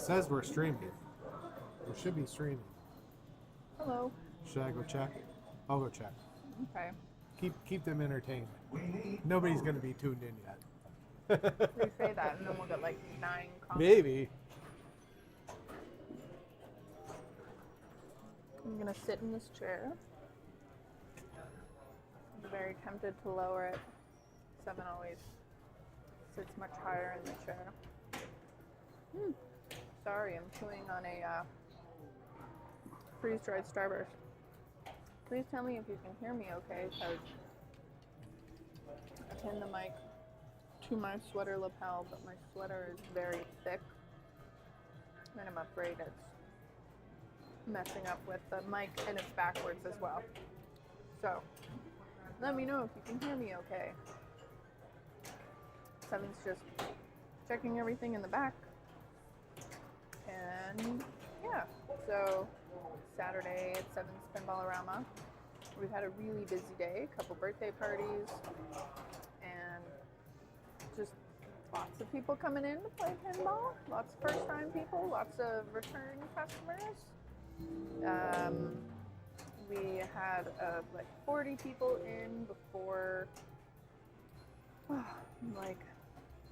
says we're streaming. We should be streaming. Hello. Should I go check? I'll go check. Okay. Keep them entertained. Nobody's gonna be tuned in yet. We say that, and then we'll get like 9 comments. Maybe. I'm gonna sit in this chair. I'm very tempted to lower it. 7 always sits much higher in the chair. Sorry, I'm chewing on a freeze-dried Starburst. Please tell me if you can hear me okay, because I pinned the mic to my sweater lapel, but my sweater is very thick, and I'm afraid it's messing up with the mic, and it's backwards as well. So, let me know if you can hear me okay. Seven's just checking everything in the back. And yeah, so Saturday at 7's Pinballorama. We've had a really busy day, a couple birthday parties, and just lots of people coming in to play pinball. Lots of first-time people, lots of return customers. We had like 40 people in before like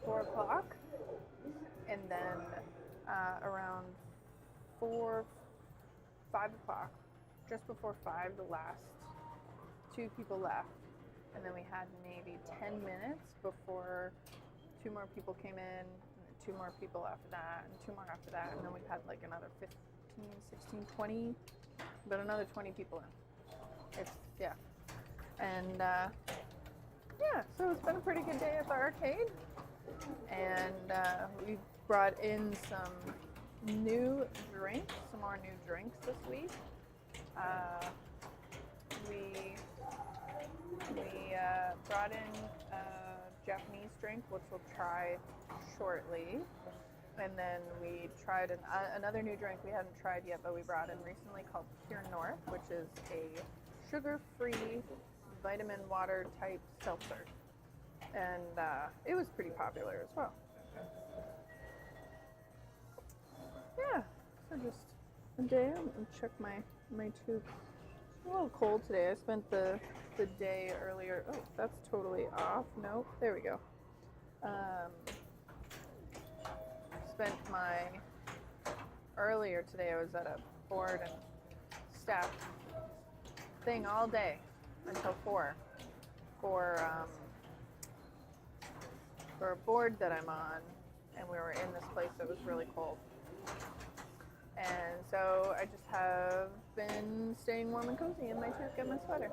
4 o'clock, and then around 5 o'clock, just before 5, the last 2 people left, and then we had maybe 10 minutes before 2 more people came in, and then 2 more people after that, and 2 more after that, and then we've had like another 15, 16, 20, but another 20 people in. Yeah. And yeah, so it's been a pretty good day at the arcade. And we brought in some new drinks, some more new drinks this week. We brought in a Japanese drink, which we'll try shortly. And then we tried another new drink we hadn't tried yet, but we brought in recently called Pure North, which is a sugar-free vitamin water type seltzer. And it was pretty popular as well. Yeah, so just a day. I'm gonna check my tooth. It's a little cold today. I spent the day earlier. Oh, that's totally off. Nope, there we go. Spent earlier today. I was at a board and staff thing all day until 4 for a board that I'm on, and we were in this place that was really cold. And so I just have been staying warm and cozy in my tooth, get my sweater.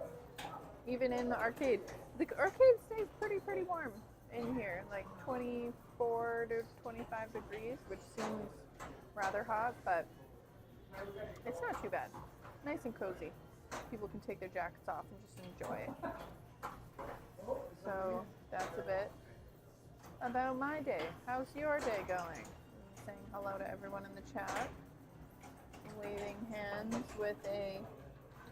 Even in the arcade. The arcade stays pretty warm in here, like 24 to 25 degrees, which seems rather hot, but it's not too bad. Nice and cozy. People can take their jackets off and just enjoy it. So that's a bit about my day. How's your day going? I'm saying hello to everyone in the chat. Waving hands with a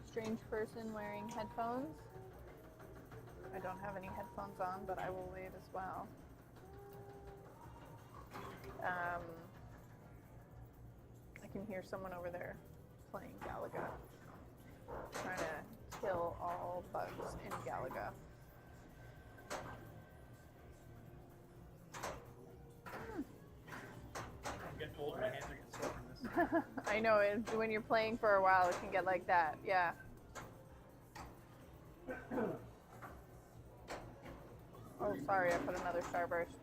strange person wearing headphones. I don't have any headphones on, but I will wave as well. I can hear someone over there playing Galaga. Trying to kill all bugs in Galaga. I'm getting older, my hands are getting sore from this. I know, when you're playing for a while, it can get like that, yeah. Oh, sorry, I put another Starburst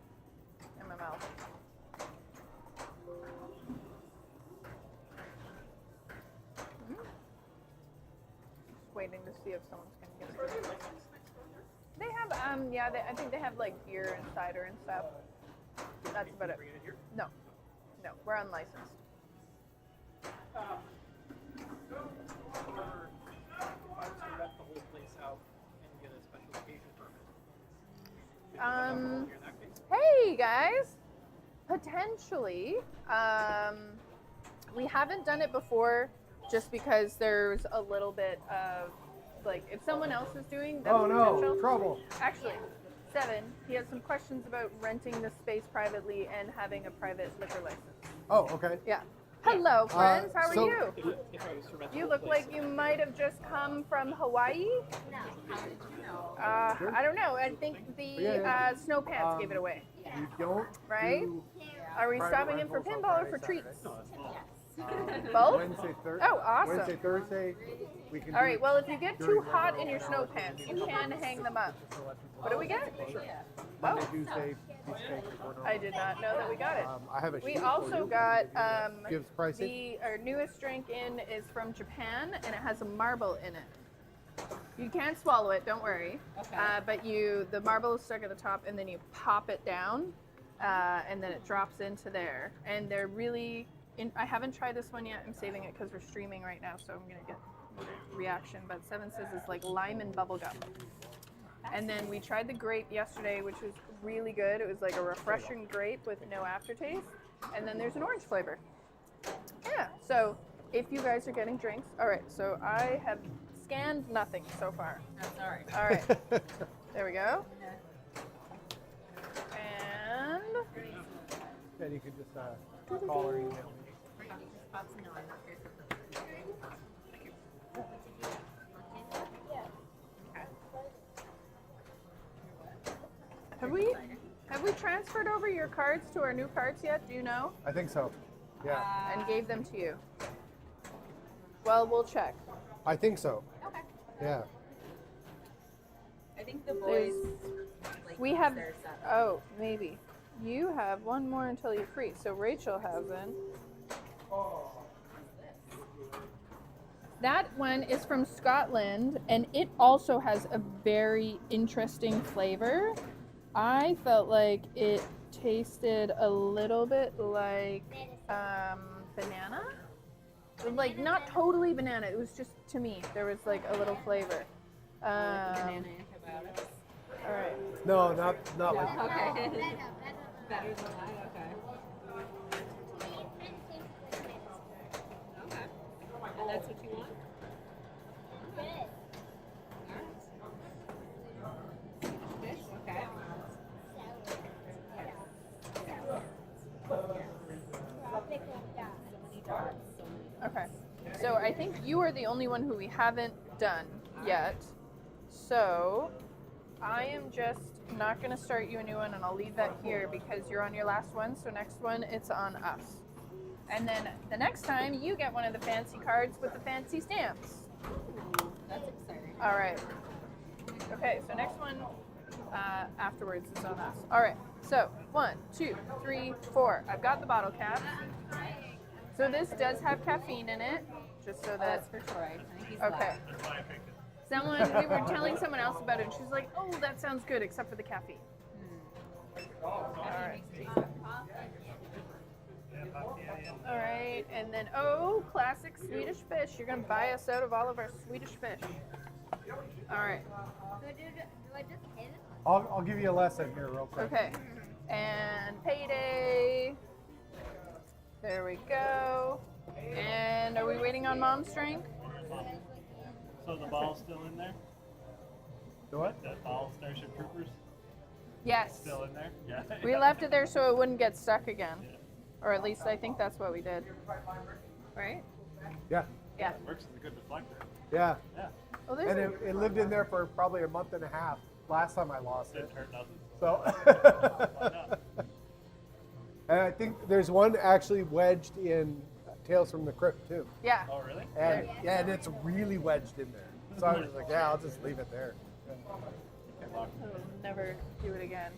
in my mouth. Just waiting to see if someone's gonna get it. They have, yeah, I think they have like beer and cider and stuff. That's about it. No, we're unlicensed. Go or why don't you rent the whole place out and get a special occasion permit? Here in that case. Hey guys, potentially. We haven't done it before just because there's a little bit of, like, if someone else is doing, that's Oh no, potential. trouble. Actually, 7, he has some questions about renting the space privately and having a private liquor license. Oh, okay. Yeah. Hello, friends. How are so- you? If I was to rent the You whole look place like you might have just come from Hawaii. No. How did you know? I don't know. I think the Yeah. snow pants gave it away. You don't Right? do Are we private stopping in for rentals on pinball or Friday, for Saturday. treats? No, that's all. Both? Wednesday, Oh, awesome. Wednesday, Thursday, we can. All do right. it Well, if you get too during hot regular in your open snow hours. pants, you can hang them up. What do we get? Monday, Oh, Tuesday, cheesecake or whatever. I did not know that we got it. I have a We sheet for also you. got Gives pricing. our newest drink in is from Japan and it has a marble in it. You can't swallow it, don't worry. Okay. But the marble is stuck at the top and then you pop it down and then it drops into there. And they're really, I haven't tried this one yet. I'm saving it because we're streaming right now, so I'm gonna get a reaction. But 7 says it's like lime and bubblegum. And then we tried the grape yesterday, which was really good. It was like a refreshing grape with no aftertaste. And then there's an orange flavor. Yeah, so if you guys are getting drinks, all right, so I have scanned nothing so far. That's all right. All right, there we go. And Then you can just call or email me. have we transferred over your cards to our new cards yet? Do you know? I think so. Yeah, And gave them to you. Well, we'll check. I think so. Okay. Yeah. I think the boys. Like, We have, their set. oh, maybe. You have one more until you're free. So Rachel hasn't. That one is from Scotland and it also has a very interesting flavor. I felt like it tasted a little bit like banana. Like not totally banana. It was just, to me, there was like a little flavor. Banana antibiotics. All right. No, not like Okay. Better than that. Okay. Okay. And that's what you want? Fish? Okay. Okay. So I think you are the only one who we haven't done yet. So I am just not going to start you a new one and I'll leave that here because you're on your last one. So next one, it's on us. And then the next time you get one of the fancy cards with the fancy stamps. Ooh, that's exciting. All right. Okay, so next one afterwards is on us. All right, so 1, 2, 3, 4. I've got the bottle caps. So this does have caffeine in it, just so Oh, that's that. for Troy. I think he's Okay. last. We were telling someone else about it. And she's like, "Oh, that sounds good, except for the caffeine." All right. All right, and then classic Swedish fish. You're gonna buy us out of all of our Swedish fish. All right. Do I just hit it? I'll give you a lesson here real quick. Okay. And payday. There we go. And are we waiting on Mom's drink? So the ball's still in there? The what? That ball, Starship Troopers, Yes. still in there? Yeah. We left it there so it wouldn't get stuck again. Or at least I think that's what we did. Right? Yeah, Yeah. It works as a good deflector. yeah. Yeah. Oh, there's And a, it lived in there for probably a month and a half. Last time I lost it. Didn't hurt nothing. So. And I think there's one actually wedged in Tales from the Crypt too. yeah. Oh, really? And yeah, and it's really wedged in there. So I was just like, yeah, I'll just leave it there. I'll never do it again.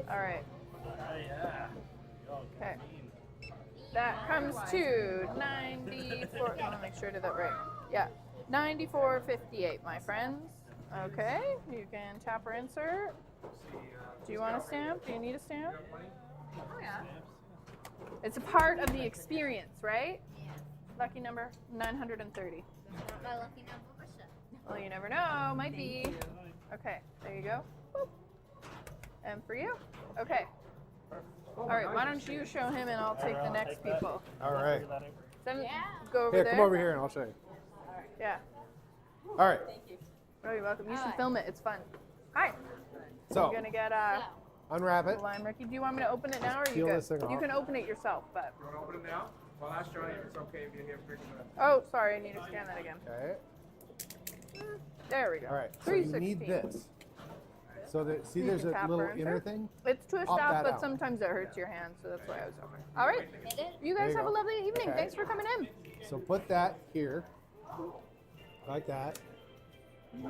All right. Yeah. Okay. That comes to 94. I want to make sure I did that right. Yeah. 94.58, my friends. Okay. You can tap or insert. Do you want a stamp? Do you need a stamp? Oh, yeah. It's a part of the experience, right? Lucky number 930. My lucky number was Well, you never know. Might be. Okay. There you go. Boop. And for you? Okay. All right. Why don't you show him and I'll take the next people. All right. Send, Yeah. Go over Here, there. come over here and I'll show you. Yeah. All right. Thank you. Oh, you're welcome. You should Alright. film it. It's fun. Hi. So We're gonna get unwrap it. lime Ricky. Do you want me to open it now, or you Peel good? this thing You off. can open it yourself, but. You want to open it now? Well, ask Johnny if it's okay if you hear big Oh, sorry. I need to scan that again. Okay. There we go. All right. So you 316. need this. So that see, You there's can a tap little her in inner there. thing. It's twist Pop out, that but out. sometimes it hurts your hand, so that's why I was opening. All right. Hit it. You There guys you have a go. lovely evening. Okay. Thanks for coming in. So put that here, like that.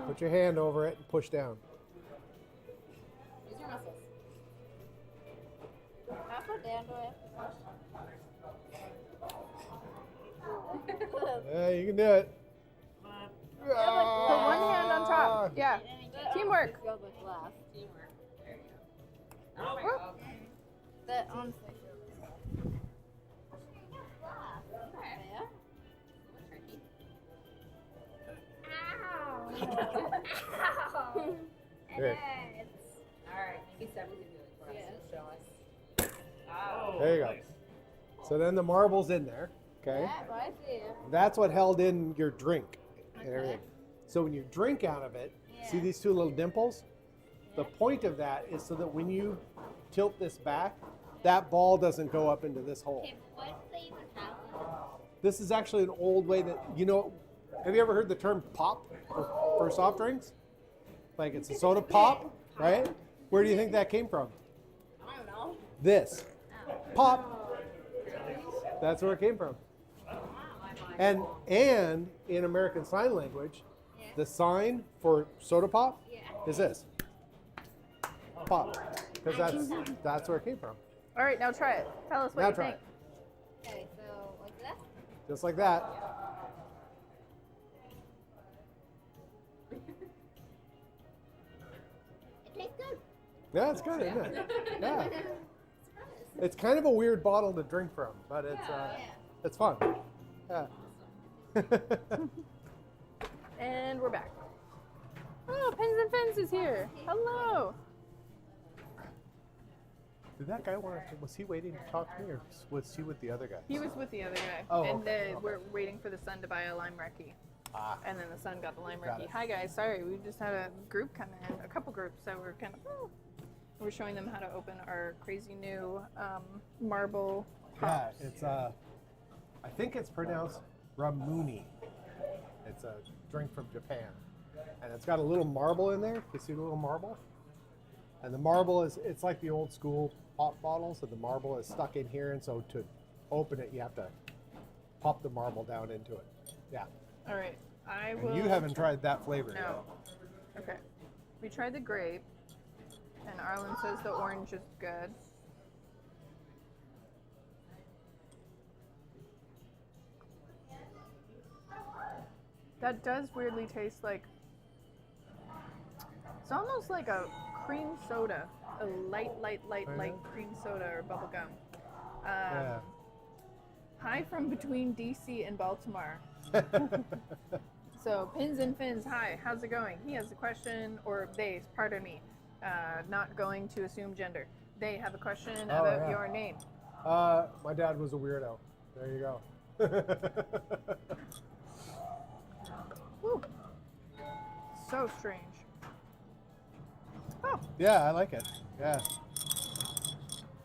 Put your hand over it and push down. Use your muscles. How far down do I have to push? Yeah, you can do it. Put one hand on top. Yeah. Teamwork. Just go with left. Teamwork. There you go. Whoop. That honestly. Yeah. Ow. Good. Alright, maybe Seb can do it for us. Yeah. Show us. Oh. There you go. So then the marble's in there. Okay. That right there. That's what held in your drink and Okay. everything. So when you drink out of it, see Yeah. these two little dimples? The Yeah. point of that is so that when you tilt this back, that ball doesn't go up into this hole. Okay, but what if they even have one? This is actually an old way that, have you ever heard the term pop for soft drinks? Like it's a soda pop, right? Where do you think that came from? I don't know. This. Pop. That's where it came from. And in American Sign Language, Yeah. the sign for soda pop Yeah. is this. Pop. Because that's where it came from. All right, now try it. Tell us what Now you try think. it. Okay, so like this. Just like that. It tastes good. Yeah, it's good, isn't it? Yeah. It's kind of a weird bottle to drink from, but Yeah. it's fun. Yeah. And we're back. Oh, Pins and Fins is here. Hello. Did that guy was he waiting to talk to me, or was he with the other guy? He was with the other guy. Oh, and okay. we're waiting for the son to buy a lime Ricky. Ah. And then the son got the lime Got Ricky. it. Hi guys, sorry, we just had a group come in, a couple groups, so we're showing them how to open our crazy new marble Yeah, pops. it's I think it's pronounced ramuni. It's a drink from Japan, and it's got a little marble in there. You see the little marble? And the marble it's like the old school pop bottle, so the marble is stuck in here, and so to open it, you have to pop the marble down into it. Yeah. All right, I And will. you haven't tried that flavor yet. No. Okay. We tried the grape, and Arlen says the orange is good. That does weirdly taste like. It's almost like a cream soda, a light cream soda or bubble gum. Yeah. Hi from between DC and Baltimore. So, Pins and Fins, hi, how's it going? He has a question, or they, pardon me, not going to assume gender. They have a question Oh, about yeah. your name. My dad was a weirdo. There you go. Whew. So strange. Oh, Yeah, I like it. Yeah.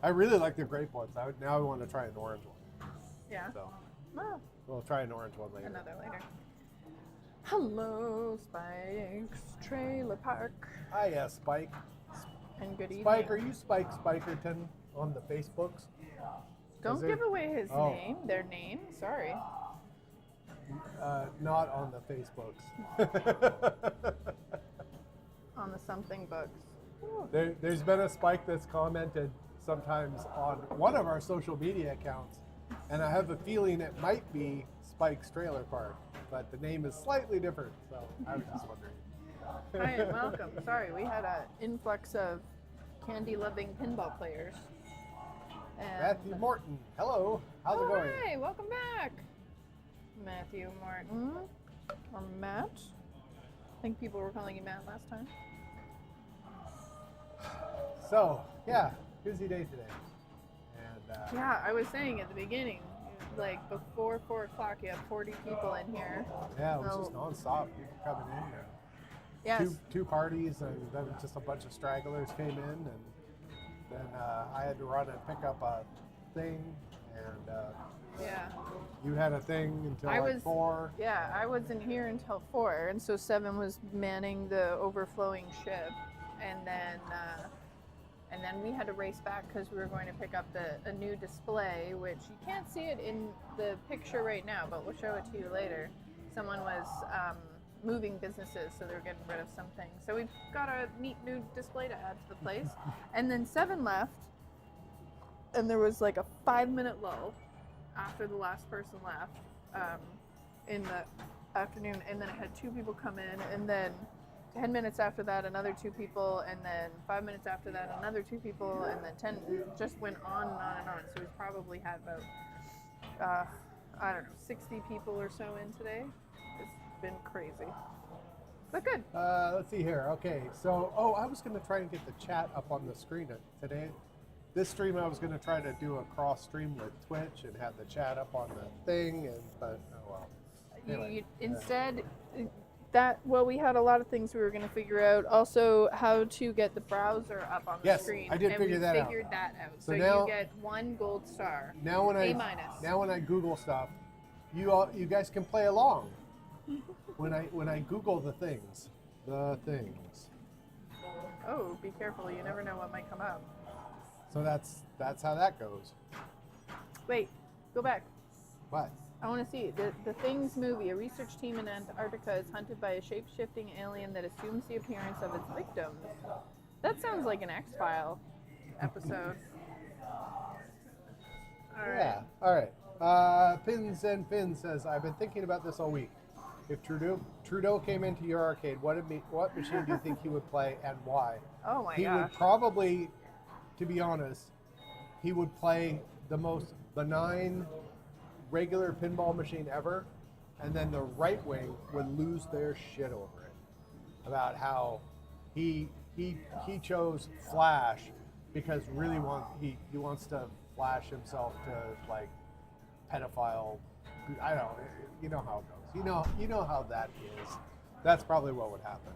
I really like the grape ones. Now I want to try an orange one. yeah. So Oh, we'll try an orange one later. another later. Hello, Spike's Trailer Park. Hi, yeah, Spike. And good evening. Spike, are you Spike Spikerton on the Facebooks? Don't is there- give away his Oh. name, their name, sorry. Not on the Facebooks. On the something books. Ooh. There's been a Spike that's commented sometimes on one of our social media accounts, and I have a feeling it might be Spike's Trailer Park, but the name is slightly different, so I was just wondering. Hi and welcome. Sorry, we had an influx of candy-loving pinball players. And Matthew Morton, hello. How's it going? Hi, welcome back. Matthew Martin. Or Matt. I think people were calling you Matt last time. So, yeah, busy day today. And Yeah, I was saying at the beginning, like before 4 o'clock, you have 40 people in here. yeah, it was Oh. just nonstop. People coming in there. Yes. two parties, and then just a bunch of stragglers came in, and then I had to run and pick up a thing, and Yeah. you had a thing until I like was- 4. Yeah, I wasn't here until 4, and so 7 was manning the overflowing ship, and then we had to race back because we were going to pick up a new display, which you can't see it in the picture right now, but we'll show it to you later. Someone was moving businesses, so they were getting rid of some things. So we've got a neat new display to add to the place, and then 7 left, and there was like a 5-minute lull after the last person left in the afternoon, and then I had 2 people come in, and then 10 minutes after that another 2 people, and then 5 minutes after that another 2 people, and then 10, it just went on and on and on. So we probably had about I don't know, 60 people or so in today. It's been crazy, but good. Let's see here. Okay, so I was going to try and get the chat up on the screen today. This stream, I was going to try to do a cross stream with Twitch and have the chat up on the thing, but oh well. Anyway, Instead, we had a lot of things we were going to figure out. Also, how to get the browser up on the Yes, screen. I did and figure that out. We figured that out. So So now- you get 1 gold star. Now when A-. when I Google stuff, you guys can play along. when I Google the things. Oh, be careful! You never know what might come up. So that's how that goes. Wait, go back. What? I want to see the Things movie. A research team in Antarctica is hunted by a shape-shifting alien that assumes the appearance of its victims. That sounds like an X-File episode. All right. Yeah. All right. Pins and Fins says, I've been thinking about this all week. If Trudeau came into your arcade, what machine do you think he would play and why? Oh my He gosh. would probably, to be honest, he would play the most benign regular pinball machine ever, and then the right wing would lose their shit over it about how he chose Flash because he wants to flash himself to like pedophile. I don't know. You know how it goes. You know how that is. That's probably what would happen.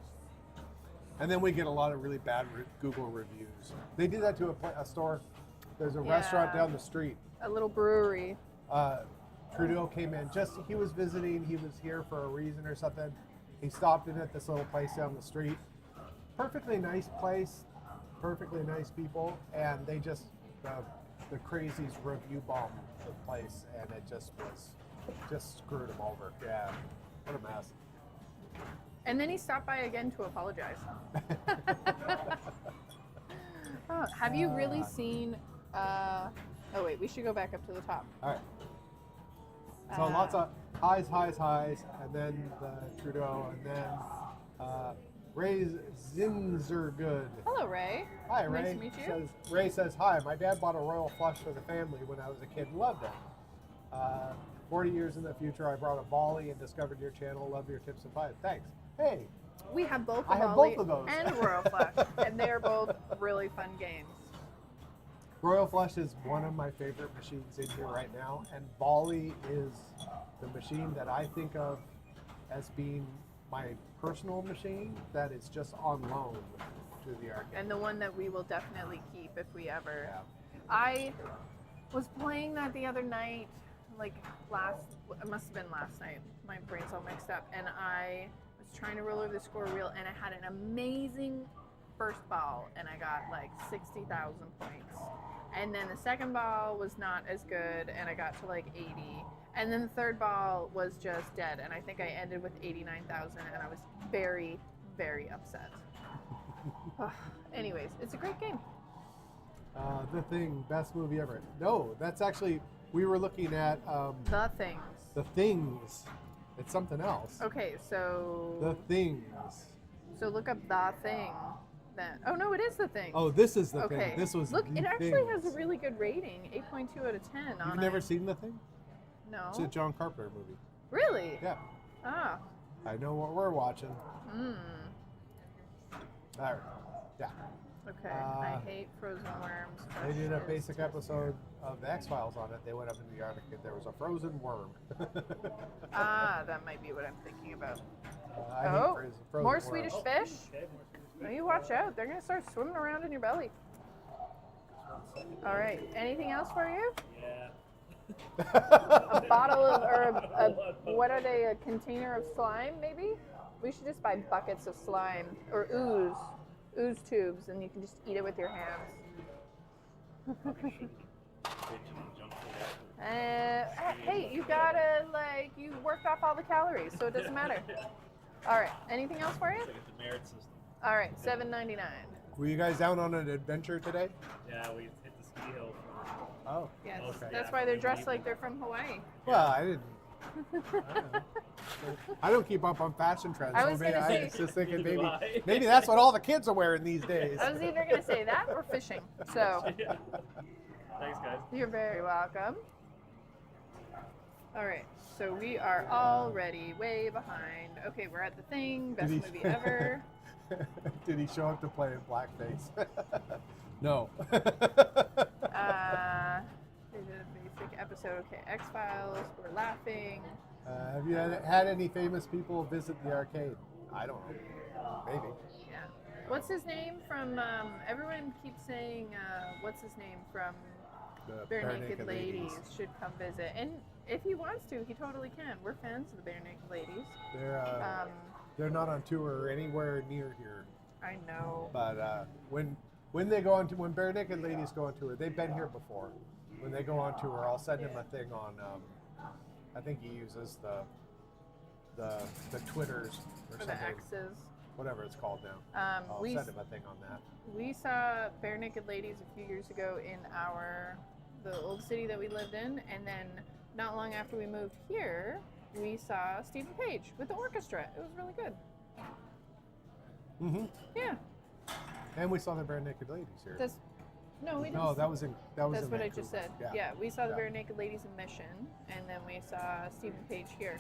And then we get a lot of really bad Google reviews. They did that to a store. There's a restaurant Yeah. down the street. A little brewery. Trudeau came in. He was visiting. He was here for a reason or something. He stopped in at this little place down the street. Perfectly nice place. Perfectly nice people. And they just, the crazies review bombed the place. And it just screwed him over. Yeah. What a mess. And then he stopped by again to apologize. Oh, have you really seen? Oh wait, we should go back up to the top. All right. So lots of highs, and then the Trudeau, and then Ray Zinzergood. Hello, Ray. Hi, Nice Ray. to meet you. Ray says, hi, my dad bought a Royal Flush for the family when I was a kid and loved it. 40 years in the future, I brought a volley and discovered your channel. Love your tips and vibes. Thanks. Hey, We have both I the have Volley both of those. and Royal Flush, and they are both really fun games. Royal Flush is one of my favorite machines in here right now, and Volley is the machine that I think of as being my personal machine that is just on loan to the arcade. And the one that we will definitely keep if we ever. Yeah. I was playing that the other night, like it must have been last night. My brain's all mixed up, and I was trying to roll over the score wheel, and I had an amazing first ball, and I got like 60,000 points. And then the second ball was not as good, and I got to like 80. And then the third ball was just dead, and I think I ended with 89,000, and I was very, very upset. Anyways, it's a great game. The Thing, best movie ever. No, that's actually, we were looking at The Things. The Things. It's something else. Okay, so The Things. look up The Thing. Then oh no, it is The Thing. Oh, this is The okay. Thing. This was look. The It actually Things. has a really good rating, 8.2 out of 10. You've on never it. seen The Thing? No. It's a John Carpenter movie. Really? Yeah. Ah. I know what we're watching. Hmm. All right. Yeah. Okay. I hate frozen worms. They did a Fresh basic is- episode of the X-Files on it. They went up into the Arctic and there was a frozen worm. Ah, that might be what I'm thinking about. I hate Oh, frozen more worms. Swedish fish? Okay, more Oh, you watch out. They're going to start swimming around in your belly. All right. Anything else for you? Yeah. A bottle of, or what are they, a container of slime, maybe? We should just buy buckets of slime or ooze tubes, and you can just eat it with your hands. Hey, you gotta, like, you worked off all the calories, so it doesn't matter. All right, anything else for you? It's like a demerit system. All right, $7.99. Were you guys down on an adventure today? Yeah, we hit the ski hill. Oh. Yes, Okay. that's why they're dressed like they're from Hawaii. Well, I didn't. I don't keep up on fashion trends. I was so maybe gonna I say- was just thinking Neither do maybe I. maybe that's what all the kids are wearing these days. I was either gonna say that or fishing. So Yeah. Thanks, guys. you're very welcome. All right, so we are already way behind. Okay, we're at the thing. Best Did he- movie ever. Did he show up to play in blackface? No. They did a basic episode. Okay, X-Files. We're laughing. Have you had any famous people visit the arcade? I don't know. Maybe. Yeah. What's his name from? Everyone keeps saying, what's his name from The Bare Naked Ladies should come visit, and if he wants to, he totally can. We're fans of the Bare Naked Ladies. They're not on tour or anywhere near here. I know. But when they go on to when Bare Naked Ladies go on tour, they've been here before. When they go on tour, I'll send him a thing on. I think he uses the Twitters or For the something, X's. whatever it's called now. I'll we send him a thing on that. we saw Bare Naked Ladies a few years ago in the old city that we lived in, and then not long after we moved here, we saw Stephen Page with the orchestra. It was really good. Mm-hmm. Yeah. And we saw the Bare Naked Ladies here. No, we didn't. No, that was in That's in what I Vancouver. just said. Yeah. Yeah, we saw the Yeah. Bare Naked Ladies in Mission, and then we saw Stephen Page here.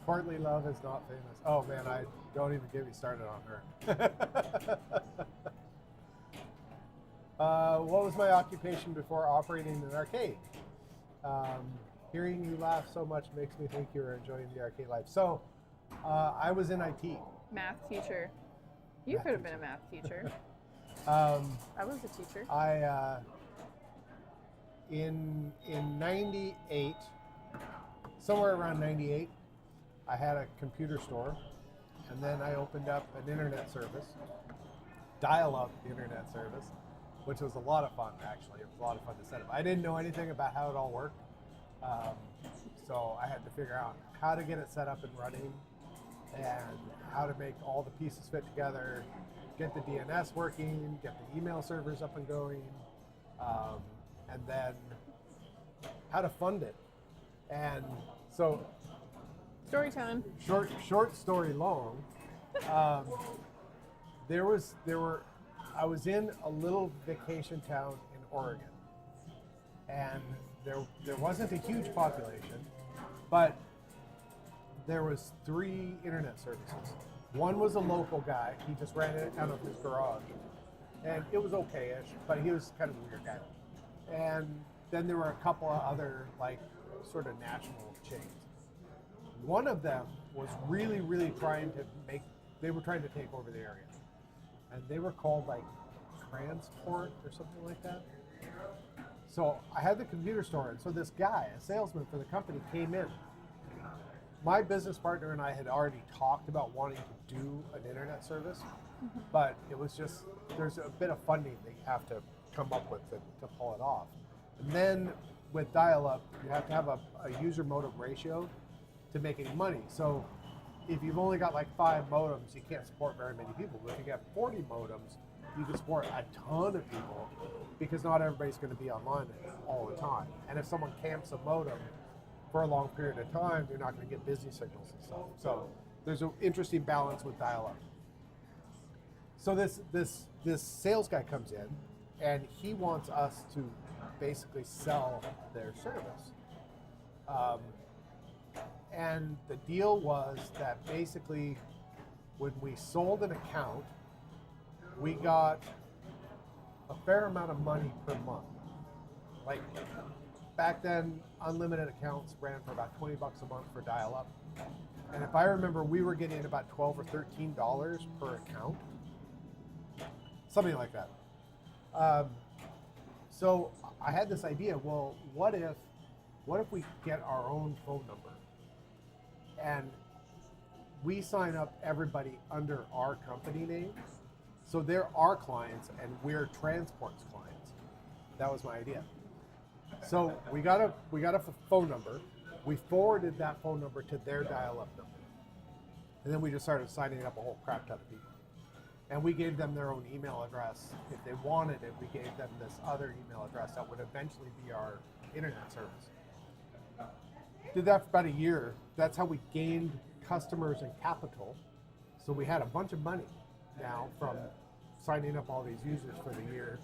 Courtney Love is not famous. Oh man, I don't even get me started on her. What was my occupation before operating an arcade? Hearing you laugh so much makes me think you're enjoying the arcade life. So, I was in IT. Math teacher. You Math could have been a teacher. math teacher. I was a teacher. I in '98, somewhere around '98, I had a computer store, and then I opened up an internet service, dial-up internet service, which was a lot of fun. Actually, it was a lot of fun to set up. I didn't know anything about how it all worked, so I had to figure out how to get it set up and running, and how to make all the pieces fit together, get the DNS working, get the email servers up and going, and then how to fund it. And so, Story time. short story long, I was in a little vacation town in Oregon, and there wasn't a huge population, but there was 3 internet services. One was a local guy. He just ran it out of his garage, and it was okay-ish, but he was kind of a weird guy. And then there were a couple of other, like, sort of national chains. One of them was really, really trying to take over the area. And they were called, like, Transport or something like that. So I had the computer store, and so this guy, a salesman for the company, came in. My business partner and I had already talked about wanting to do an internet service, but it was just, there's a bit of funding that you have to come up with to pull it off. And then with dial-up, you have to have a user modem ratio to make any money. So if you've only got like 5 modems, you can't support very many people. But if you get 40 modems, you can support a ton of people, because not everybody's going to be online all the time. And if someone camps a modem for a long period of time, you're not going to get busy signals and stuff. So there's an interesting balance with dial-up. So this sales guy comes in, and he wants us to basically sell their service. And the deal was that basically when we sold an account, we got a fair amount of money per month. Like back then, unlimited accounts ran for about $20 a month for dial-up. And if I remember, we were getting about $12 or $13 per account, something like that. So I had this idea. Well, what if we get our own phone number, and we sign up everybody under our company name, so they're our clients and we're Transport's clients. That was my idea. So we got a phone number. We forwarded that phone number to their dial-up number. And then we just started signing up a whole crap ton of people. And we gave them their own email address. If they wanted it, we gave them this other email address that would eventually be our internet service. Did that for about a year. That's how we gained customers and capital. So we had a bunch of money now from signing up all these users for the year.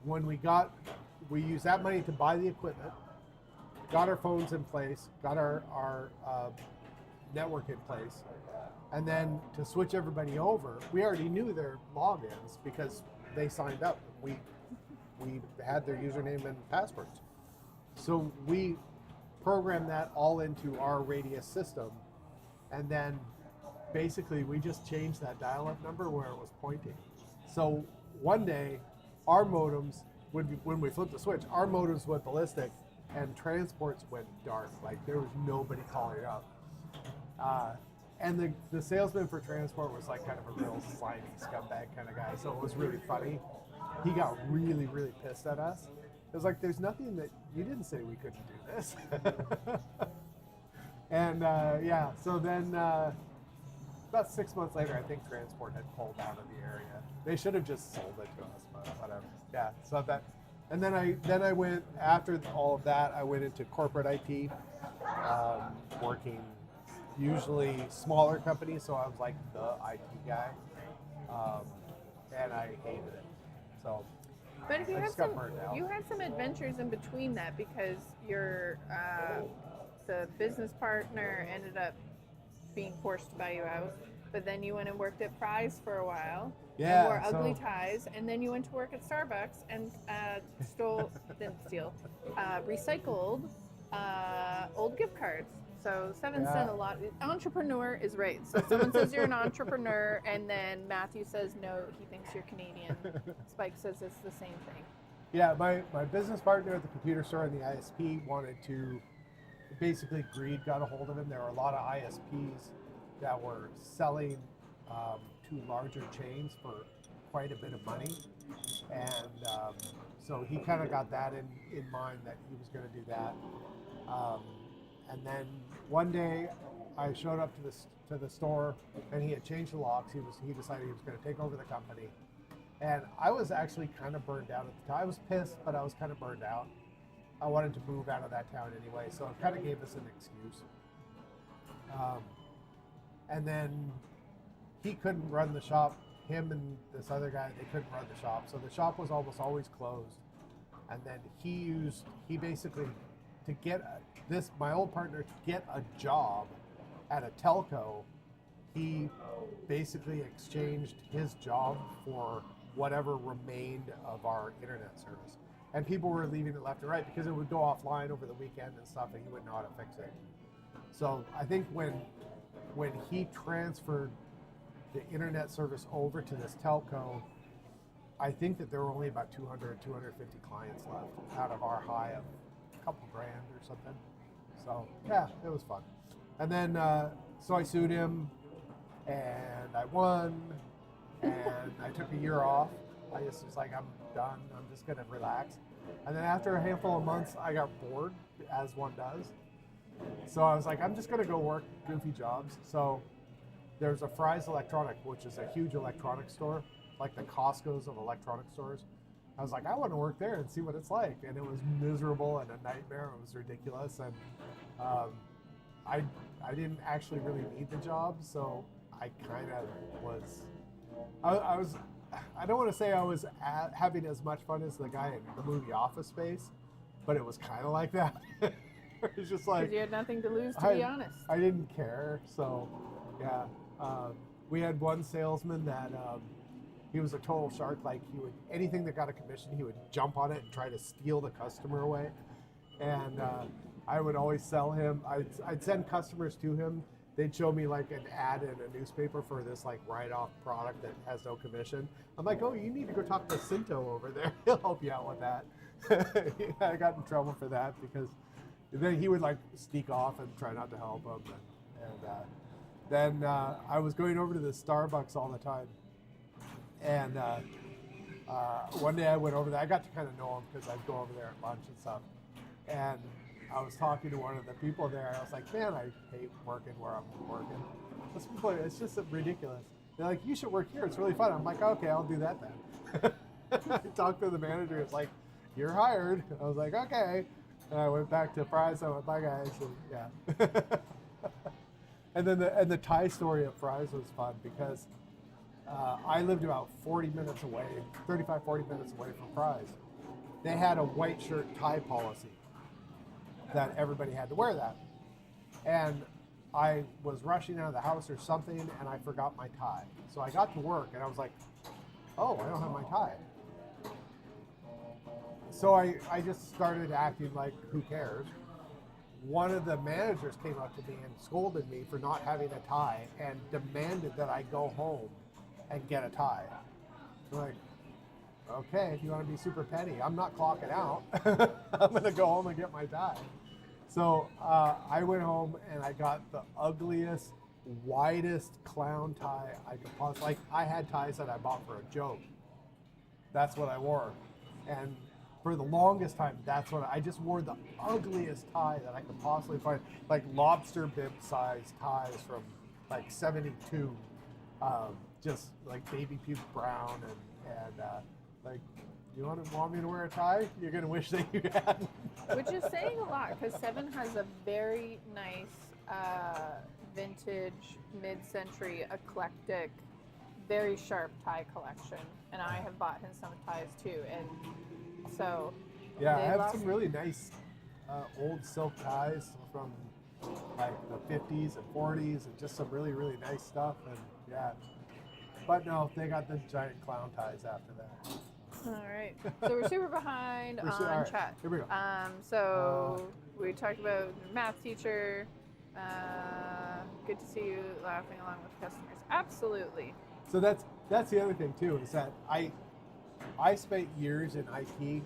When we used that money to buy the equipment, got our phones in place, got our network in place, and then to switch everybody over, we already knew their logins because they signed up. We had their username and passwords. So we programmed that all into our Radius system, and then basically we just changed that dial-up number where it was pointing. So one day, our modems, when we flipped the switch, our modems went ballistic and Transport's went dark. Like there was nobody calling up. And the salesman for Transport was like kind of a real slimy scumbag kind of guy. So it was really funny. He got really, really pissed at us. It was like, there's nothing that you didn't say we couldn't do this. And yeah, so then about 6 months later, I think Transport had pulled out of the area. They should have just sold it to us, but whatever. Yeah, so that, and then I went, after all of that, I went into corporate IT, working usually smaller companies, so I was like the IT guy, and I hated it. So, But if you I had just got burned out. you had some adventures in between that, because your the business partner ended up being forced to buy you out, but then you went and worked at Fry's for a while. Yeah, And wore ugly so- ties, and then you went to work at Starbucks and recycled old gift cards. So 7 Yeah. cent a lot. Entrepreneur is right. So someone says you're an entrepreneur, and then Matthew says no, he thinks you're Canadian. Spike says it's the same thing. Yeah, my business partner at the computer store and the ISP wanted to, basically greed got a hold of him. There were a lot of ISPs that were selling to larger chains for quite a bit of money. And so he kind of got that in mind that he was going to do that. And then one day I showed up to the store and he had changed the locks. He decided he was going to take over the company. And I was actually kind of burned out at the time. I was pissed, but I was kind of burned out. I wanted to move out of that town anyway, so it kind of gave us an excuse. And then he couldn't run the shop. Him and this other guy, they couldn't run the shop. So the shop was almost always closed. And then he basically, to get my old partner to get a job at a telco, he basically exchanged his job for whatever remained of our internet service. And people were leaving it left and right because it would go offline over the weekend and stuff, and he wouldn't know how to fix it. So I think when he transferred the internet service over to this telco, I think that there were only about 200, 250 clients left out of our high of a couple grand or something. So yeah, it was fun. And then, so I sued him and I won, and I took a year off. I just was like, I'm done. I'm just going to relax. And then after a handful of months, I got bored, as one does. So I was like, I'm just going to go work goofy jobs. So there's a Fry's Electronic, which is a huge electronics store, like the Costco's of electronic stores. I was like, I want to work there and see what it's like. And it was miserable and a nightmare. It was ridiculous. And I didn't actually really need the job, so I kind of was, I don't want to say I was having as much fun as the guy in the movie Office Space, but it was kind of like that. It's just like, Because you had nothing to lose, to be honest. I didn't care, so yeah. We had one salesman that he was a total shark. Like he would, anything that got a commission, he would jump on it and try to steal the customer away. And I would always sell him. I'd send customers to him. They'd show me like an ad in a newspaper for this like write-off product that has no commission. I'm like, oh, you need to go talk to Cinto over there. He'll help you out with that. I got in trouble for that because then he would like sneak off and try not to help him. Then I was going over to the Starbucks all the time. And one day I went over there. I got to kind of know him because I'd go over there at lunch and stuff. And I was talking to one of the people there. I was like, man, I hate working where I'm working. It's just ridiculous. They're like, you should work here. It's really fun. I'm like, okay, I'll do that then. I talked to the manager. It's like, you're hired. I was like, okay. And I went back to Fry's. I went, bye guys. And yeah. And then the Thai story at Fry's was fun because I lived about 40 minutes away, 35, 40 minutes away from Fry's. They had a white shirt tie policy that everybody had to wear that. And I was rushing out of the house or something and I forgot my tie. So I got to work and I was like, oh, I don't have my tie. So I just started acting like, who cares? One of the managers came up to me and scolded me for not having a tie and demanded that I go home and get a tie. I'm like, okay, if you want to be super petty, I'm not clocking out. I'm going to go home and get my tie. So I went home and I got the ugliest, widest clown tie I could possibly. Like I had ties that I bought for a joke. That's what I wore. And for the longest time, that's what I just wore, the ugliest tie that I could possibly find. Like lobster bib size ties from like 72. Just like baby puke brown and like, you want me to wear a tie? You're gonna wish that you had. Which is saying a lot because Seven has a very nice vintage, mid-century, eclectic, very sharp tie collection, and I have bought him some ties too. And so yeah, I have some really nice old silk ties from like the 50s and 40s, and just some really really nice stuff. And yeah, but no, they got the giant clown ties after that. All right. So we're super behind on all right, chat. here we go. So we talked about the math teacher. Good to see you laughing along with customers. Absolutely. So that's the other thing too, is that I spent years in IT,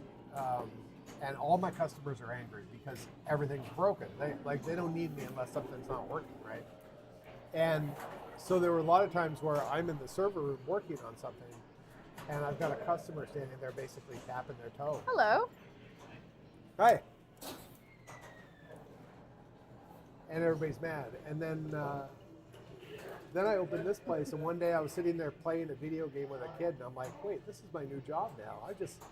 and all my customers are angry because everything's broken. They don't need me unless something's not working, right? And so there were a lot of times where I'm in the server room working on something, and I've got a customer standing there basically tapping their toe. Hello. Hi. And everybody's mad. And then I opened this place, and one day I was sitting there playing a video game with a kid, and I'm like, wait, this is my new job now. I just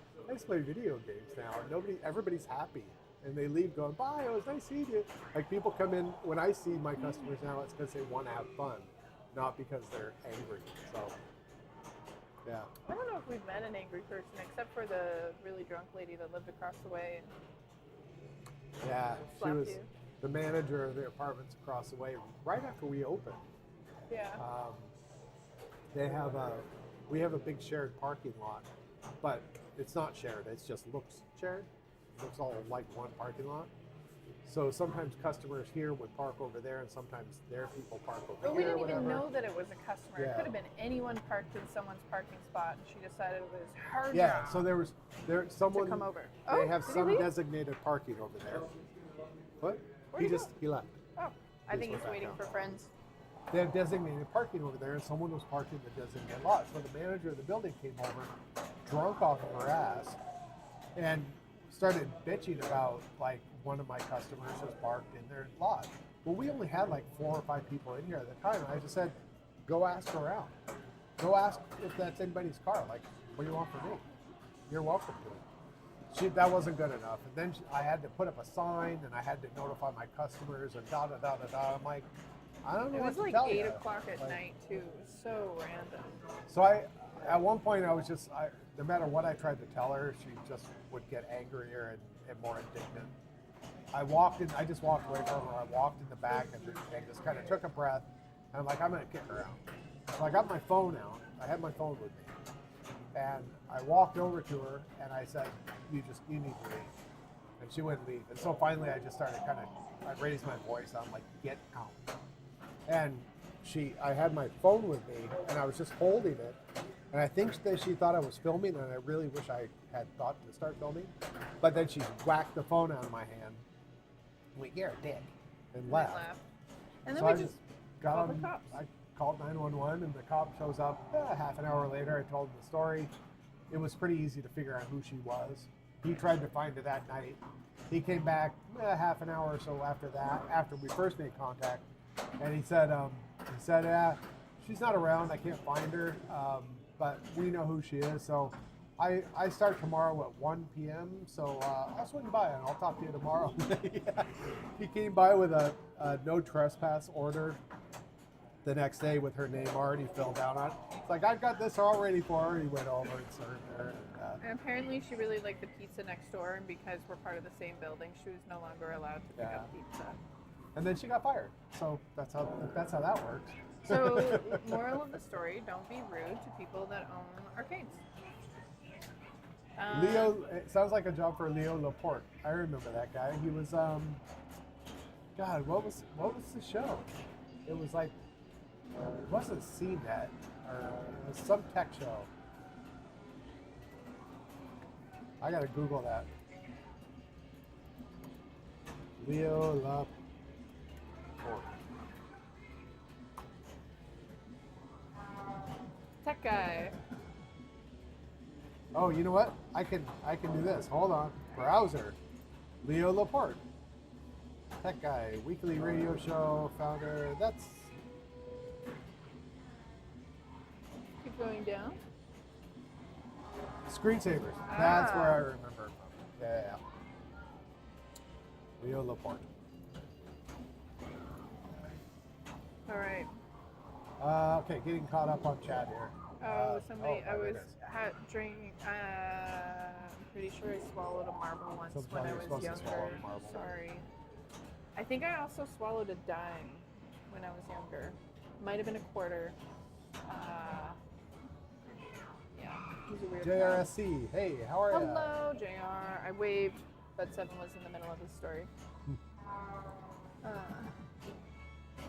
play video games now, and everybody's happy. And they leave going, bye, it was nice seeing you. Like people come in, when I see my customers now, it's because they want to have fun, not because they're angry. So, yeah. I don't know if we've met an angry person except for the really drunk lady that lived across the way. Yeah, she Slapped was you. the manager of the apartments across the way right after we opened. Yeah. We have a big shared parking lot, but it's not shared. It just looks shared. It looks all like one parking lot. So sometimes customers here would park over there, and sometimes their people park over But here. we didn't even whatever. know that it was a customer. Yeah. It could have been anyone parked in someone's parking spot, and she decided it was her Yeah. job So there someone. to come over. They Oh, have did he some leave? designated parking over there. What? Where'd he go? He left. Oh, I think went he's back waiting down. for friends. They have designated parking over there, and someone was parking the designated lot. So the manager of the building came over, drunk off of her ass, and started bitching about like one of my customers was parked in their lot. Well, we only had like 4 or 5 people in here at the time, and I just said, go ask around. Go ask if that's anybody's car. Like, what do you want from me? You're welcome to it. That wasn't good enough. And then I had to put up a sign, and I had to notify my customers, and da da da da da. I'm like, I don't know It what was to like tell 8 you. o'clock at Like, night too. It was so random. So at one point, I was just, no matter what I tried to tell her, she just would get angrier and more indignant. I just walked away from her. I walked in the back and just kind of took a breath. And I'm like, I'm going to kick her out. So I got my phone out. I had my phone with me. And I walked over to her and I said, you need to leave. And she wouldn't leave. And so finally I just started I raised my voice. I'm like, get out. And I had my phone with me and I was just holding it. And I think that she thought I was filming, and I really wish I had thought to start filming. But then she whacked the phone out of my hand. And went, you're a dick. And left. And then So we I just just got called on. the cops. I called 911, and the cop shows up half an hour later. I told him the story. It was pretty easy to figure out who she was. He tried to find her that night. He came back half an hour or so after that, after we first made contact, and he said, she's not around. I can't find her, but we know who she is. So I start tomorrow at 1 p.m. So I'll swing by and I'll talk to you tomorrow. Yeah. He came by with a no trespass order the next day with her name already filled out on it. It's like, I've got this all ready for her. He went over and served her. And apparently she really liked the pizza next door, and because we're part of the same building, she was no longer allowed to pick up pizza. And then she got fired. So that's how that works. So, moral of the story, don't be rude to people that own arcades. Leo, it sounds like a job for Leo Laporte. I remember that guy. He was, God, what was the show? It was like, it wasn't CNET, or it was some tech show. I gotta Google that. Leo Laporte. Tech guy. Oh, you know what? I can do this. Hold on. Browser. Leo Laporte. Tech guy, weekly radio show founder. That's Keep going down. Screensavers. That's where I remember from. Yeah. Leo Laporte. All right. Okay, getting caught up on chat here. Somebody, I there it was is. drinking, I'm pretty sure I swallowed a marble once when Sometimes I you're was supposed to swallow younger. a marble. Sorry. I think I also swallowed a dime when I was younger. Might have been a quarter. Yeah, he's a weird guy. JRSC. Hey, how are you? Hello, JR. I waved, but Seven was in the middle of his story.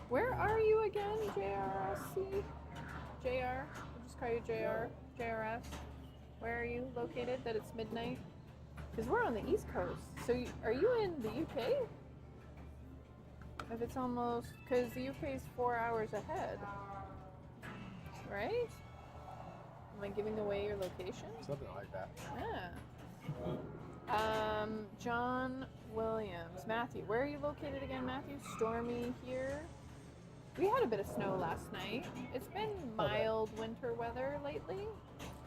Where are you again, JRSC? JR? We'll just call you JR. JRS. Where are you located that it's midnight? Because we're on the East Coast. So are you in the UK? If it's almost, because the UK is 4 hours ahead. Right? Am I giving away your location? Something like that. Yeah. John Williams. Matthew, where are you located again, Matthew? Stormy here. We had a bit of snow last night. It's been mild winter weather lately.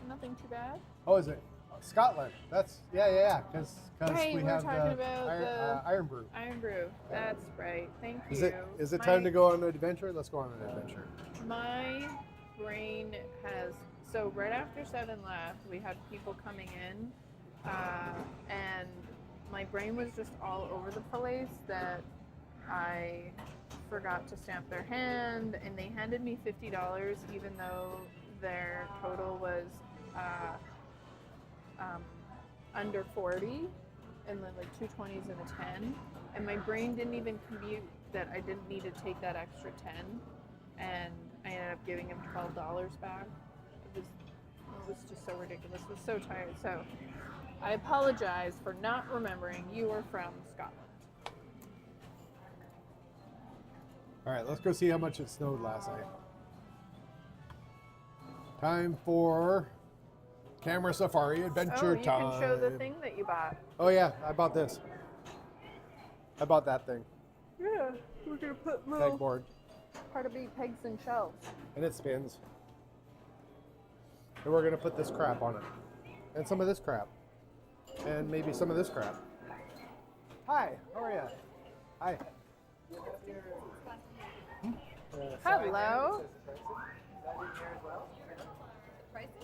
Nothing too bad. Oh, is it Scotland? That's yeah. Because Right, we we're have talking the about Iron Brew. Iron Brew. That's right. Thank you. Is it time to go on an adventure? Let's go on an adventure. My brain has, so right after 7 left, we had people coming in, and my brain was just all over the place that I forgot to stamp their hand, and they handed me $50 even though their total was under 40, and then like 2 20s and a 10, and my brain didn't even compute that I didn't need to take that extra 10, and I ended up giving him $12 back. It was just so ridiculous. I was so tired. So I apologize for not remembering you are from Scotland. All right, let's go see how much it snowed last night. Time for camera safari adventure you time. can show the thing that you bought. Oh yeah, I bought this. I bought that thing. Yeah, we're gonna put little Pegboard. part of me pegs and shelves. And it spins. And we're gonna put this crap on it. And some of this crap. And maybe some of this crap. Hi, how are you? Hi. Hello.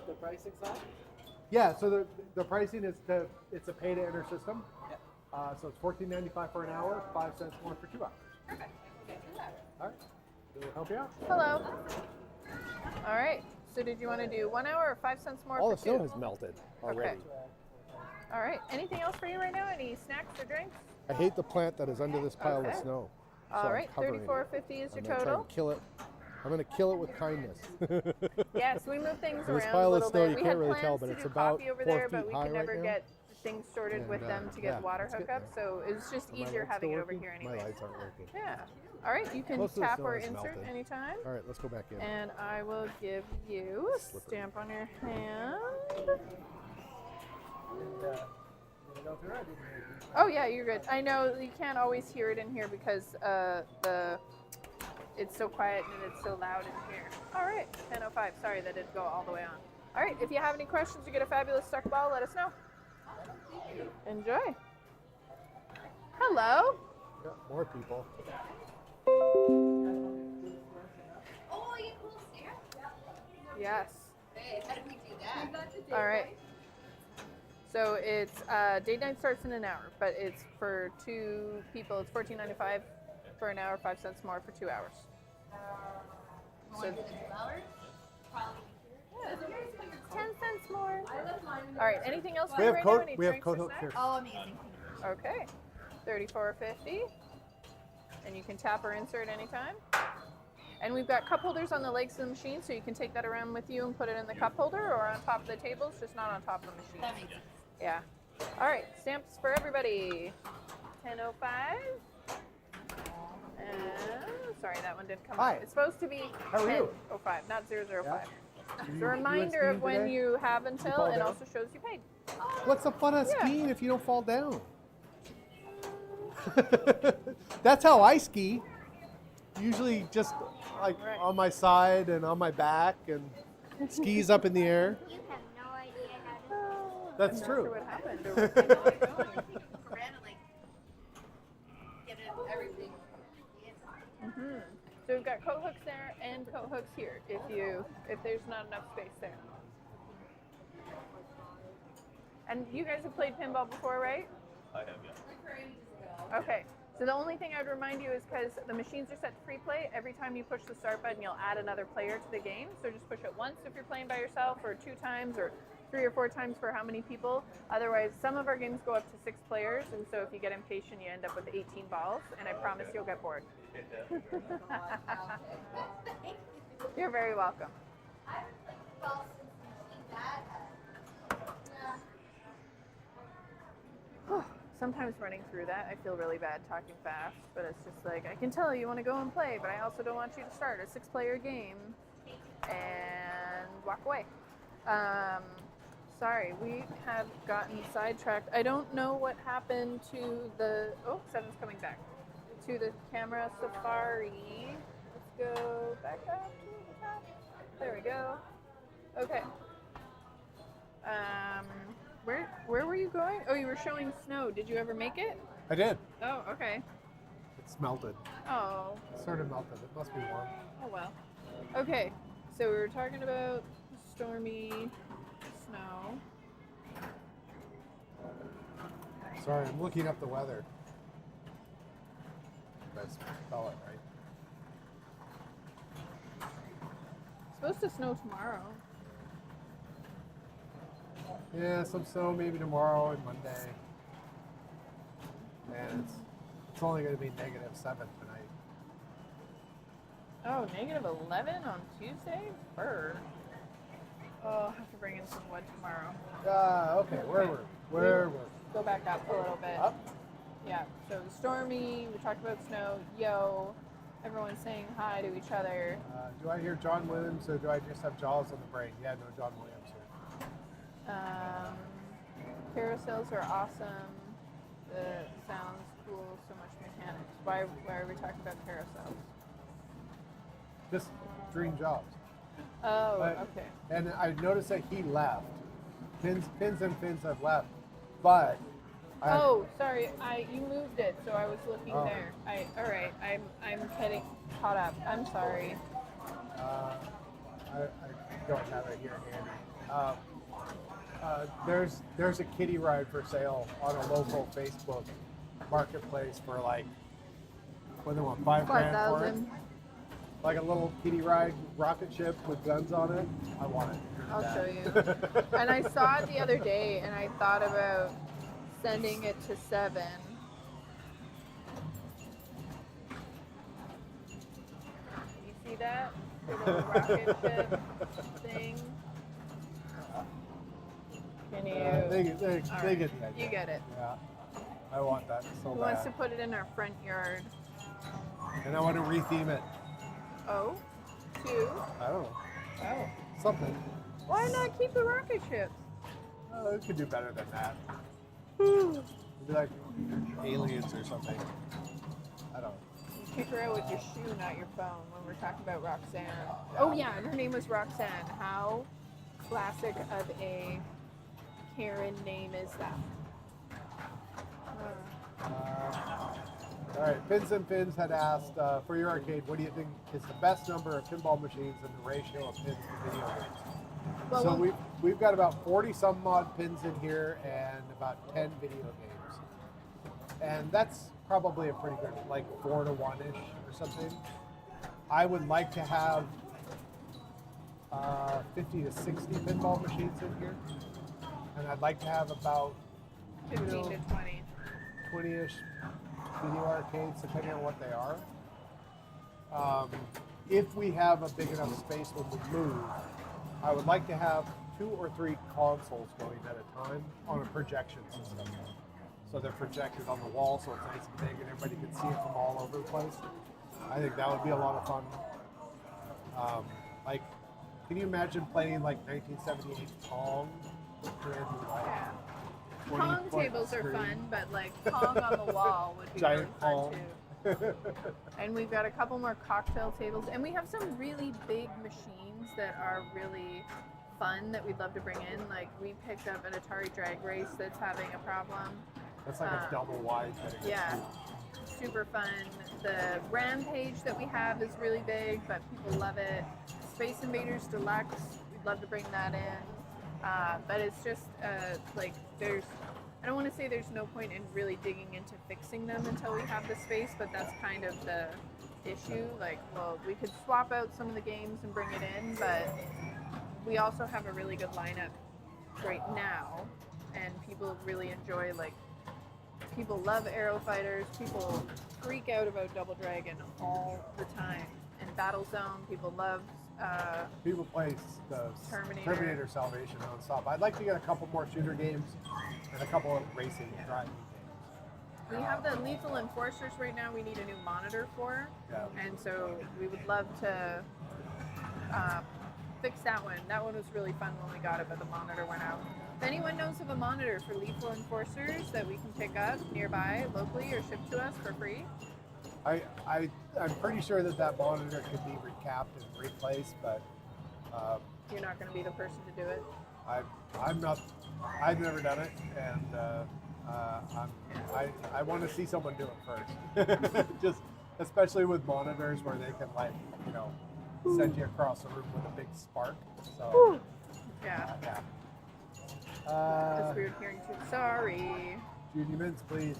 The pricing side? Yeah, so the pricing is it's a pay to enter system. So it's $14.95 for an hour, 5 cents more for 2 hours. Perfect. Okay, do that. All right. Will it help you out? Hello. All right. So did you want to do 1 hour or 5 cents more All for the snow two? has melted already. All right. Anything else for you right now? Any snacks or drinks? I hate the plant that is under this pile Okay. of snow. So All I'm right. covering it. $34.50 is I'm your gonna try total. and kill it. I'm gonna kill it with kindness. Yes, we move things This around pile a of little snow, bit. you We can't had really plans tell, but to it's do about coffee over 4 there, but feet we high could never right now. get things sorted with And, them to get yeah, water it's getting hookups. So it was just Are my easier lights having still it over working? here My anyway. lights aren't working. Yeah. All right. You can Most of the tap snow or has insert melted. anytime. All right, let's go back in. And I will give you a Slippery. stamp on your hand. Oh yeah, you're good. I know you can't always hear it in here because it's so quiet and it's so loud in here. All right, 10:05. Sorry that didn't go all the way on. All right, if you have any questions or get a fabulous stuck ball, let us know. Enjoy. Hello. Got more people. Oh, you cool snare? Yes. Hey, how did we do that? All right. So it's date night starts in an hour, but it's for 2 people. It's $14.95 for an hour, 5 cents more for 2 hours. Want to do the 2 hours? Probably. 10 cents more. All right. Anything else for We you have right coat. now? Any We have drinks or coat hooks snacks? here. Oh, amazing. Okay. $34.50. And you can tap or insert anytime. And we've got cup holders on the legs of the machine, so you can take that around with you and put it in the cup holder or on top of the tables, just not on top of the machine. That makes sense. Yeah. All right. Stamps for everybody. 10:05. And sorry, that one didn't come Hi. up. It's supposed to be How are you? 10:05, not 0:05. You- It's a you reminder went of when skiing you have fall until, and down? also shows you paid. What's the fun of Yeah. skiing if you don't fall down? That's how I ski. Usually just like Right. on my side and on my back and skis up in the air. You have no idea how to. That's I'm not true. sure what happened. Or what they know it's going. Ran and like get it everything. Mhm. So we've got coat hooks there and coat hooks here if there's not enough space there. And you guys have played pinball before, right? I have, yeah. Okay. So the only thing I'd remind you is because the machines are set to free play, every time you push the start button, you'll add another player to the game. So just push it once if you're playing by yourself, or 2 times, or 3 or 4 times for how many people. Otherwise, some of our games go up to 6 players, and so if you get impatient, you end up with 18 balls, and I promise you'll get bored. You're very welcome. Sometimes running through that, I feel really bad talking fast, but it's just like, I can tell you want to go and play, but I also don't want you to start a 6-player game and walk away. Sorry, we have gotten sidetracked. I don't know what happened to the, oh, 7's coming back, to the camera safari. Let's go back up to the top. There we go. Okay. Where were you going? Oh, you were showing snow. Did you ever make it? I did. Oh, okay. It's melted. Oh, It sort of melted. It must be warm. oh well. Okay, so we were talking about stormy snow. Sorry, I'm looking up the weather. If I spell it right. Supposed to snow tomorrow. Yeah, some snow maybe tomorrow and Monday. And it's only going to be -7 tonight. Oh, -11 on Tuesday? Bird. Oh, I'll have to bring in some wood tomorrow. Okay, where were we? Go back up a little bit. Up? Yeah, so stormy, we talked about snow, yo, everyone's saying hi to each other. Do I hear John Williams or do I just have Jaws on the brain? Yeah, no, John Williams here. Carousels are awesome. The sounds cool, so much mechanics. Why are we talking about carousels? Just dream jobs. Oh, But- okay. And I noticed that he left. Pins and Fins have left. But Oh, sorry. You moved it, so I was looking Oh. there. All right. I'm getting caught up. I'm sorry. I don't have it here handy. There's a kiddie ride for sale on a local Facebook marketplace for like, what do they want, $5,000 for it? 5,000. like a little kiddie ride rocket ship with guns on it, I want it. I'll show you. And I saw it the other day, and I thought about sending it to 7. You see that? The little rocket ship thing? Can you? They All get right. that. You get it. Yeah. I want that so Who wants to bad. put it in our front yard? And I want to retheme it. Oh, 2. I don't know. Oh. Something. Why not keep the rocket ships? Oh, it could do better than that. It'd be like aliens or something. I don't know. You kick her out with your shoe, not your phone, when we're talking about Roxanne. Oh yeah, and her name was Roxanne. How classic of a Karen name is that? All right, Pins and Fins had asked, for your arcade, what do you think is the best number of pinball machines and the ratio of pins to video games? Well, So we've got about 40 some odd pins in here and about 10 video games. And that's probably a pretty good, like 4 to 1-ish or something. I would like to have 50 to 60 pinball machines in here. And I'd like to have about 15 to 20. 20-ish video arcades, depending on what they are. If we have a big enough space when we move, I would like to have 2 or 3 consoles going at a time on a projection system. So they're projected on the wall, so it's nice and big, and everybody can see it from all over the place. I think that would be a lot of fun. Like, can you imagine playing like 1978 Pong? Yeah. 20 Pong foot tables are screen. fun, but like Pong on the wall would be Giant really fun Pong. too. And we've got a couple more cocktail tables, and we have some really big machines that are really fun that we'd love to bring in. Like we picked up an Atari Drag Race that's having a problem. That's like a double wide. Yeah, super fun. The Rampage that we have is really big, but people love it. Space Invaders Deluxe, we'd love to bring that in. But it's just like I don't want to say there's no point in really digging into fixing them until we have the space, but that's kind of the issue. Like, well, we could swap out some of the games and bring it in, but we also have a really good lineup right now, and people really enjoy, like, people love Aero Fighters, people freak out about Double Dragon all the time. And Battle Zone, people love People play the Terminator Salvation non-stop. I'd like to get a couple more shooter games and a couple of racing driving games. We have the Lethal Enforcers right now we need a new monitor for. Yeah. And so we would love to fix that one. That one was really fun when we got it, but the monitor went out. If anyone knows of a monitor for Lethal Enforcers that we can pick up nearby, locally, or ship to us for free, I'm pretty sure that monitor could be recapped and replaced, but you're not going to be the person to do it. I'm not. I've never done it, and I want to see someone do it first. Just especially with monitors where they can send you across the room with a big spark. So Yeah. yeah. That's weird hearing too. Sorry. Judy Mintz, please.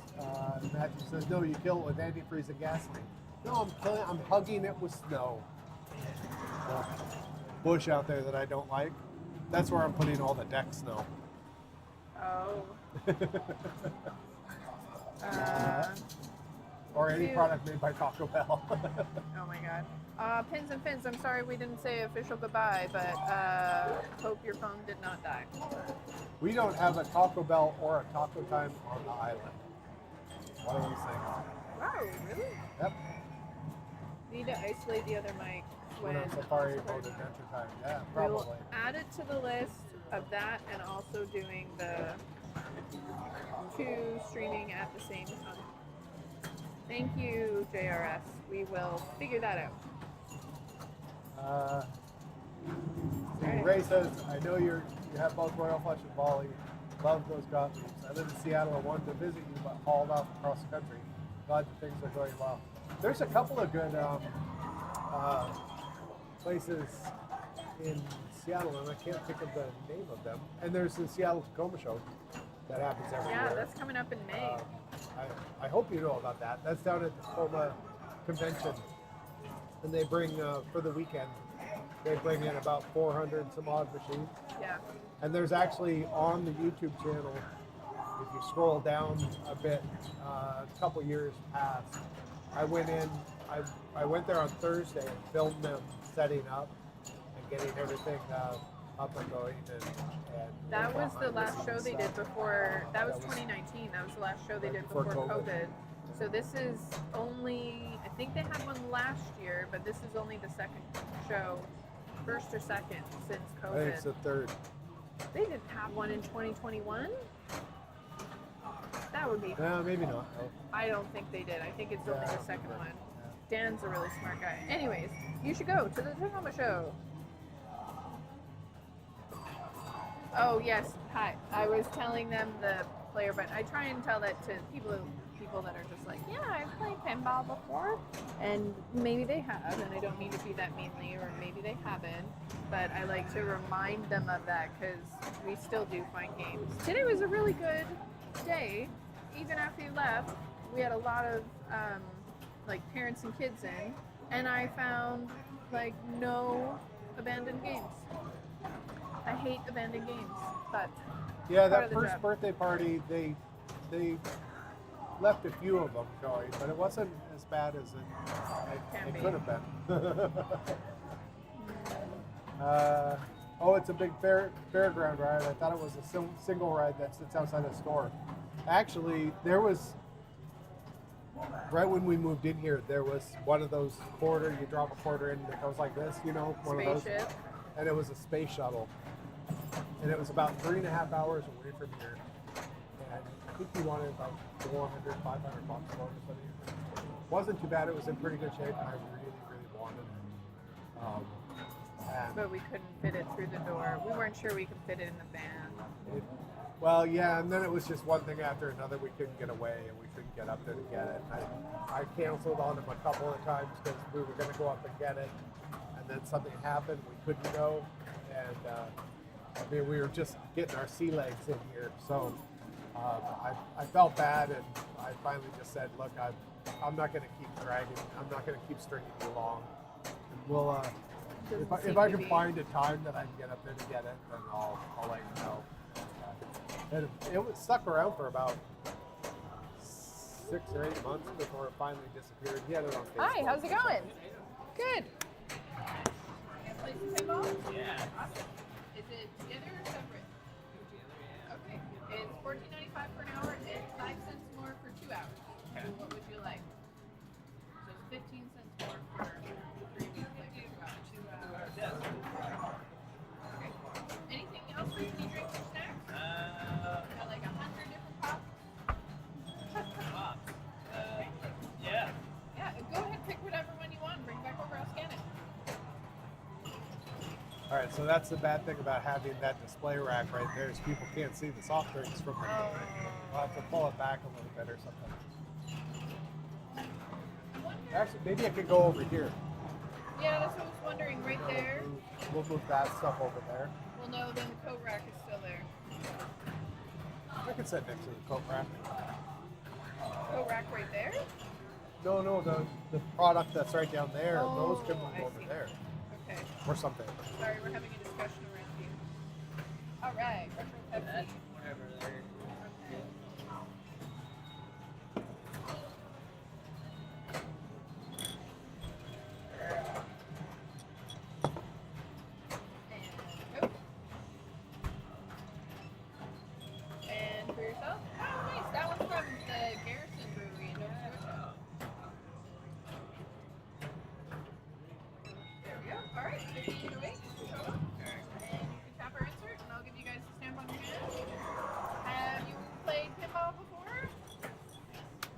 Matthew says, no, you kill it with antifreeze and gasoline. No, I'm hugging it with snow. Bush out there that I don't like. That's where I'm putting all the deck snow. Oh. Or any product made by Taco Bell. Oh my god. Pins and Fins, I'm sorry we didn't say official goodbye, but hope your phone did not die. We don't have a Taco Bell or a Taco Time on the island. One of those things. Wow, really? Yep. Need to isolate the other mic when When on Safari Boat Adventure Time. Yeah, we will probably. add it to the list of that and also doing the 2 streaming at the same time. Thank you, JRS. We will figure that out. Ray says, I know you have both Royal Flush and Volley. Love those costumes. I live in Seattle and wanted to visit you, but hauled off across the country. Glad that things are going well. There's a couple of good places in Seattle, and I can't think of the name of them. And there's the Seattle Tacoma show that happens every year. Yeah, that's coming up in May. I hope you know about that. That's down at the Tacoma Convention and they bring for the weekend. They bring in about 400 some odd machines. Yeah. And there's actually on the YouTube channel, if you scroll down a bit, a couple years past, I went in. I went there on Thursday and filmed them setting up and getting everything up and going. And That was the behind last show scenes they did stuff. before. That was That was 2019. That was the last show they right did before before COVID. COVID. So this is only. I think they had one last year, but this is only the second show, first or second since I think it's COVID. the third. They didn't have one in 2021. That would be. Maybe not. No. I don't think they did. I think it's only Yeah, the second okay. one. Dan's a really smart guy. Anyways, you should go to the Pinball show. Oh yes, hi. I was telling them the player, but I try and tell that to people that are just like, yeah, I've played pinball before, and maybe they have, and I don't mean to be that meanly, or maybe they haven't, but I like to remind them of that because we still do find games. Today was a really good day. Even after you left, we had a lot of like parents and kids in, and I found like no abandoned games. I hate abandoned games, but Yeah, part that of the first job. birthday party, they left a few of them going, but it wasn't as bad as Can it be. could have been. It's a big fairground ride. I thought it was a single ride that sits outside the store. Actually, there was, right when we moved in here, there was one of those you drop a quarter in that goes like this, one of those. Spaceship. And it was a space shuttle. And it was about 3.5 hours away from here. And I think he wanted about 400, 500 bucks for it. But it wasn't too bad. It was in pretty good shape, and I really, really wanted it. But we couldn't fit it through the door. We weren't sure we could fit it in the van. Well, yeah, and then it was just one thing after another. We couldn't get away, and we couldn't get up there to get it. I canceled on him a couple of times because we were going to go up and get it, and then something happened. We couldn't go, and we were just getting our sea legs in here. So I felt bad, and I finally just said, "Look, I'm not going to keep dragging. I'm not going to keep stringing you along. And we'll if I can find a time that I can get up there to get it, then I'll let you know." And it was stuck around for about 6 or 8 months before it finally disappeared. He had it on Facebook. Hi, how's it going? Good. Play some pinball? Yeah. Is it together or separate? Okay. It's $14.95 for an hour and 5 cents more for 2 hours. Okay. What would you like? So it's 15 cents more for 3 weeks, like 2 hours. Yes. Okay. Anything else for you? Any drinks or snacks? Got like 100 different pops. Pops. Yeah. Yeah, go ahead, pick whatever one you want. Bring it back over. I'll scan it. All right, so that's the bad thing about having that display rack right there is people can't see the soft drinks from the Oh. We'll have to pull it back a little bit or something. Actually, maybe I could go over here. Yeah, that's what I was wondering. Right there. We'll move that stuff over there. Well, no, then the coat rack is still there. I could sit next to the coat rack. Coat rack right there? No, the product that's right down there, those Oh, can move I over see. there Okay. or something. Sorry, we're having a discussion around you. All right. Retro Pepsi. That's whatever there. Okay. And Coke. And for yourself? Oh, nice. That one's from the Garrison Brewery in Nova Scotia. There we go. All right. 5808. And you can tap our insert, and I'll give you guys the stamp on your hand. Have you played pinball before?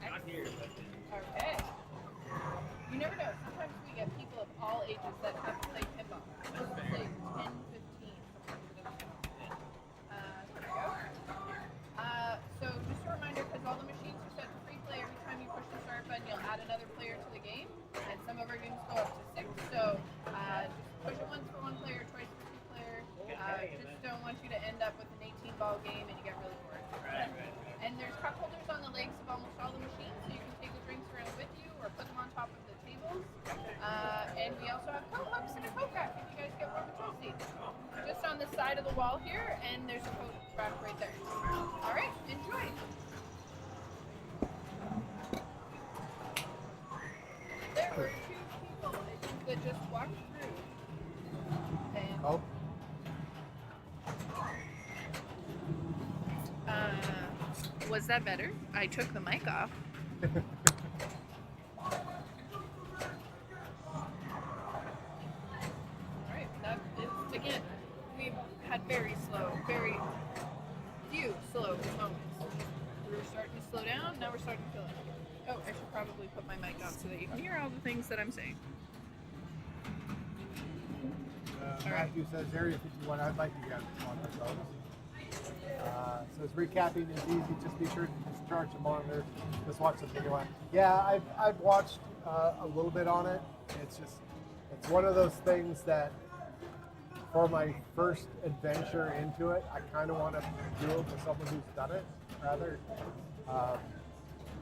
Not here, but Okay. You never know. Sometimes we get people of all ages that haven't played pinball. Some people play 10, 15. There we go. So just a reminder, because all the machines are set to free play, every time you push the start button, you'll add another player to the game. And some of our games go up to 6. So just push it once for 1 player, twice for 2 player. Just don't want you to end up with an 18-ball game and you get really bored. right. And there's cup holders on the legs of almost all the machines, so you can take the drinks around with you or put them on top of the table. tables. And we also have coat hooks and a coat rack if you guys get warm and toasty. Just on the side of the wall here, and there's a coat rack right there. All right, enjoy. There were 2 people, I think, that just walked through. And, Oh, was that better? I took the mic off. Alright, that is, again, we've had very few slow moments. We were starting to slow down, now we're starting to feel it. Oh, I should probably put my mic on so that you can hear all the things that I'm saying. Matthew says Area 51. I'd like you guys to on ourselves. Says recapping is easy. Just be sure to discharge the monitor. Just watch the video on. Yeah, I've watched a little bit on it. It's one of those things that for my first adventure into it, I kind of want to do it with someone who's done it rather.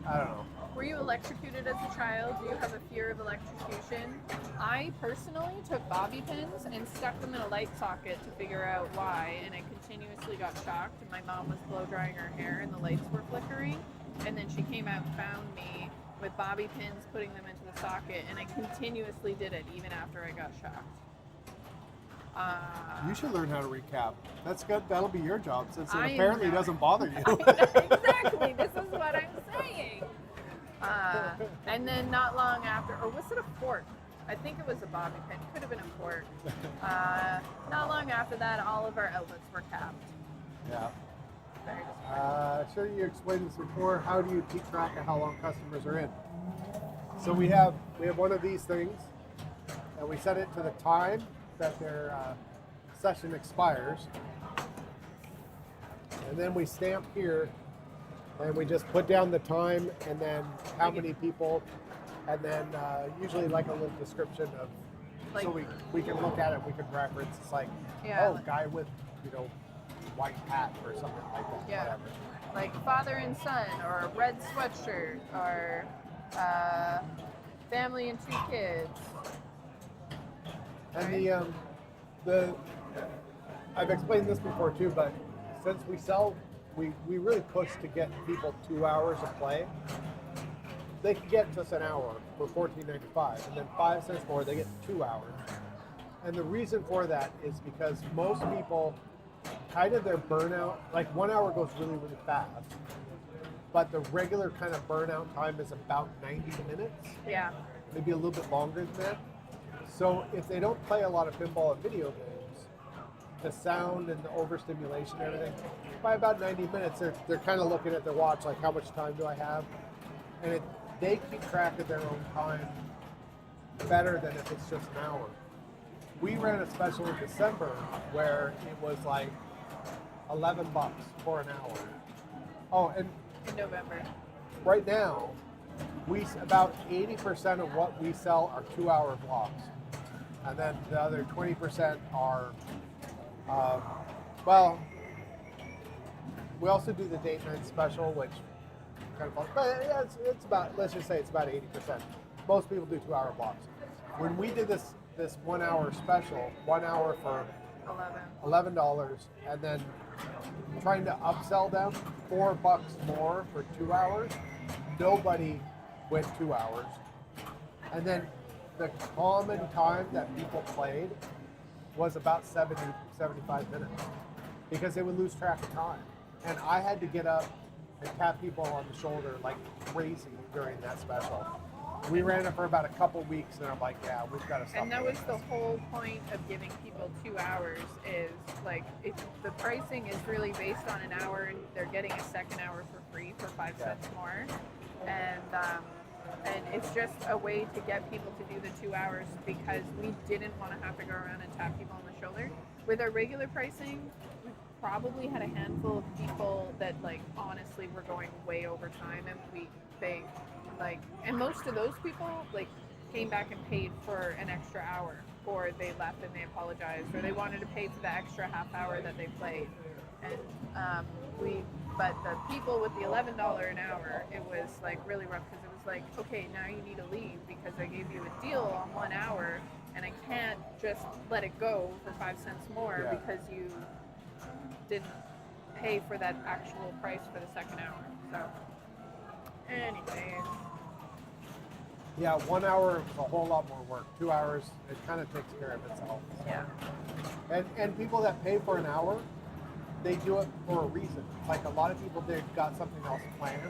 I don't know. Were you electrocuted as a child? Do you have a fear of electrocution? I personally took bobby pins and stuck them in a light socket to figure out why, and I continuously got shocked. And my mom was blow drying her hair and the lights were flickering, and then she came out and found me with bobby pins, putting them into the socket, and I continuously did it even after I got shocked. You should learn how to recap. That's good. That'll be your job since it I am apparently not- doesn't bother you. Exactly, this is what I'm saying. And then not long after, or was it a fork? I think it was a bobby pin. Could have been a fork. Not long after that, all of our outlets were capped. Yeah. Very disappointing. Sure, you explained this before. How do you keep track of how long customers are in? So we have one of these things, and we set it to the time that their session expires, and then we stamp here, and we just put down the time, and then how many people, and then usually like a little description of, Like- so we can look at it, we can reference. It's like, Yeah, oh, like- guy with white hat or something like that. Yeah. Whatever. Like father and son, or a red sweatshirt, or family and 2 kids. And I've explained this before too, but since we sell, we really push to get people 2 hours of play. They can get just an hour for $14.95, and then 5 cents more, they get 2 hours. And the reason for that is because most people, kind of their burnout, like 1 hour goes really, really fast, but the regular kind of burnout time is about 90 minutes, Yeah. maybe a little bit longer than that. So if they don't play a lot of pinball and video games, the sound and the overstimulation and everything, by about 90 minutes, they're kind of looking at their watch, like how much time do I have? And they keep track of their own time better than if it's just an hour. We ran a special in December where it was like $11 for an hour. Oh, and In November. right now, about 80% of what we sell are 2-hour blocks, and then the other 20% are, we also do the date night special, which kind of fun, but yeah, it's about, let's just say it's about 80%. Most people do 2-hour blocks. When we did this 1 hour special, 1 hour for 11. $11, and then trying to upsell them $4 more for 2 hours, nobody went 2 hours. And then the common time that people played was about 75 minutes because they would lose track of time. And I had to get up and tap people on the shoulder like crazy during that special. We ran it for about a couple weeks, and I'm like, yeah, we've got to stop. And that doing was the this. whole point of giving people 2 hours is like, if the pricing is really based on an hour and they're getting a second hour for free for 5 cents more. And it's just a way to get people to do the 2 hours because we didn't want to have to go around and tap people on the shoulder. With our regular pricing, we probably had a handful of people that like honestly were going way over time, and and most of those people like came back and paid for an extra hour, or they left and they apologized, or they wanted to pay for the extra half hour that they played. and but the people with the $11 an hour, it was like really rough because it was like, okay, now you need to leave because I gave you a deal on 1 hour, and I can't just let it go for 5 cents more Yeah. because you didn't pay for that actual price for the second hour. So, anyways, Yeah, 1 hour is a whole lot more work. 2 hours, it kind of takes care of itself. yeah. And people that pay for an hour, they do it for a reason. Like a lot of people, they've got something else planned.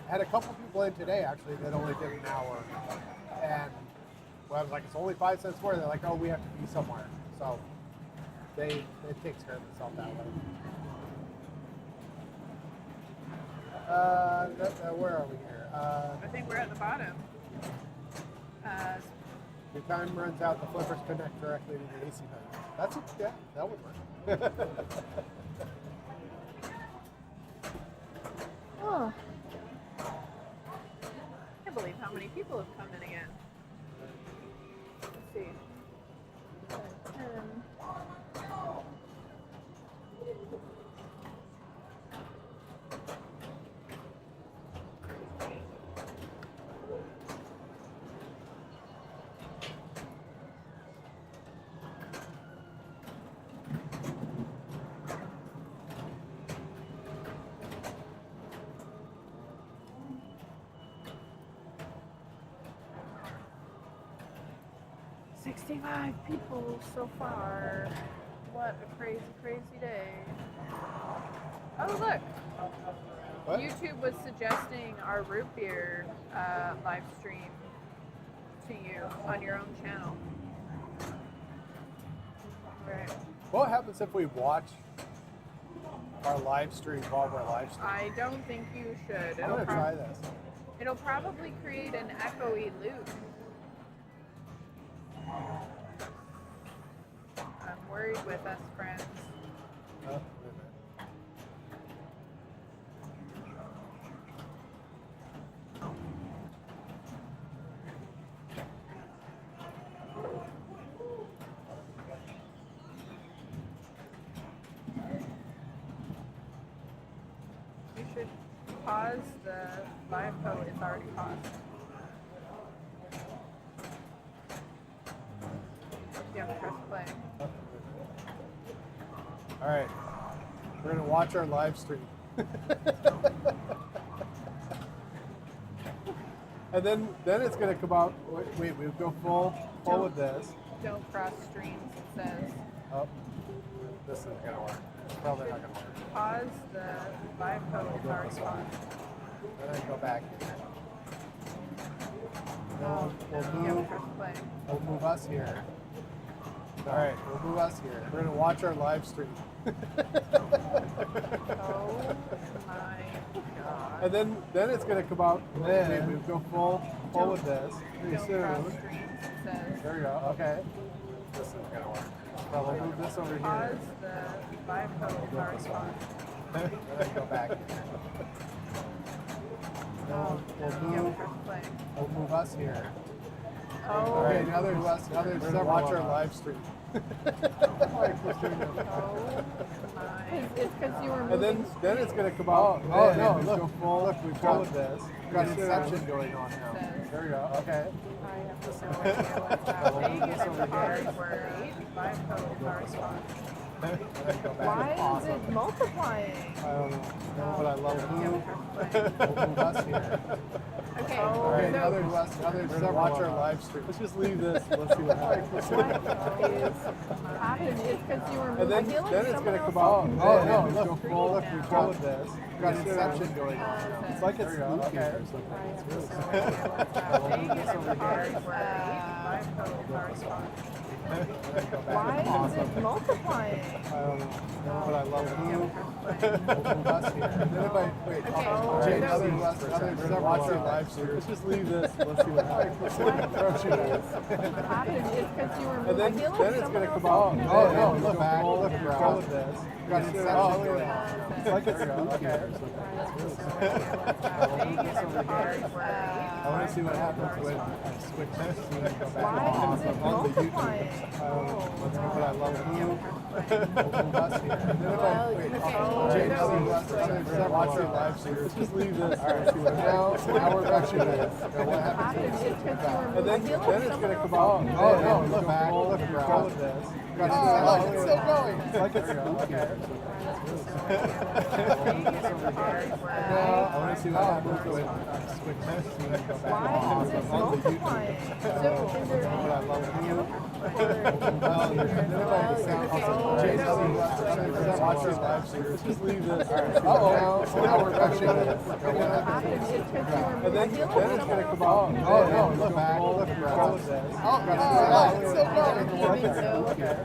Had a couple people in today actually that only did an hour, and well, I was like, it's only 5 cents more. They're like, oh, we have to be somewhere, so it takes care of itself that way. Where are we here? I think we're at the bottom. Your time runs out. The flippers connect directly to the AC vent. Yeah, that would work. Oh. Can't believe how many people have come in again. Let's see. 10. $65 people so far. What a crazy, crazy day. Oh, look. What? YouTube was suggesting our root beer live stream to you on your own channel. Right. What happens if we watch our live stream while we're live streaming? I don't think you should. I'm gonna try this. It'll probably create an echoey loop. I'm worried with us, friends. Oh, wait a minute. You should pause the live code. It's already paused. You have to press play. All right, we're gonna watch our live stream. And then it's gonna come out. Wait, we go full with this. Don't cross streams, it says. Oh, this isn't gonna work. It's probably not gonna work. Pause the live code. It's already paused. Then I go back. Oh, We'll you have to move. press play. We'll move us here. All right, we'll move us here. We're gonna watch our live stream. Oh my god. And then it's gonna come out. Then we go full with this pretty Don't soon. cross streams, it says. There we go. Okay. This isn't gonna work. So we'll move this over Pause here. the live code. It's already paused. Then I go back. Oh, We'll you have to move. press play. We'll move us here. Oh, All right, now there's We're several. Watch our live stream. Oh my. It's because you were moving. And then it's gonna come out. Oh, no! Look, we've got this. We've got inception going on now. Says. There we go. Okay. I have no idea what's happening. And it's hard word. Live code is already paused. Why is it multiplying? I don't know, but I love it. You have to press play. We'll move us here. Okay, All right, now so there's several. Watch our live stream. Let's just leave this. Let's see what happens. what is happening? It's because you were moving. And then I feel like it's someone gonna else come out. is Oh no! moving Look, the screen look, now. we've got this. We've got inception going on now. It's like it's Okay. spooky or I something. have It's really no idea what's happening. And it's hard word. Live code is already paused. Why is it multiplying? I don't know, but I love it. You have to press play. We'll move us here. And then if I wait, Okay. I'll change So- others several. Watch our live stream. Let's just leave this. Let's see what happens. What is happening? It's because you were moving. And then I feel like it's someone gonna else come out. is Oh moving no! the Look back. screen Look, now. we've got this. We've got inception going on. It's like it's spooky or something. I want to see what happens when I switch this and then go back Why is it on the YouTube. multiplying? But I love it. Multiple bus here. And then if I wait, James, watch the live stream. Just leave this. All right. Now we're back to this. What happens? And then it's going to come out. Oh no! Look back. Look around this. Oh, look, it's still going. It's like it's okay. I want to see what happens when quick test and then go back on the YouTube. But I love it. James, watch this live stream. Just leave this. Now we're back to this. And then it's going to come out. Oh no! Look back. Look around this. Oh, it's still going. It's like it's okay.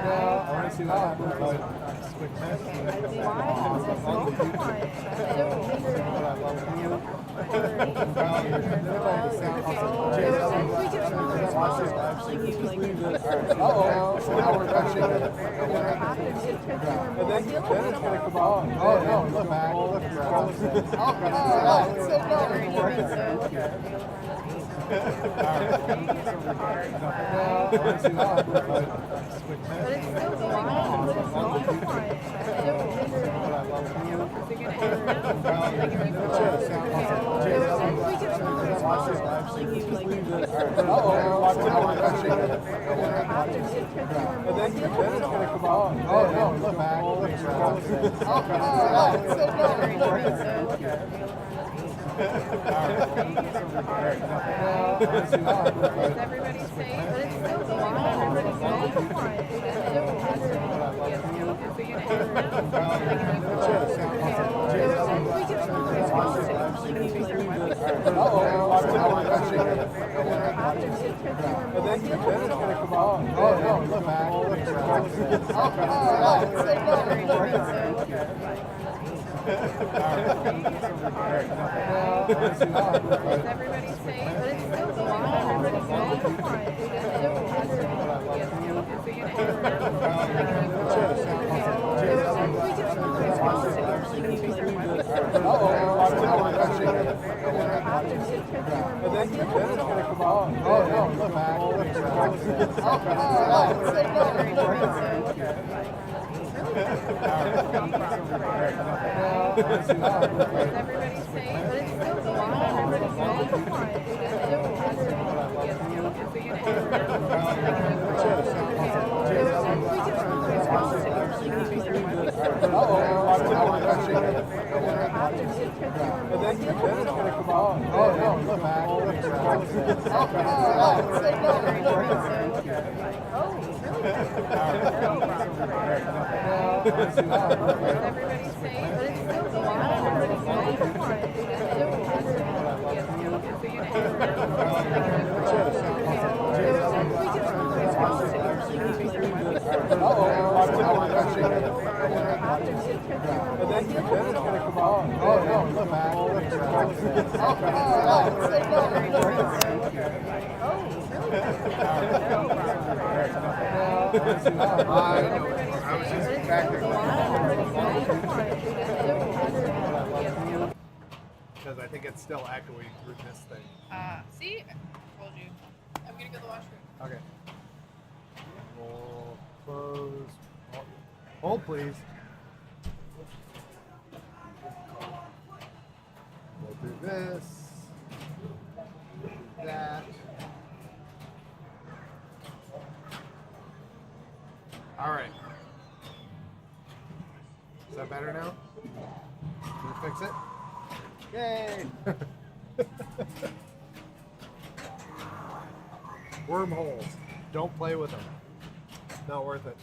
I want to see what happens when quick test and then go back on the YouTube. But I love it. James, watch this live stream. Just leave this. Now we're back to this. And then it's going to come out. Oh no! Look back. Look around this. Oh, it's still going. It's like it's okay. Everybody safe? But it's still going. Everybody's I was just back there. Because I think it's still echoing through this thing. See? I told you. I'm gonna go to the washroom. Okay. Roll, close. Hold, please. We'll do this. Do that. All right. Is that better now? Can you fix it? Yay! Wormholes. Don't play with them. Not worth it.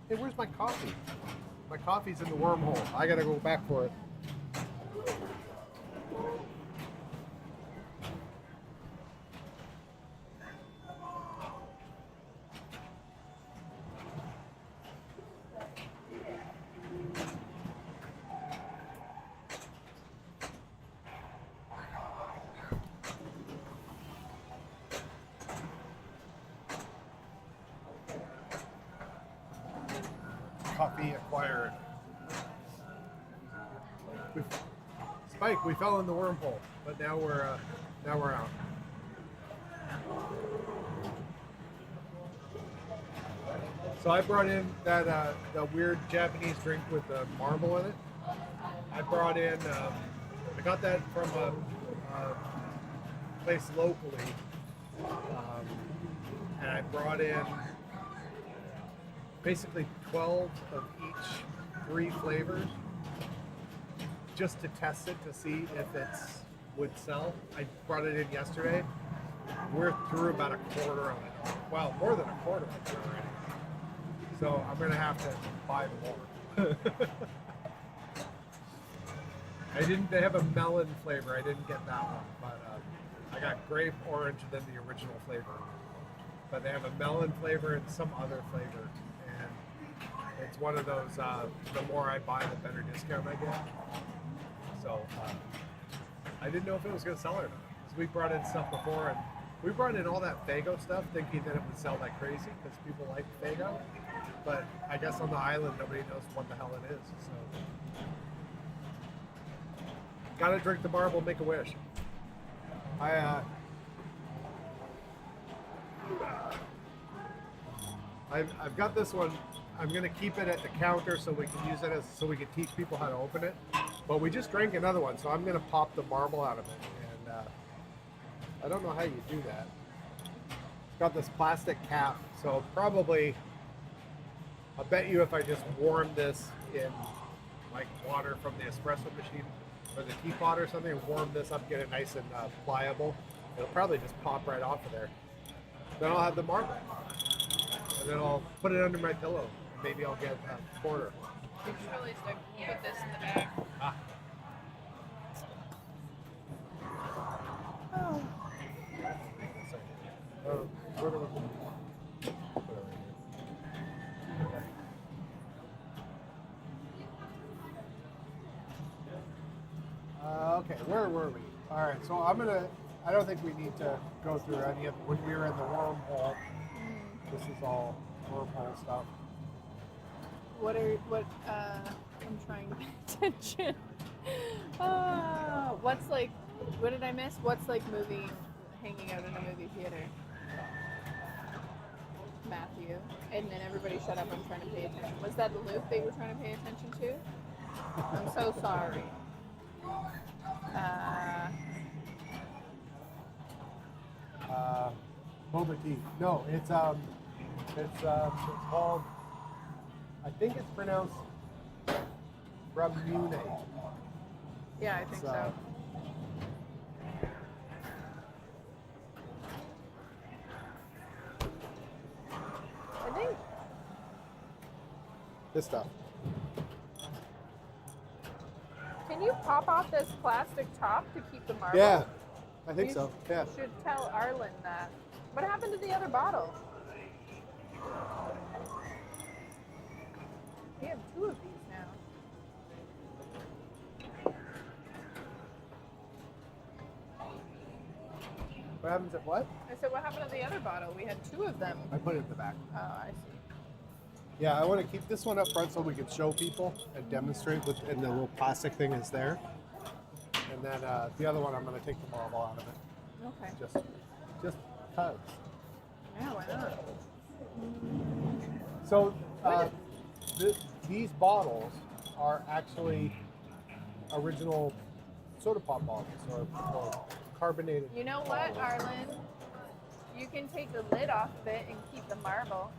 Hey, where's my coffee? My coffee's in the wormhole. I gotta go back for it. Coffee acquired. Spike, we fell in the wormhole, but now we're out. So I brought in that the weird Japanese drink with the marble in it. I brought in. I got that from a place locally, and I brought in basically 12 of each 3 flavors just to test it to see if it's would sell. I brought it in yesterday. We're through about a quarter of it. Well, more than a quarter of it already. So I'm gonna have to buy more. They have a melon flavor. I didn't get that one, but I got grape, orange, and then the original flavor. But they have a melon flavor and some other flavor. And it's one of those, the more I buy, the better discount I get. So I didn't know if it was going to sell or not. Because we brought in stuff before, and we brought in all that Faygo stuff thinking that it would sell like crazy because people like Faygo. But I guess on the island, nobody knows what the hell it is. So gotta drink the marble, make a wish. I've got this one. I'm gonna keep it at the counter so we can use it so we can teach people how to open it. But we just drank another one, so I'm gonna pop the marble out of it. And I don't know how you do that. It's got this plastic cap, so probably. I bet you if I just warm this in like water from the espresso machine or the teapot or something, warm this up, get it nice and pliable, it'll probably just pop right off of there. Then I'll have the marble. And then I'll put it under my pillow. Maybe I'll get a quarter. You should really put this in the bag. Ah. Oh. Where do we okay, where were we? All right, so I don't think we need to go through any of, when we were in the wormhole, this is all wormhole stuff. I'm trying to pay attention. What did I miss? What's like hanging out in a movie theater? Matthew. And then everybody shut up, I'm trying to pay attention. Was that the loop they were trying to pay attention to? I'm so sorry. Boba tea. No, it's called, I think it's pronounced Ramune. Yeah, I think so. I think This stuff. Can you pop off this plastic top to keep the marble? Yeah, I think You so. Yeah. should tell Arlen that. What happened to the other bottle? We have 2 of these now. What happens if what? I said, what happened to the other bottle? We had 2 of them. I put it in the back. Oh, I see. Yeah, I want to keep this one up front so we can show people and demonstrate and the little plastic thing is there. And then the other one, I'm going to take the marble out of it. Okay. Just cause. Yeah, why not? So these bottles are actually original soda pop bottles or carbonated. You know what, Arlen? You can take the lid off of it and keep the marble.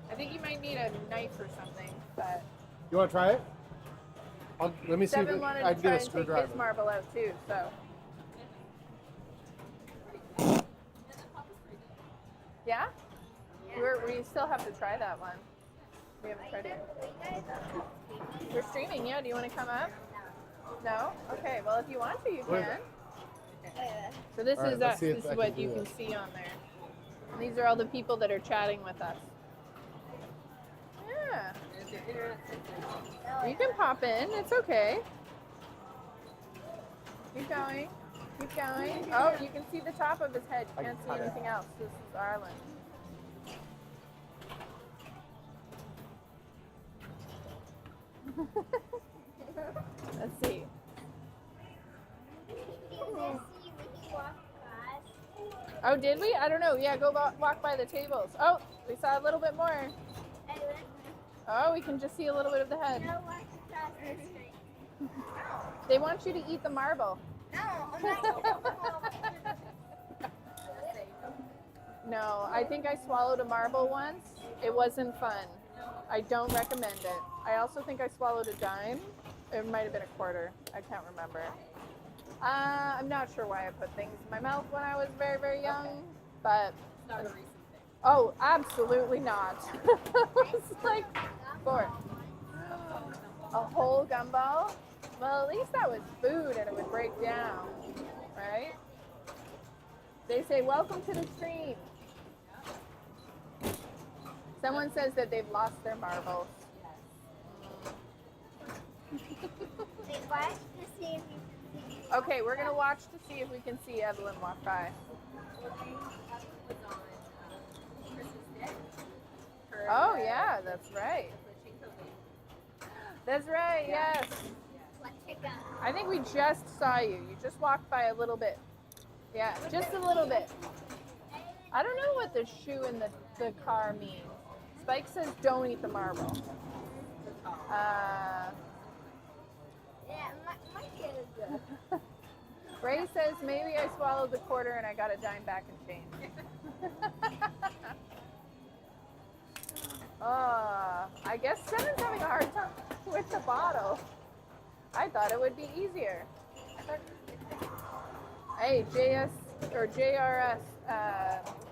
I think you might need a knife or something, but You want to try it? Let me see if Devin wanted I to can try get a and take screwdriver. his marble out too, so. Yeah? We still have to try that one. We haven't tried it. We're streaming, yeah. Do you want to come up? No? Okay, well, if you want to, you What is can. Oh, So this All right, is let's us. see if This I is can what do you can this. see on there. And these are all the people that are chatting with us. Yeah. You can pop in. It's okay. Keep going. Keep going. Oh, you can see the top of his head. You can't see anything else. This is Arlen. Let's see. Oh, did we? I don't know. Yeah, go walk by the tables. Oh, we saw a little bit more. Oh, we can just see a little bit of the head. They want you to eat the marble. No, I think I swallowed a marble once. It wasn't fun. I don't recommend it. I also think I swallowed a dime. It might have been a quarter. I can't remember. I'm not sure why I put things in my mouth when I was very, very young, but It's not a recent thing. oh, absolutely not. It was like 4. A whole gumball? Well, at least that was food and it would break down, right? They say, welcome to the stream. Someone says that they've lost their marbles. Okay, we're going to watch to see if we can see Evelyn walk by. Oh, yeah, that's right. That's right, yes. I think we just saw you. You just walked by a little bit. Yeah, just a little bit. I don't know what the shoe in the car means. Spike says don't eat the marble. Ray says maybe I swallowed the quarter and I got a dime back in change. I guess Seven's having a hard time with the bottle. I thought it would be easier. Hey, JRS,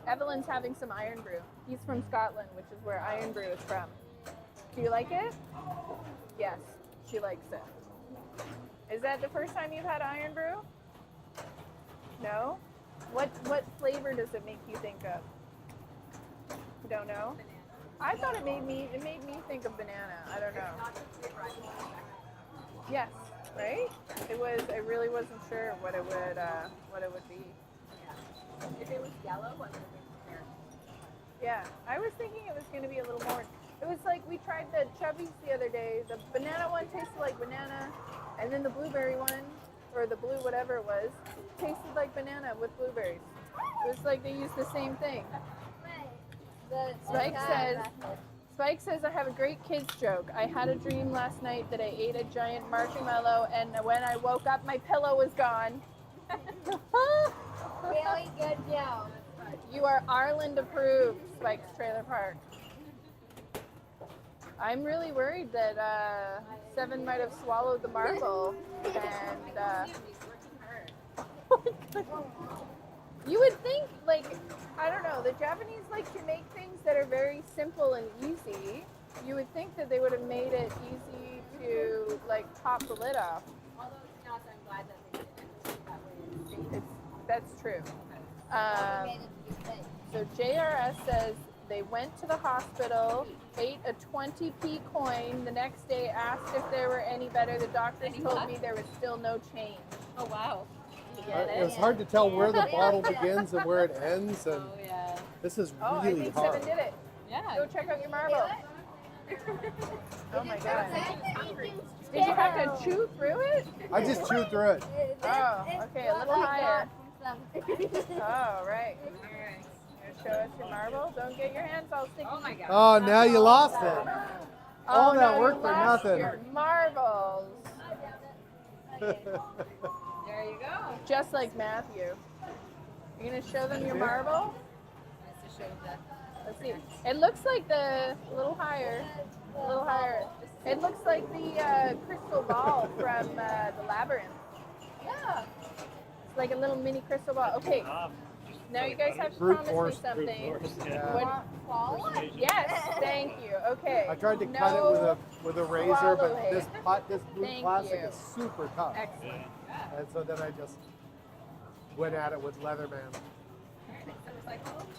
Evelyn's having some Iron Brew. He's from Scotland, which is where Iron Brew is from. Do you like it? Yes, she likes it. Is that the first time you've had Iron Brew? No? What flavor does it make you think of? You don't know? I thought it made me think of banana. I don't know. Yes, right? I really wasn't sure what it would be. If it was yellow, what would it be there? Yeah, I was thinking it was going to be a little more. It was like we tried the Chubbies the other day. The banana one tasted like banana, and then the blueberry one, or the blue whatever it was, tasted like banana with blueberries. It was like they used the same thing. Spike says I have a great kids joke. I had a dream last night that I ate a giant marshmallow, and when I woke up, my pillow was gone. Really good joke. You are Ireland approved, Spike's Trailer Park. I'm really worried that Seven might have swallowed the marble, and you would think, like, I don't know, the Japanese like to make things that are very simple and easy. You would think that they would have made it easy to, like, pop the lid off. Although it's not, I'm glad that they didn't. That way it's safe. That's true. So JRS says they went to the hospital, ate a 20p coin. The next day asked if they were any better. The doctors told me there was still no change. Oh, wow. It was hard to tell where the bottle begins and where it ends, and Oh, yeah. this is Oh, I really think hard. Seven did it. Yeah. Go check out your marble. Oh my god. Did you have to chew through it? I just chewed through it. Oh, okay, a little higher. Oh, right. Alright. Show us your marble. Don't get your hands all sticky. Oh, my God. Oh, now you lost it. All that no, work you for lost nothing. Your marbles. There you go. Just like Matthew. You're gonna show them your marble? Nice to show that. Let's see. It looks like a little higher. A little higher. It looks like the crystal ball from the labyrinth. Yeah. It's like a little mini crystal ball. Okay. Now you guys have to Brute promise force, me something. Yeah. What? Yes, thank you. Okay. I tried to cut it with a razor, but swallowing. this blue Thank plastic you. is super tough. Excellent. And so then I just went at it with Leatherman.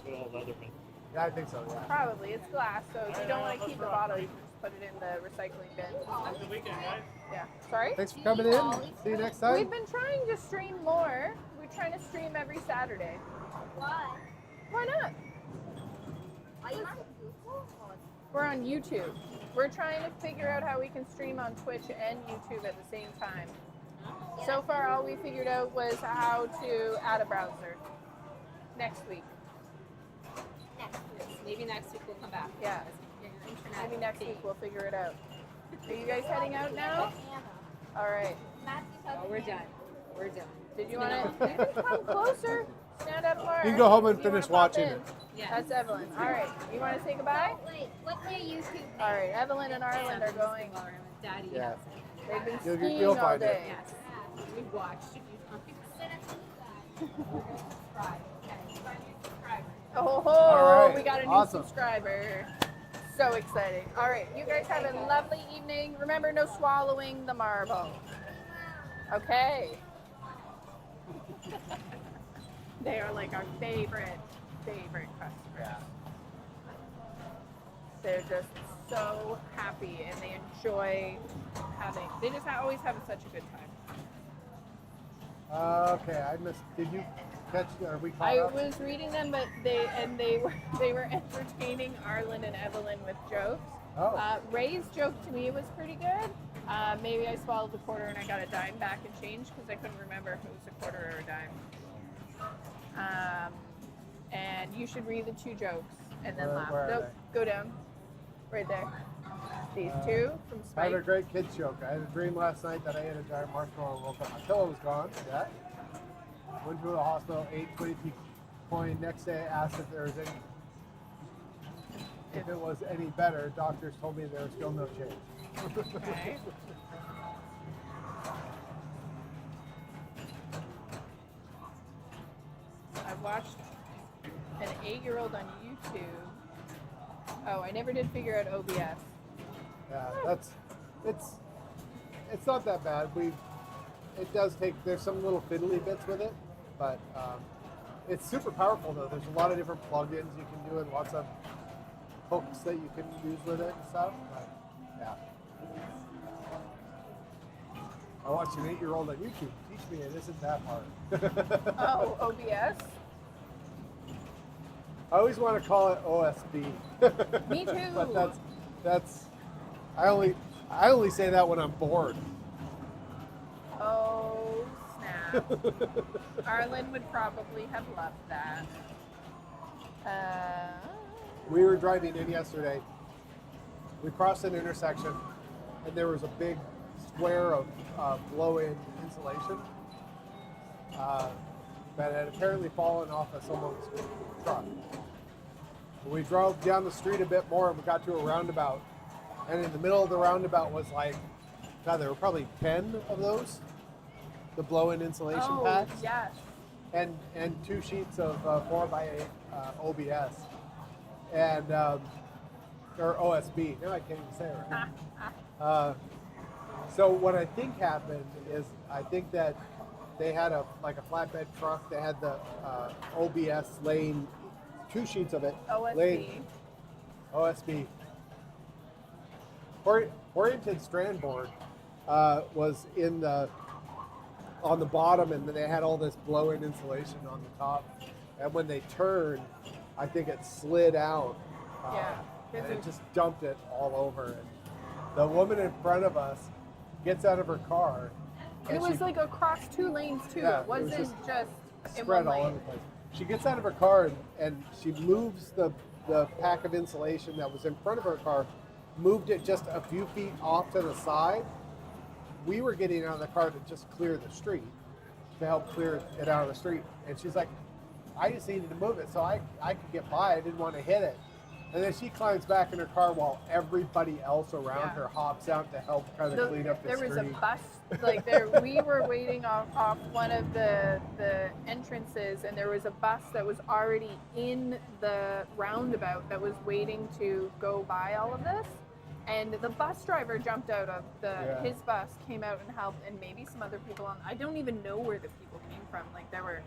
Good old Leatherman. Yeah, I think so, yeah. Probably. It's glass, so if you don't want to keep the bottle, you can just put it in the recycling bin. Have a good weekend, guys. Yeah. Sorry? Thanks for coming in. See you next time. We've been trying to stream more. We're trying to stream every Saturday. Why? Why not? Are you on Google? We're on YouTube. We're trying to figure out how we can stream on Twitch and YouTube at the same time. So far, all we figured out was how to add a browser. next week. Next week. Maybe next week we'll come back. Yeah. Your internet Maybe next thing. we'll figure it out. Are you guys heading out now? Anna. All right. Oh, we're done. We're done. Did you It's want been a long to come closer? Stand up more. You can go home and You wanna finish pop watching in? it. Yeah. That's Evelyn. All right. You want to say goodbye? Wait, what's your YouTube name? All right. Evelyn and Arlen are going. Daddy Yeah. has it. They've been You'll- skiing you'll all find it. day. Yes. We've watched a few times. Subscribe. Okay. Find your subscribers. Oh, All right. we got a new Awesome. subscriber. So exciting. All right. You guys have a lovely evening. Remember, no swallowing the marble. Okay. They are like our favorite customers. Yeah. They're just so happy and they enjoy having. They just always have such a good time. Okay, I missed. Did you catch? Are we caught I up? was reading them, but they were entertaining Arlen and Evelyn with jokes. Oh. Ray's joke to me was pretty good. Maybe I swallowed a quarter and I got a dime back and change because I couldn't remember if it was a quarter or a dime. And you should read the two jokes and then laugh. Where are Nope, go down. Right there. These two from I had a Spike. great kids joke. I had a dream last night that I ate a giant marshmallow and woke up. My pillow was gone. Yeah. Went to the hospital, ate 20p coin. Next day, asked if there was any, if it was any better. Doctors told me there was still no change. Okay. I watched an 8-year-old on YouTube. Oh, I never did figure out OBS. Yeah, it's not that bad. It does take, there's some little fiddly bits with it, but it's super powerful though. There's a lot of different plugins you can do and lots of hooks that you can use with it and stuff. But yeah. I watched an 8-year-old on YouTube teach me it isn't that hard. Oh, OBS? I always want to call it OSB. Me too. But that's I only say that when I'm bored. Oh, snap. Arlen would probably have loved that. We were driving in yesterday. We crossed an intersection, and there was a big square of blow-in insulation that had apparently fallen off of someone's truck. We drove down the street a bit more, and we got to a roundabout. And in the middle of the roundabout was like, God, there were probably 10 of those, the blow-in insulation packs. Yes. And 2 sheets of 4x8 OBS and or OSB. Now I can't even say it right. So what I think happened is I think that they had a flatbed truck. They had the OBS laying 2 sheets of it. OSB. Oriented strand board was on the bottom, and then they had all this blow-in insulation on the top. And when they turned, I think it slid out. Yeah. And it just dumped it all over. And the woman in front of us gets out of her car. And it was like across 2 lanes too. Yeah, It wasn't it was just in spread one all over lane. the place. She gets out of her car and she moves the pack of insulation that was in front of her car, moved it just a few feet off to the side. We were getting out of the car to just clear the street, to help clear it out of the street. And she's like, I just needed to move it so I could get by. I didn't want to hit it. And then she climbs back in her car while everybody else around her hops out to help kind of clean up the There street. was a bus, like we were waiting off one of the entrances, and there was a bus that was already in the roundabout that was waiting to go by all of this. And the bus driver jumped out of his bus, came out and helped, and maybe some other people on. I don't even know where the people came from. Like there were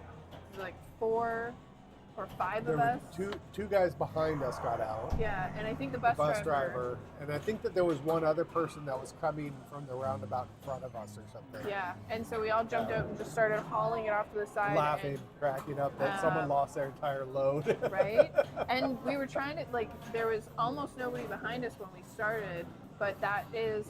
like 4 or 5 There of were us. two guys behind us got out. Yeah, and I think the bus driver, and I think that there was one other person that was coming from the roundabout in front of us or something. Yeah, and so we all jumped out and just started hauling it off to the side. Laughing, cracking up that someone lost their entire load. Right? And we were trying to, there was almost nobody behind us when we started, but that is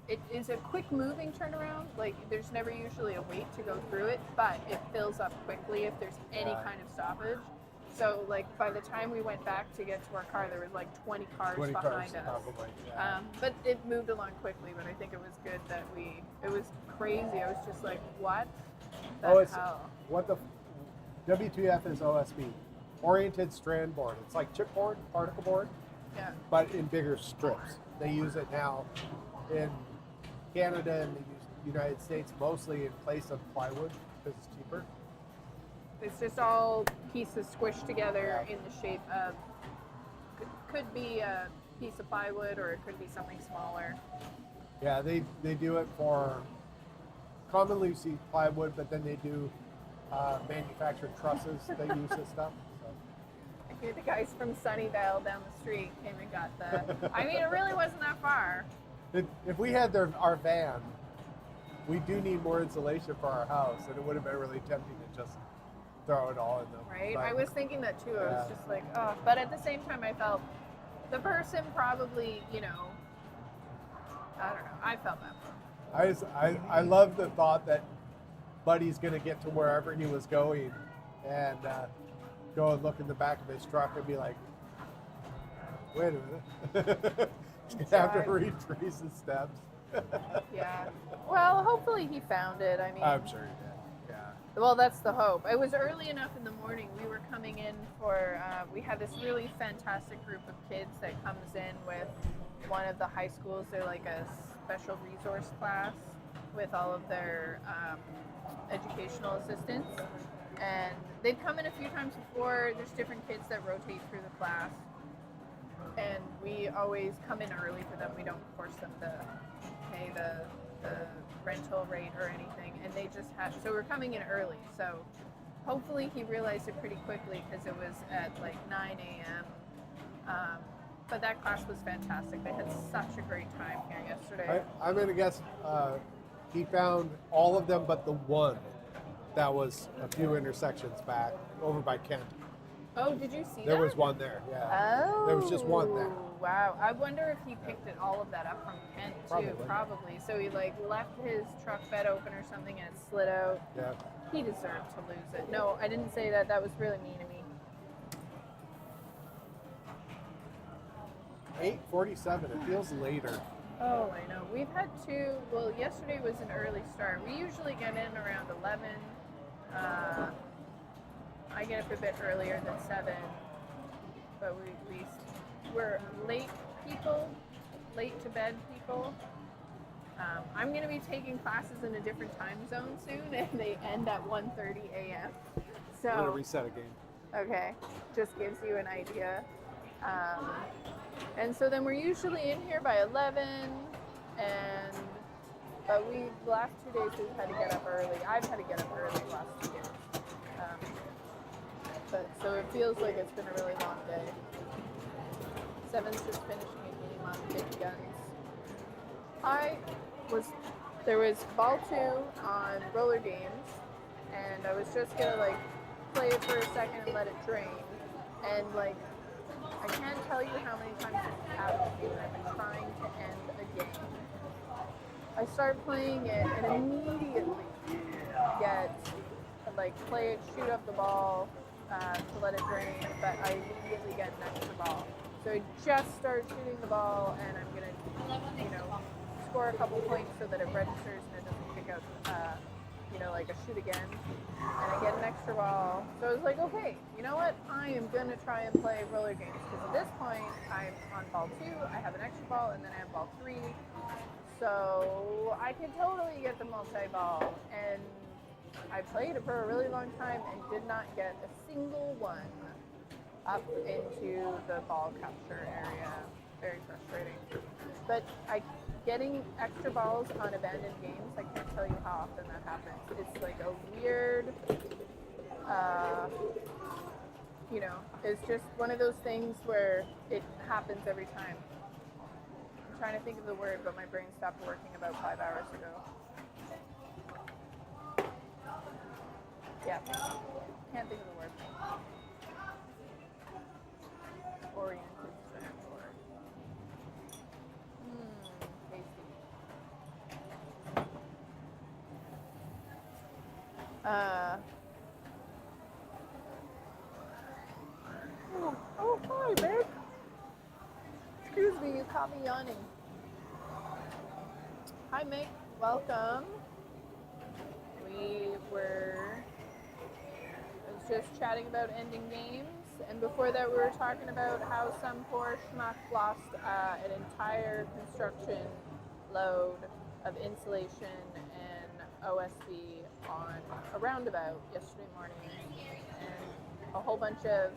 it is a quick moving turnaround. Like there's never usually a wait to go through it, but it fills up quickly if there's any Yeah. kind of stoppage. So like by the time we went back to get to our car, there was like 20 cars 20 behind cars, us. probably. Yeah. But it moved along quickly. But I think it was good that it was crazy. I was just like, what the hell? What the WTF is OSB? Oriented strand board. It's like chipboard, particle board, Yeah. but in bigger strips. They use it now in Canada and the United States mostly in place of plywood because it's cheaper. It's just all pieces squished together in the shape of, could be a piece of plywood or it could be something smaller. Yeah, they do it for, commonly you see plywood, but then they do manufactured trusses they use this stuff. So. I hear the guys from Sunnyvale down the street came and got the, I mean, it really wasn't that far. If we had our van, we do need more insulation for our house, and it would have been really tempting to just throw it all in them. Right? But I was thinking that too. I was Yeah. just like, oh. But at the same time, I felt the person probably, I don't know. I felt that way. I love the thought that Buddy's going to get to wherever he was going and go and look in the back of his truck and be like, wait a minute. He's going to have to retrace his steps. Yeah. Well, hopefully he found it. I mean, I'm sure he did. Yeah. well, that's the hope. It was early enough in the morning. We were coming in for, we had this really fantastic group of kids that comes in with one of the high schools. They're like a special resource class with all of their educational assistants. And they've come in a few times before. There's different kids that rotate through the class. And we always come in early for them. We don't force them to pay the rental rate or anything. And they just had, so we're coming in early. So hopefully he realized it pretty quickly because it was at like 9 a.m. But that class was fantastic. They had such a great time here yesterday. I'm going to guess he found all of them but the one that was a few intersections back over by Kent. Oh, did you see that? There was one there, yeah. Oh. There was just one there. Wow. I wonder if he picked it, all of that up from Kent too. Probably. So he like left his truck bed open or something and it slid out. Yeah. He deserved to lose it. No, I didn't say that. That was really mean of me. 8:47. It feels later. Oh, I know. We've had two. Well, yesterday was an early start. We usually get in around 11. I get up a bit earlier than 7, but we're late people, late to bed people. I'm going to be taking classes in a different time zone soon, and they end at 1:30 a.m. I'm going to So, reset again. okay, just gives you an idea. And so then we're usually in here by 11, but the last 2 days we've had to get up early. I've had to get up early the last 2 days. But so it feels like it's been a really long day. Seven's just finishing a game on Big Guns. There was ball 2 on roller games, and I was just gonna play it for a second and let it drain. And I can't tell you how many times it's happened to me when I've been trying to end a game. I start playing it and immediately play it, shoot up the ball to let it drain, but I immediately get an extra ball. So I just start shooting the ball and I'm gonna, score a couple points so that it registers and it doesn't kick out, a shoot again. And I get an extra ball. So I was like, okay, you know what? I am gonna try and play roller games because at this point I'm on ball 2, I have an extra ball, and then I have ball 3. So I can totally get the multi-ball. And I played it for a really long time and did not get a single one up into the ball capture area. Very frustrating. But getting extra balls on abandoned games, I can't tell you how often that happens. It's like a weird, it's just one of those things where it happens every time. I'm trying to think of the word, but my brain stopped working about 5 hours ago. Yeah, can't think of the word. Oriented stand for. Tasty. me, you caught me yawning. Hi, Mick. Welcome. I was just chatting about ending games, and before that we were talking about how some poor schmuck lost an entire construction load of insulation and OSB on a roundabout yesterday morning, and a whole bunch of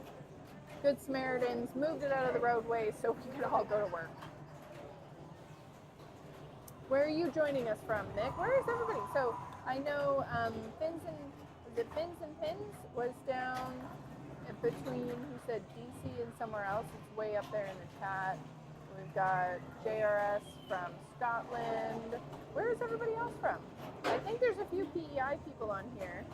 good Samaritans moved it out of the roadway so we could all go to work. Where are you joining us from, Mick? Where is everybody? So I know Fins and Pins was down between, who said DC and somewhere else. It's way up there in the chat. We've got JRS from Scotland. Where is everybody else from? I think there's a few PEI people on here.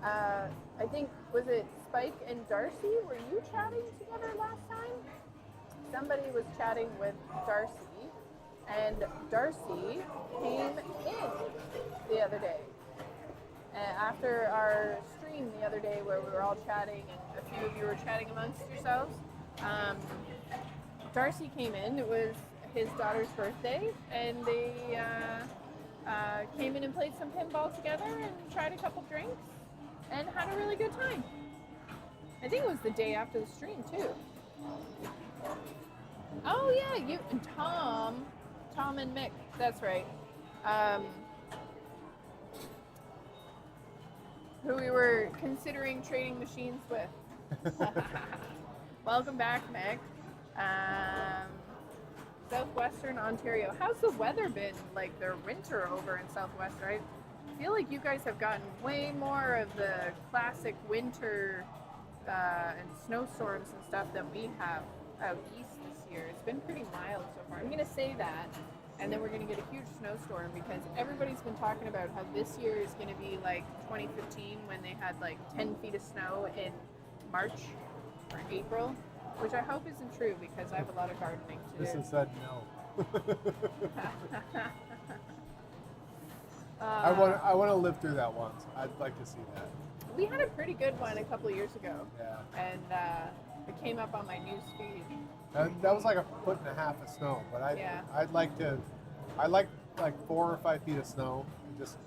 I think, was it Spike and Darcy? Were you chatting together last time? Somebody was chatting with Darcy, and Darcy came in the other day. After our stream the other day where we were all chatting and a few of you were chatting amongst yourselves, Darcy came in. It was his daughter's birthday, and they came in and played some pinball together and tried a couple drinks and had a really good time. I think it was the day after the stream too. Oh yeah, you and Tom and Mick, that's right. Who we were considering trading machines with. Welcome back, Mick. Southwestern Ontario. How's the weather been like the winter over in Southwestern? I feel like you guys have gotten way more of the classic winter and snowstorms and stuff than we have out east this year. It's been pretty mild so far. I'm going to say that, and then we're going to get a huge snowstorm because everybody's been talking about how this year is going to be like 2015 when they had like 10 feet of snow in March or April, which I hope isn't true because I have a lot of gardening to do. This has said no. I want to live through that once. I'd like to see that. We had a pretty good one a couple of years ago. Yeah. And it came up on my news feed. That was like 1.5 feet of snow, but I'd like like 4 or 5 feet of snow. And just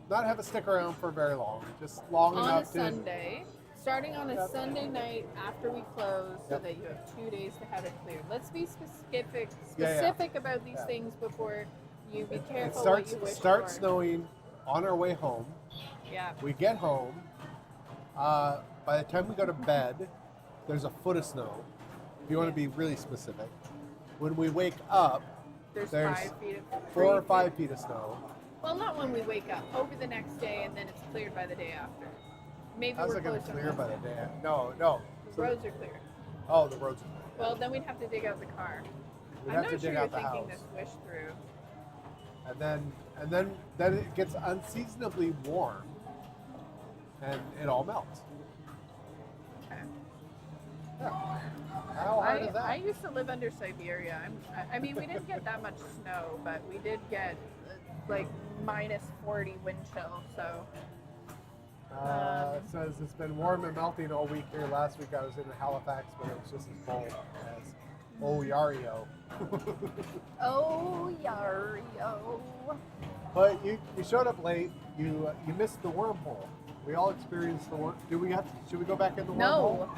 not have it stick around for very long. Just long on enough a Sunday. Starting on a Sunday night after we close, so that you have 2 days to have it cleared. Let's be specific about these things before you be careful what you wish for. Starts snowing on our way home. Yeah. We get home. By the time we go to bed, there's a foot of snow. If you want to be really specific. When we wake up, there's 5 feet of 4 or 5 feet of snow. Well, not when we wake up. Over the next day, and then it's cleared by the day after. Maybe How's we're it going to close clear on by the Wednesday. day? No. The roads are cleared. Oh, the roads are clear. Well, then we'd have to dig out the car. We'd I'm have not to sure dig you're out the thinking house. this wish through. And then it gets unseasonably warm, and it all melts. Okay. Yeah. How hard is that? I used to live under Siberia. I mean, we didn't get that much snow, but we did get like minus 40 wind chill. So. It says it's been warm and melting all week here. Last week I was in Halifax, but it was just as cold as Oyario. Oh, Yario. But you showed up late. You missed the wormhole. We all experienced the worm. Should we go back in the wormhole? No.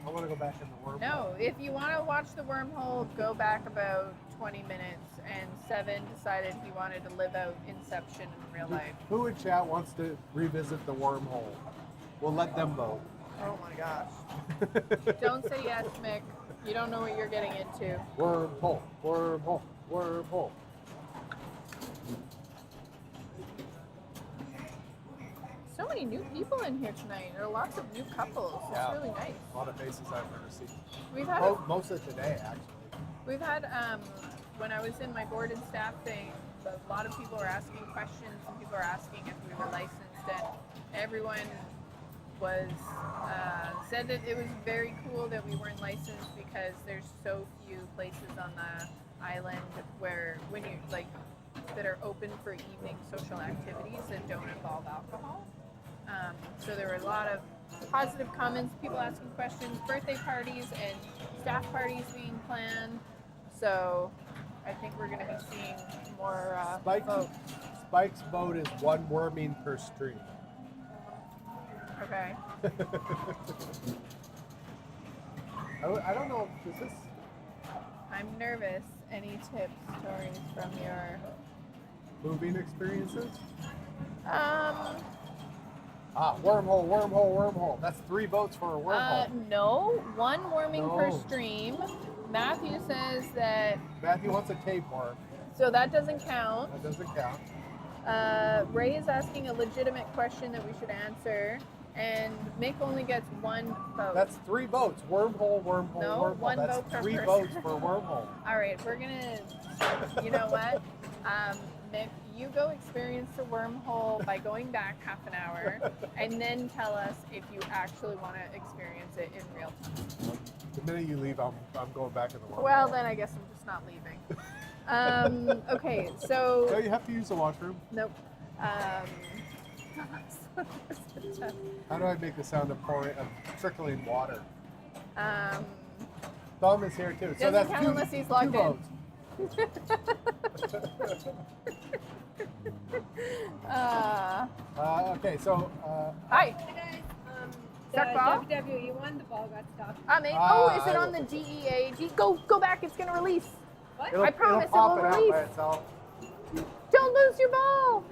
I want to go back in the wormhole. No. If you want to watch the wormhole, go back about 20 minutes. And Seven decided he wanted to live out Inception in real life. Who in chat wants to revisit the wormhole? We'll let them vote. Oh my gosh. Don't say yes, Mick. You don't know what you're getting into. Wormhole, wormhole, wormhole. So many new people in here tonight. There are lots of new couples. It's Yeah. really nice. A lot of faces I've never seen. We've had Most of today, actually. We've had, when I was in my board and staff thing, a lot of people were asking questions, and people were asking if we were licensed, and everyone was, said that it was very cool that we weren't licensed because there's so few places on the island where, when you, like, that are open for evening social activities that don't involve alcohol. So there were a lot of positive comments, people asking questions, birthday parties, and staff parties being planned. So I think we're going to be seeing more folks. Spike's boat is one worming per stream. Okay. I don't know. Is this? I'm nervous. Any tips, stories from your Moving experiences? wormhole. Wormhole. That's 3 boats for a wormhole. No, one worming per No. stream. Matthew says that, Matthew wants a tapeworm. so that doesn't count. That doesn't count. Ray is asking a legitimate question that we should answer, and Mick only gets 1 vote. That's 3 boats. Wormhole, No, wormhole. 1 That's vote per 3 person. boats for wormhole. All right, we're gonna, you know what? Mick, you go experience the wormhole by going back half an hour, and then tell us if you actually want to experience it in real time. The minute you leave, I'm going back in the wormhole. Well, then I guess I'm just not leaving. Okay, so No, you have to use the washroom. nope. How do I make the sound of trickling water? Um, Thumb is here too. So Doesn't that's count 2, unless he's 2 logged in. boats. Okay, so Hi. Hey guys, Stuck ball? the WWE one, the ball got stuck. Is it on the DEA? Go back. It's gonna release. What? it'll, I promise it it'll pop will it out release. by itself. Don't lose your ball.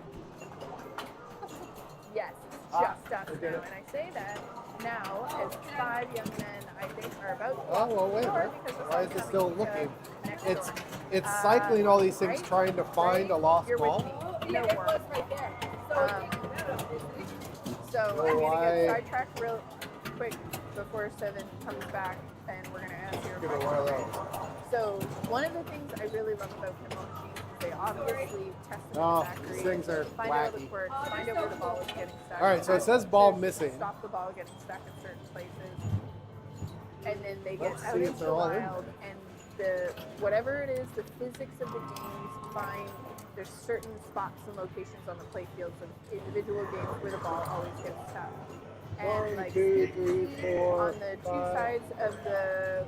Yes, it's just us we did now, it. and I say that now as 5 young men I think are about to Oh, well, wait a door minute. because the Why is sun's it still coming looking? next It's door. it's cycling all these things right? trying to find a lost You're ball. with me. Oh, No yeah, it work. was right there. So Um, it came out of it. So I'm Well, gonna I- get sidetracked real quick before 7 comes back, and we're gonna answer your Give it question. one of those. So one of the things I really love about pinball machines is they obviously test them Oh, in the factory, these things are find out the wacky. quirks, find out where the ball is getting stuck. All right, so it says ball to missing. Stop the ball getting stuck in certain places, and then they get Let's out see if into they're the all in wild, and the whatever it is, the physics of the games find there's certain spots and locations on the play fields of individual games where the ball always gets stuck. And 1, like 2, 3, 4, on the 2 5. sides of the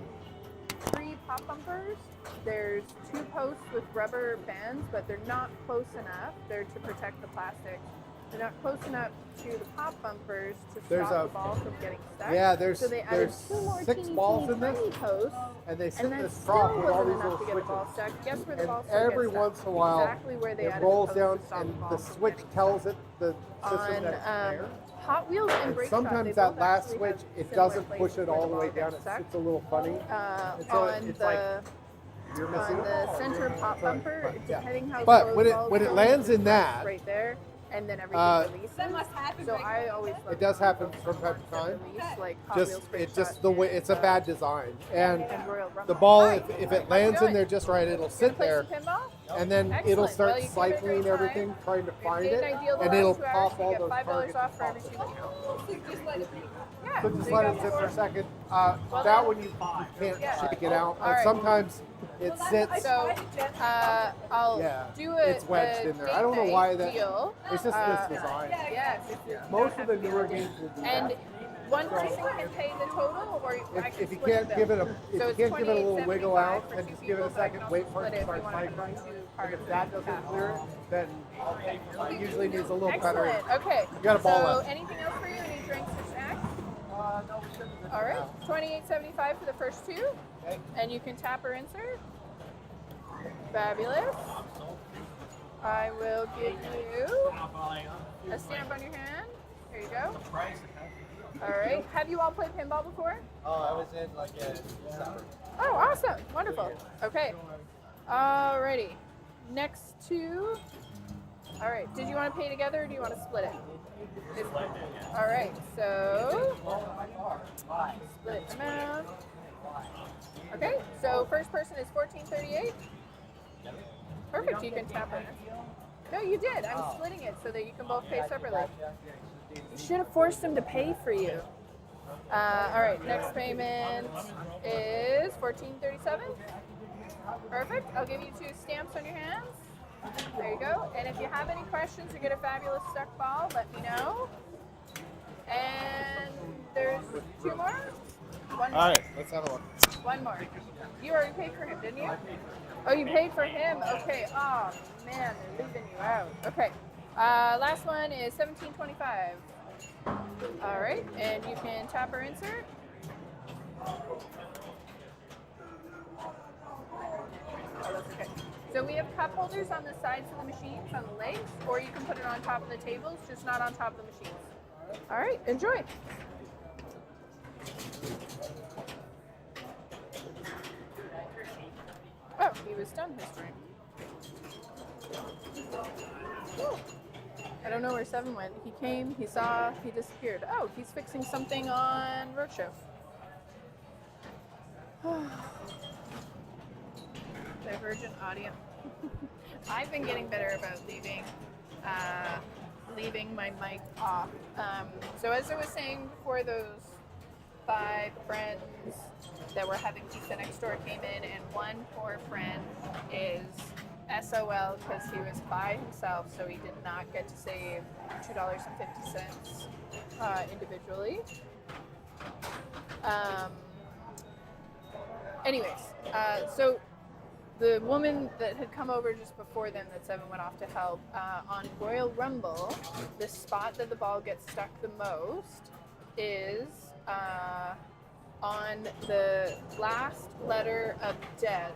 3 pop bumpers, there's 2 posts with rubber bands, but they're not close enough. They're to protect the plastic. They're not close enough to the pop bumpers to There's stop a- the ball from getting stuck. Yeah, there's so they added there's 2 more 6 teeny, balls teeny, in this, tiny posts, and they sit and in that this still prop with all wasn't these enough little to get the ball switches. stuck. Guess where the And ball still every gets stuck? once in a while, exactly where they it added rolls the down, posts to stop and ball the from switch getting tells it the system on that it's there. Hot Wheels and And Brake Shop, they sometimes both that last actually switch, have it similar doesn't push places it where all the way ball down. gets It stuck. sits a little funny. It's On it's the like you're missing on the center pop Sorry, bumper, but, yeah. depending how But slow when the it- ball's when it going, lands in it's that, right there, and then everything releases. That must happen. So right I now. always love It does when happen those from time to ones that time. release, like Hot just Wheels Brake it's just Shop the way and, it's a bad design, and and Royal Rumble. the ball Hi. if it lands in going? there just right, it'll Gonna sit play there, some pinball? and then it'll Excellent. start Well, you gave it a great cycling time. everything, trying to If find you it, did an ideal the and last it'll 2 hours, pop you all get those $5 targets. off for and every pop 2 them. games. Just let it be. Yeah. So just you let got it sit for a 4. second. Well, That then- one you can't Yeah. shake it out, All but right. sometimes it sits. So I'll Yeah, do it's wedged in there. I don't know date why night that- deal. It's just this design. Yes. Most of the newer games will do And that. one person can pay the total, or I can If you split can't the give bill. it a So if you it's can't give it a little wiggle out, $28.75 for then 2 just give it people, a but I second, can wait also for it split to if start you want to cycling. run 2 And cards. if that doesn't clear it, then it usually needs a little better. Excellent. Okay. You got a ball So left. anything else for you? Any drinks or snacks? All right. $28.75 for the first 2, and you can tap or insert. Fabulous. I will give you a stamp on your hand. There you go. All right. Have you all played pinball before? Oh, I was in like a December. Oh, awesome. Wonderful. Okay. Alrighty. Next 2. All right. Did you want to pay together or do you want to split it? All right. So split amount. Okay. So first person is $14.38. Perfect. You can tap on it. No, you did. I'm splitting it so that you can both pay separately. You should have forced him to pay for you. All right, next payment is $14.37. Perfect. I'll give you 2 stamps on your hands. There you go. And if you have any questions or get a fabulous stuck ball, let me know. And there's 2 more. 1 more. All right, let's have a look. One more. You already paid for him, didn't you? Oh, you paid for him? Okay. Oh, man, they're leaving you out. Okay. Last one is $17.25. All right, and you can tap or insert. Oh, that's okay. So we have cup holders on the sides of the machines, on the legs, or you can put it on top of the tables, just not on top of the machines. All right, enjoy. Oh, he was done his drink. Ooh. I don't know where Seven went. He came, he saw, he disappeared. Oh, he's fixing something on Roadshow. Divergent audio. I've been getting better about leaving my mic off. So as I was saying before, those 5 friends that were having pizza next door came in, and one poor friend is SOL because he was by himself, so he did not get to save $2.50 individually. So the woman that had come over just before them, that Seven went off to help, on Royal Rumble, the spot that the ball gets stuck the most is on the last letter of dead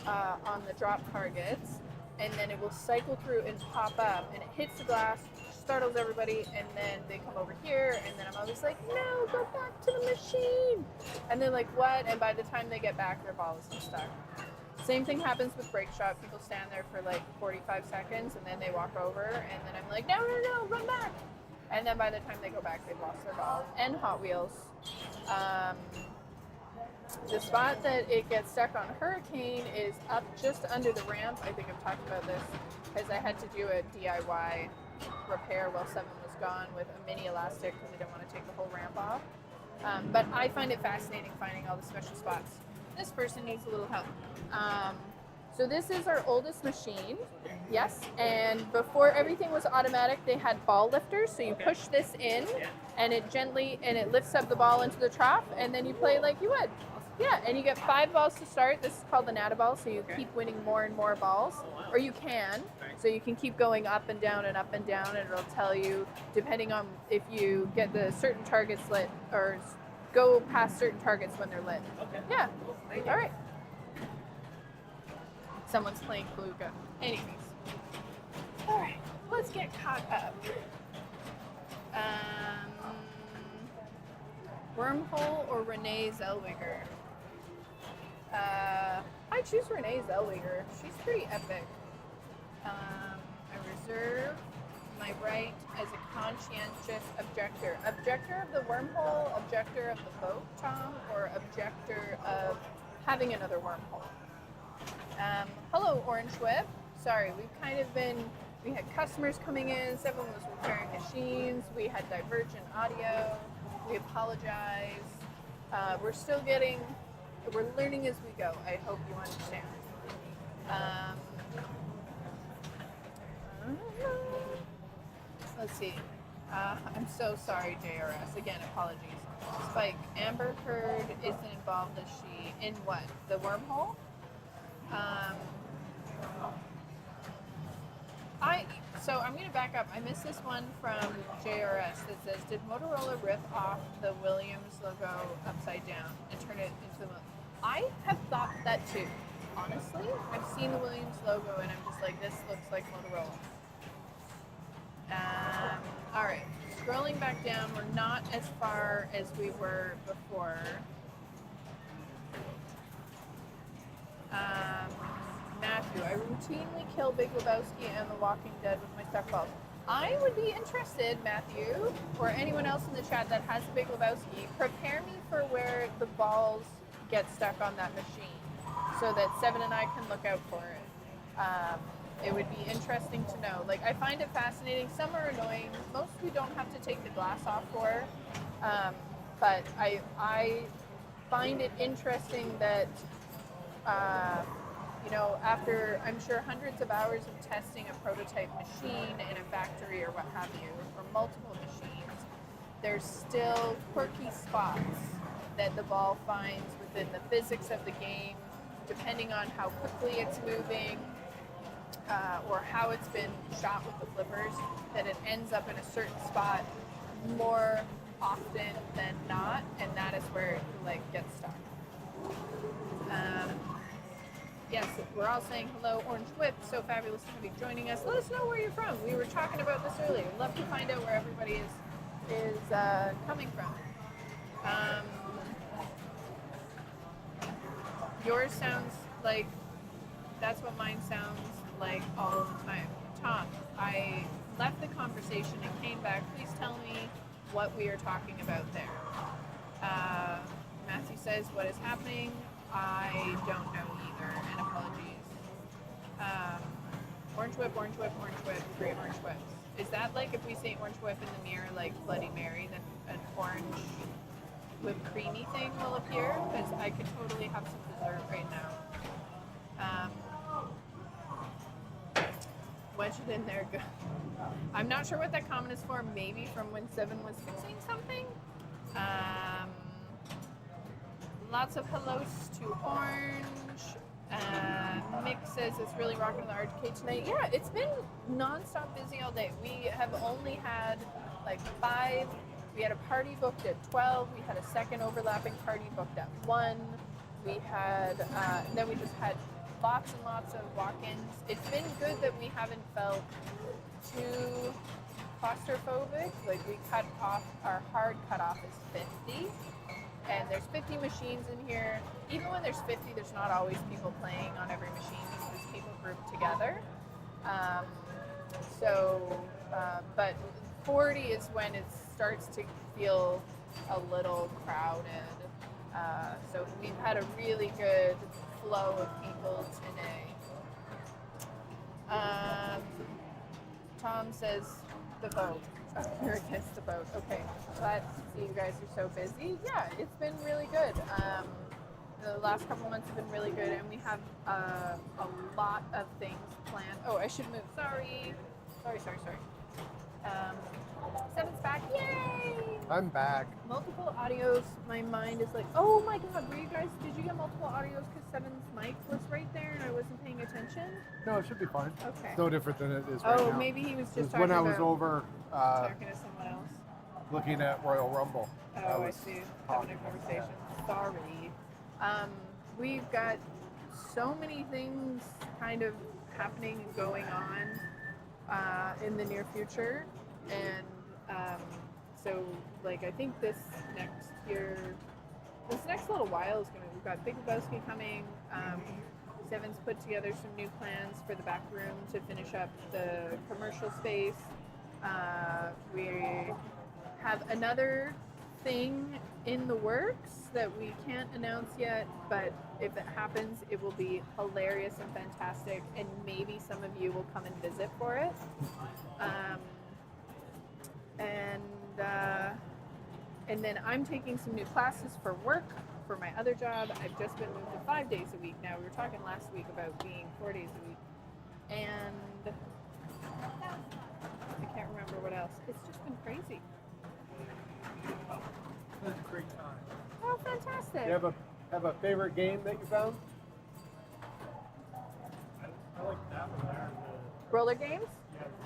on the drop targets, and then it will cycle through and pop up, and it hits the glass, startles everybody, and then they come over here, and then I'm always like, no, go back to the machine. And they're like, what? And by the time they get back, their ball isn't stuck. Same thing happens with break shot. People stand there for like 45 seconds, and then they walk over, and then I'm like, no, run back. And then by the time they go back, they've lost their ball. And Hot Wheels. The spot that it gets stuck on Hurricane is up just under the ramp. I think I've talked about this because I had to do a DIY repair while Seven was gone with a mini elastic because I didn't want to take the whole ramp off. But I find it fascinating finding all the special spots. This person needs a little help. So this is our oldest machine, yes, and before everything was automatic, they had ball lifters, so you push this in, and it lifts up the ball into the trough, and then you play like you would. Yeah, and you get 5 balls to start. This is called the Nata ball, so you keep winning more and more balls, or you can, so you can keep going up and down, and it'll tell you, depending on if you get the certain targets lit, or go past certain targets when they're lit. Okay. Yeah, Cool. Thank you. all right. Someone's playing Kaluga. Anyways. All right, let's get caught up. Wormhole or Renee Zellweger? I choose Renee Zellweger. She's pretty epic. I reserve my right as a conscientious objector. Objector of the wormhole, objector of the boat, Tom, or objector of having another wormhole? Hello, Orange Whip. Sorry, we had customers coming in, Seven was repairing machines, we had divergent audio, we apologize. We're learning as we go. I hope you understand. Let's see. I'm so sorry, JRS. Again, apologies. Spike, Amber Heard isn't involved, is she? In what? The wormhole? So I'm going to back up. I missed this one from JRS that says, did Motorola rip off the Williams logo upside down and turn it into the... I have thought that too. Honestly, I've seen the Williams logo and I'm just like, this looks like Motorola. All right, scrolling back down, we're not as far as we were before. Matthew, I routinely kill Big Lebowski and The Walking Dead with my stuck balls. I would be interested, Matthew, or anyone else in the chat that has Big Lebowski, prepare me for where the balls get stuck on that machine so that Seven and I can look out for it. It would be interesting to know. Like, I find it fascinating. Some are annoying. Most we don't have to take the glass off for. But I find it interesting that after, I'm sure, hundreds of hours of testing a prototype machine in a factory or what have you, or multiple machines, there's still quirky spots that the ball finds within the physics of the game, depending on how quickly it's moving or how it's been shot with the flippers, that it ends up in a certain spot more often than not, and that is where it like gets stuck. Yes, we're all saying hello, Orange Whip. So fabulous to have you joining us. Let us know where you're from. We were talking about this earlier. We'd love to find out where everybody is coming from. Yours sounds like that's what mine sounds like all the time. Tom, I left the conversation and came back. Please tell me what we are talking about there. Matthew says, what is happening? I don't know either, and apologies. Orange whip, orange whip, orange whip, 3 orange whips. Is that like if we say orange whip in the mirror like Bloody Mary, then an orange whipped creamy thing will appear? Because I could totally have some dessert right now. Wedge it in there. Good. I'm not sure what that comment is for. Maybe from when Seven was fixing something. Lots of hellos to Orange. Mick says it's really rocking the arcade tonight. Yeah, it's been non-stop busy all day. We have only had like 5. We had a party booked at 12. We had a second overlapping party booked at 1. We had, then we just had lots and lots of walk-ins. It's been good that we haven't felt too claustrophobic. Like we cut off, our hard cutoff is 50. And there's 50 machines in here. Even when there's 50, there's not always people playing on every machine because there's people grouped together. But 40 is when it starts to feel a little crowded. So we've had a really good flow of people today. Tom says the boat. Oh, you're against the boat. Okay. Glad to see you guys are so busy. Yeah, it's been really good. The last couple months have been really good, and we have a lot of things planned. Oh, I should move. Sorry. Seven's back. Yay! I'm back. Multiple audios. My mind is like, oh my god, did you get multiple audios because Seven's mic was right there and I wasn't paying attention? No, it should be fine. Okay. It's no different than it is right now. Oh, maybe he was It just was talking when I was about over talking to someone else. looking at Royal Rumble. Oh, I see. Having a conversation. Sorry. We've got so many things kind of happening and going on in the near future, and so like I think this next little while is gonna. We've got Big Lebowski coming. Seven's put together some new plans for the back room to finish up the commercial space. We have another thing in the works that we can't announce yet, but if it happens, it will be hilarious and fantastic, and maybe some of you will come and visit for it. And then I'm taking some new classes for work for my other job. I've just been moved to 5 days a week now. We were talking last week about being 4 days a week, and I can't remember what else. It's just been crazy. It's a great time. Oh, fantastic! You have a favorite game that you found? I like that one there. Roller games?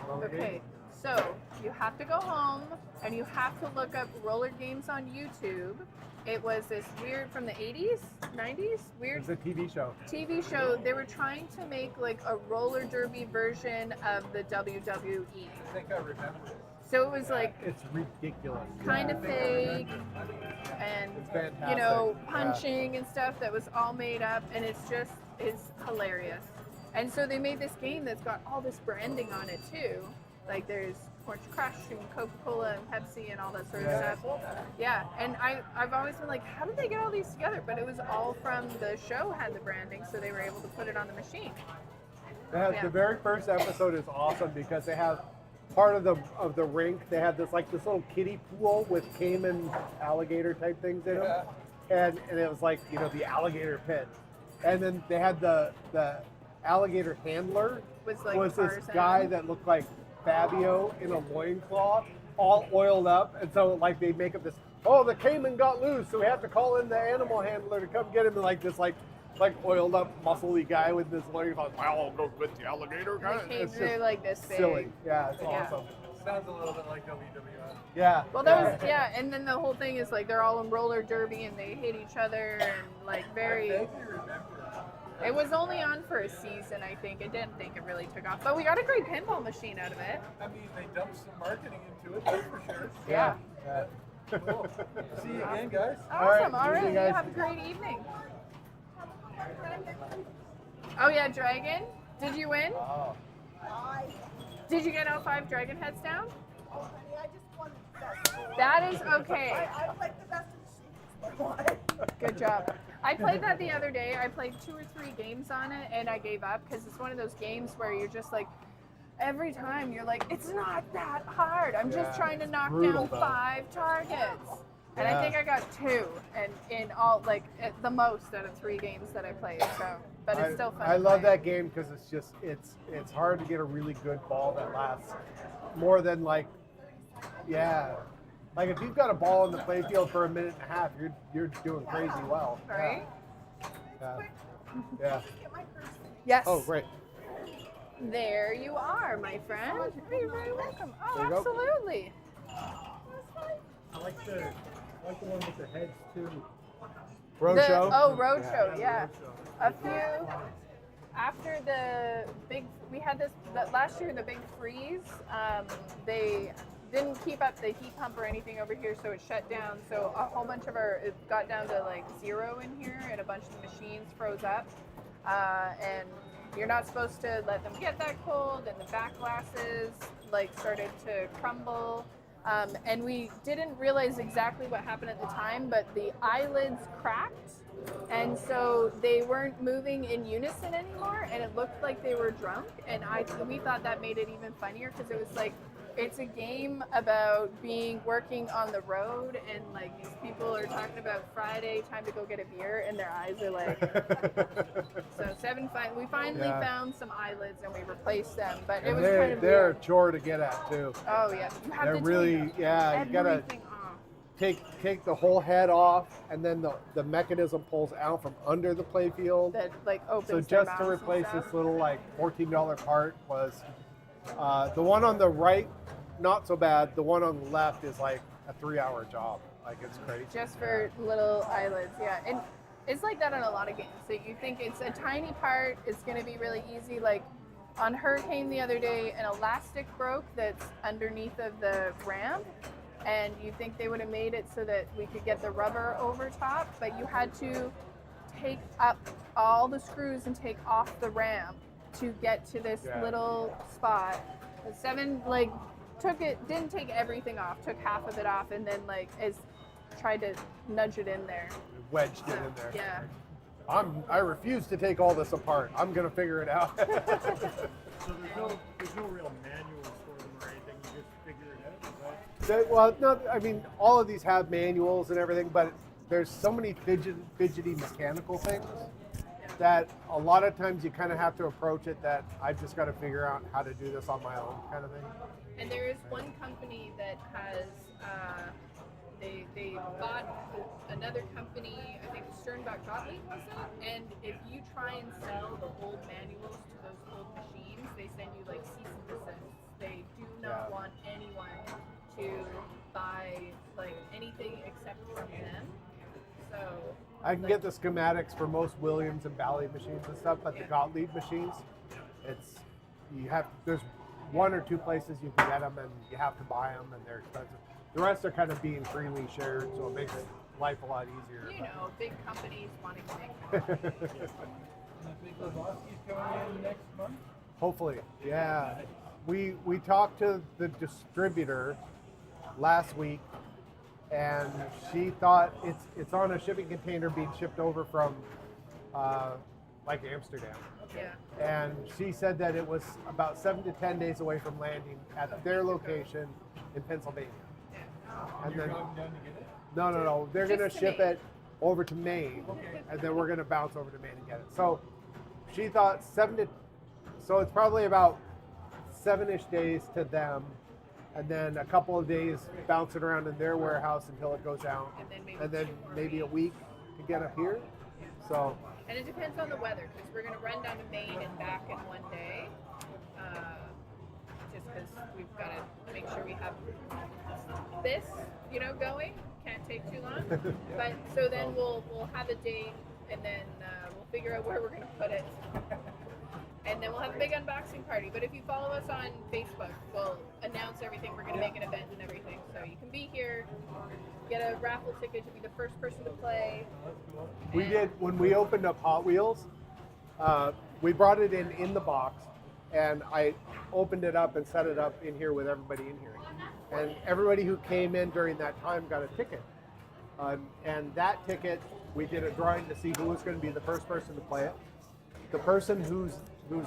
Roller Okay, games? so you have to go home and you have to look up roller games on YouTube. It was this weird from the 80s, 90s, weird It's a TV show. TV show. They were trying to make like a roller derby version of the WWE. I think I remember it. So it was like It's ridiculous. kind of fake and, It's fantastic. you know, Yeah. punching and stuff that was all made up, and it's hilarious. And so they made this game that's got all this branding on it too. Like there's Orange Crush and Coca-Cola and Pepsi and all that sort of Yeah. stuff. Yeah, and I've always been like, how did they get all these together? But it was all from the show had the branding, so they were able to put it on the machine. Yeah. The very first episode is awesome because they have part of the rink. They have this little kiddie pool with caiman alligator type things in them, and it was like the alligator pit, and then they had the alligator handler Was like was this Tarzan. guy that looked like Fabio in a loincloth, all oiled up, and so like they make up this oh, the caiman got loose, so we have to call in the animal handler to come get him. And like this, like oiled up, muscly guy with this lawyer, like, I'll go with the alligator. And the cages are like this big. Silly. Yeah, it's Yeah. awesome. Sounds a little bit like WWF. Yeah. Well, that was and then the whole thing is like they're all in roller derby and they hit each other and like very. I vaguely remember. It was only on for a season, I think. I didn't think it really took off, but we got a great pinball machine out of it. I mean, they dumped some marketing into it, that's for sure. Yeah. Cool. See you again, guys. Awesome. All see right. you You guys. have a great evening. Oh yeah, Dragon. Did you win? Oh. Did you get all 5 Dragon heads down? Oh, honey, I just wanted the best. That is okay. I like the best of the sheets. Good job. I played that the other day. I played 2 or 3 games on it and I gave up because it's one of those games where you're just like, every time you're like, it's not that hard. I'm just trying to knock brutal, down though. 5 targets. And Yeah. I think I got 2 and in all, like at the most out of 3 games that I played. So, but it's still fun. I to love play. that game because it's just it's hard to get a really good ball that lasts more than like like if you've got a ball in the playfield for a minute and a half, you're doing crazy well. Right? Yeah. Yes. Oh, great. There you are, my friend. You're very welcome. Oh, There you go. absolutely. I like the one with the heads too. Roadshow. Roadshow, yeah. A few after the big, we had this last year, the big freeze. They didn't keep up the heat pump or anything over here, so it shut down. So a whole bunch of it got down to like 0 in here, and a bunch of the machines froze up. And you're not supposed to let them get that cold, and the back glasses like started to crumble. And we didn't realize exactly what happened at the time, but the eyelids cracked, and so they weren't moving in unison anymore, and it looked like they were drunk. And we thought that made it even funnier because it was like, it's a game about working on the road, and like these people are talking about Friday, time to go get a beer, and their eyes are like. So we finally found some eyelids and we replaced them, but it And was kind of they're weird. a chore to get at too. Oh yeah, you have They're to really take you gotta everything off. take the whole head off, and then the mechanism pulls out from under the playfield. That like opens. So their just to mouths and replace stuff. this little like $14 part was the one on the right, not so bad. The one on the left is like a 3-hour job. Like it's crazy. Just for little eyelids, yeah. And it's like that on a lot of games. So you think it's a tiny part, it's going to be really easy. Like on Hurricane the other day, an elastic broke that's underneath of the ramp, and you think they would have made it so that we could get the rubber over top, but you had to take up all the screws and take off the ramp to get to this little spot. The 7 like didn't take everything off, took half of it off, and then like tried to nudge it in there. Wedged it in there. Yeah. I refuse to take all this apart. I'm gonna figure it out. So there's no real manuals for them or anything. You just figure it out. Is that Well, no, I mean, all of these have manuals and everything, but there's so many fidgety mechanical things that a lot of times you kind of have to approach it that I've just got to figure out how to do this on my own kind of thing. And there is one company that has, they bought another company, I think Sternbach Gottlieb was it? And if you try and sell the old manuals to those old machines, they send you like cease and desist. They do not want anyone to buy like anything except from them. So I can get the schematics for most Williams and Bally machines and stuff, but the Gottlieb machines, there's 1 or 2 places you can get them, and you have to buy them, and they're expensive. The rest are kind of being freely shared, so it makes life a lot easier. you know, big companies wanting to make money. I think Lebowski's coming in next month. Hopefully, yeah. We talked to the distributor last week, and she thought it's on a shipping container being shipped over from like Amsterdam. Yeah. And she said that it was about 7 to 10 days away from landing at their location in Pennsylvania. And You're then going down to get it? no, they're Just gonna to ship Maine. it over to Maine, and then we're gonna bounce over to Maine and get it. So she thought so it's probably about 7-ish days to them, and then a couple of days bouncing around in their warehouse until it goes out, and then maybe a week to get up here. So And it depends on the weather, because we're going to run down to Maine and back in one day. Just because we've got to make sure we have this, going. Can't take too long. But so then we'll have a date, and then we'll figure out where we're going to put it. And then we'll have a big unboxing party. But if you follow us on Facebook, we'll announce everything. We're going to make an event and everything. So you can be here, get a raffle ticket to be the first person to play. we did, when we opened up Hot Wheels, we brought it in the box, and I opened it up and set it up in here with everybody in here. And everybody who came in during that time got a ticket. And that ticket, we did a drawing to see who was going to be the first person to play it. The person whose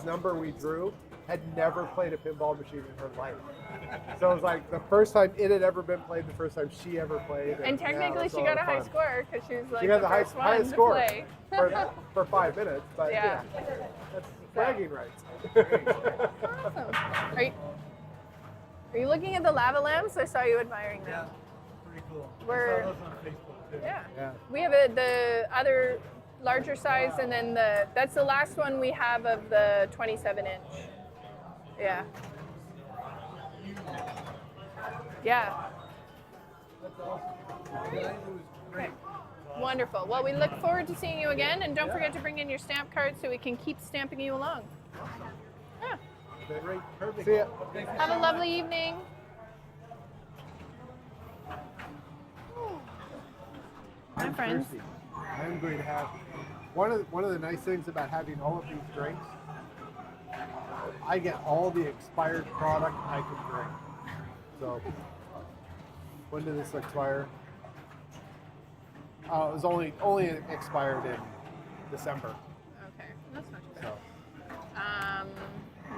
number we drew had never played a pinball machine in her life. So it was like the first time it had ever been played, the first time she ever played. And technically, she got a high score because she was like she got the highest first score one to play. for 5 minutes. But Yeah. that's bragging rights. Awesome. Are you looking at the lava lamps? I saw you admiring them. Yeah, pretty cool. We're- I saw those on Facebook too. Yeah. Yeah. We have the other larger size, and then that's the last one we have of the 27-inch. Yeah. Yeah. That's awesome. It was great. Wonderful. Well, we look forward to seeing you again, and don't forget to bring in your stamp card so we can keep stamping you along. Yeah. Great, perfect. See ya. Thank you Have so a lovely evening. I'm friends. thirsty. I'm going to have one of the nice things about having all of these drinks. I get all the expired product I can drink. So when did this expire? It was only expired in December. Okay, that's not too bad. So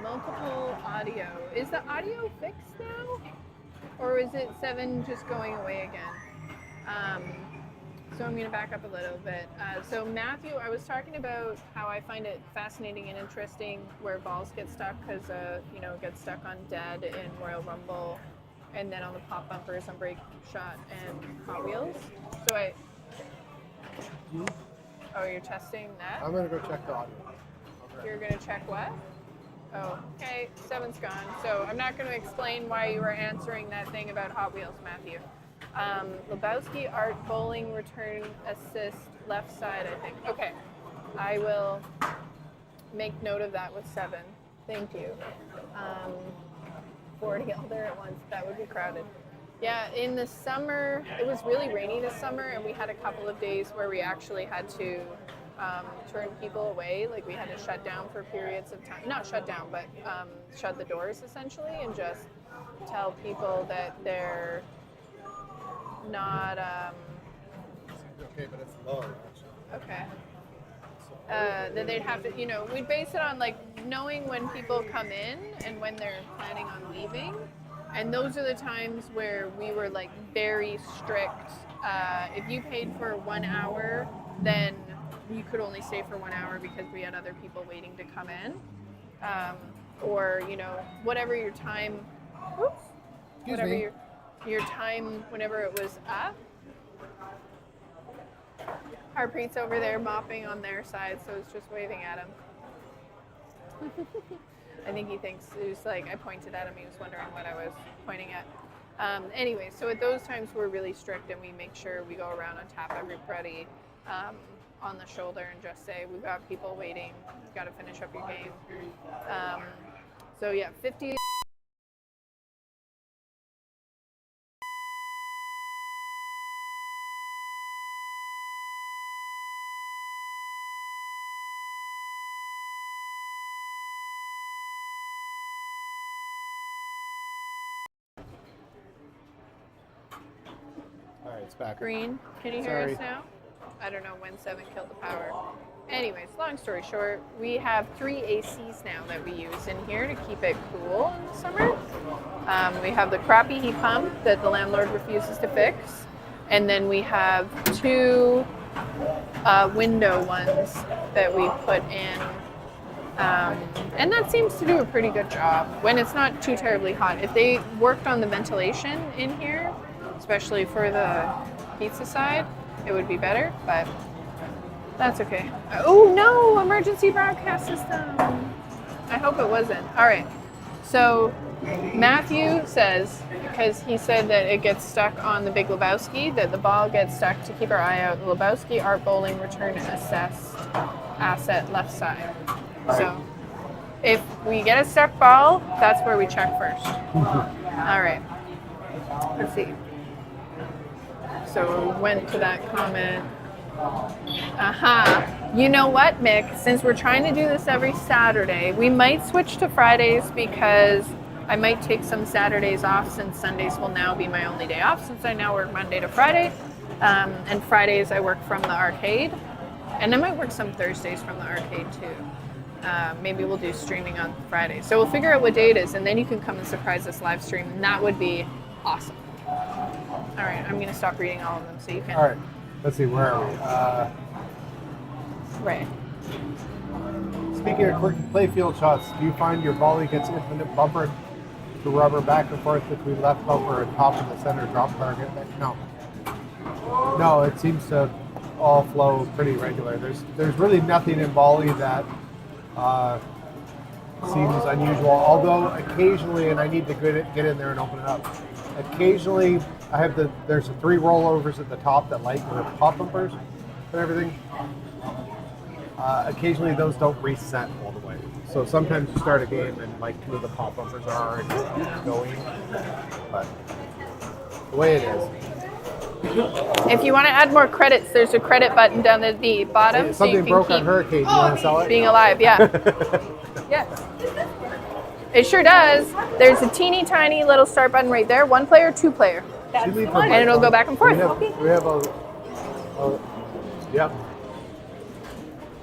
Multiple audio. Is the audio fixed now? Or is it 7 just going away again? So I'm going to back up a little bit. So Matthew, I was talking about how I find it fascinating and interesting where balls get stuck because, it gets stuck on Dead in Royal Rumble and then on the pop bumpers on Break Shot and Hot Wheels. So Oh, you're testing that? I'm going to go check the audio. You're going to check what? Oh, okay. 7's gone. So I'm not going to explain why you were answering that thing about Hot Wheels, Matthew. Lebowski, Art, Bowling, return, assist, left side, I think. Okay. I will make note of that with 7. Thank you. 40 all there at once. That would be crowded. Yeah, in the summer, it was really rainy this summer, and we had a couple of days where we actually had to turn people away. Like we had to shut down for periods of time. Not shut down, but shut the doors essentially, and just tell people that they're not. Okay, but it's low, actually. Okay. Then they'd have to, we'd base it on like knowing when people come in and when they're planning on leaving. And those are the times where we were like very strict. If you paid for 1 hour, then you could only stay for 1 hour because we had other people waiting to come in. Or, whatever your time, whatever your time, whenever it was up. Harpreet's over there mopping on their side, so it's just waving at him. I think he thinks, it was like, I pointed at him, he was wondering what I was pointing at. Anyway, so at those times we're really strict and we make sure we go around and tap everybody on the shoulder and just say, we've got people waiting, you've got to finish up your game. So yeah, 50. All right, it's back. Green, can you hear Sorry. us now? I don't know when 7 killed the power. Anyways, long story short, we have 3 ACs now that we use in here to keep it cool in the summer. We have the crappy heat pump that the landlord refuses to fix. And then we have 2 window ones that we put in And that seems to do a pretty good job when it's not too terribly hot. If they worked on the ventilation in here, especially for the pizza side, it would be better, but that's okay. Oh no, emergency broadcast system. I hope it wasn't. All right, so Matthew says, because he said that it gets stuck on the Big Lebowski, that the ball gets stuck to keep our eye out. Lebowski, Art Bowling, return assessed, asset left side. So if we get a stuck ball, that's where we check first. All right. Let's see. So we went to that comment. Aha. You know what, Mick? Since we're trying to do this every Saturday, we might switch to Fridays because I might take some Saturdays off since Sundays will now be my only day off since I now work Monday to Friday. And Fridays I work from the arcade. And I might work some Thursdays from the arcade too. Maybe we'll do streaming on Friday. So we'll figure out what day it is, and then you can come and surprise us live stream, and that would be awesome. All right, I'm going to stop reading all of them so you can. All right, let's see, where are we? Right. Speaking of quirky playfield shots, do you find your volley gets infinite bumper to rubber back and forth between left bumper and top of the center drop target? No. No, it seems to all flow pretty regular. There's really nothing in volley that seems unusual, although occasionally, and I need to get in there and open it up, occasionally there's the 3 rollovers at the top that light with pop bumpers and everything. Occasionally those don't reset all the way. So sometimes you start a game and like 2 of the pop bumpers are already going, but the way it is. If you want to add more credits, there's a credit button down at the bottom. If something broke on Hurricane, you want to sell it? Being alive, yeah. Yes. It sure does. There's a teeny tiny little start button right there. 1 player, 2 player. And it'll go back and forth. We have yep.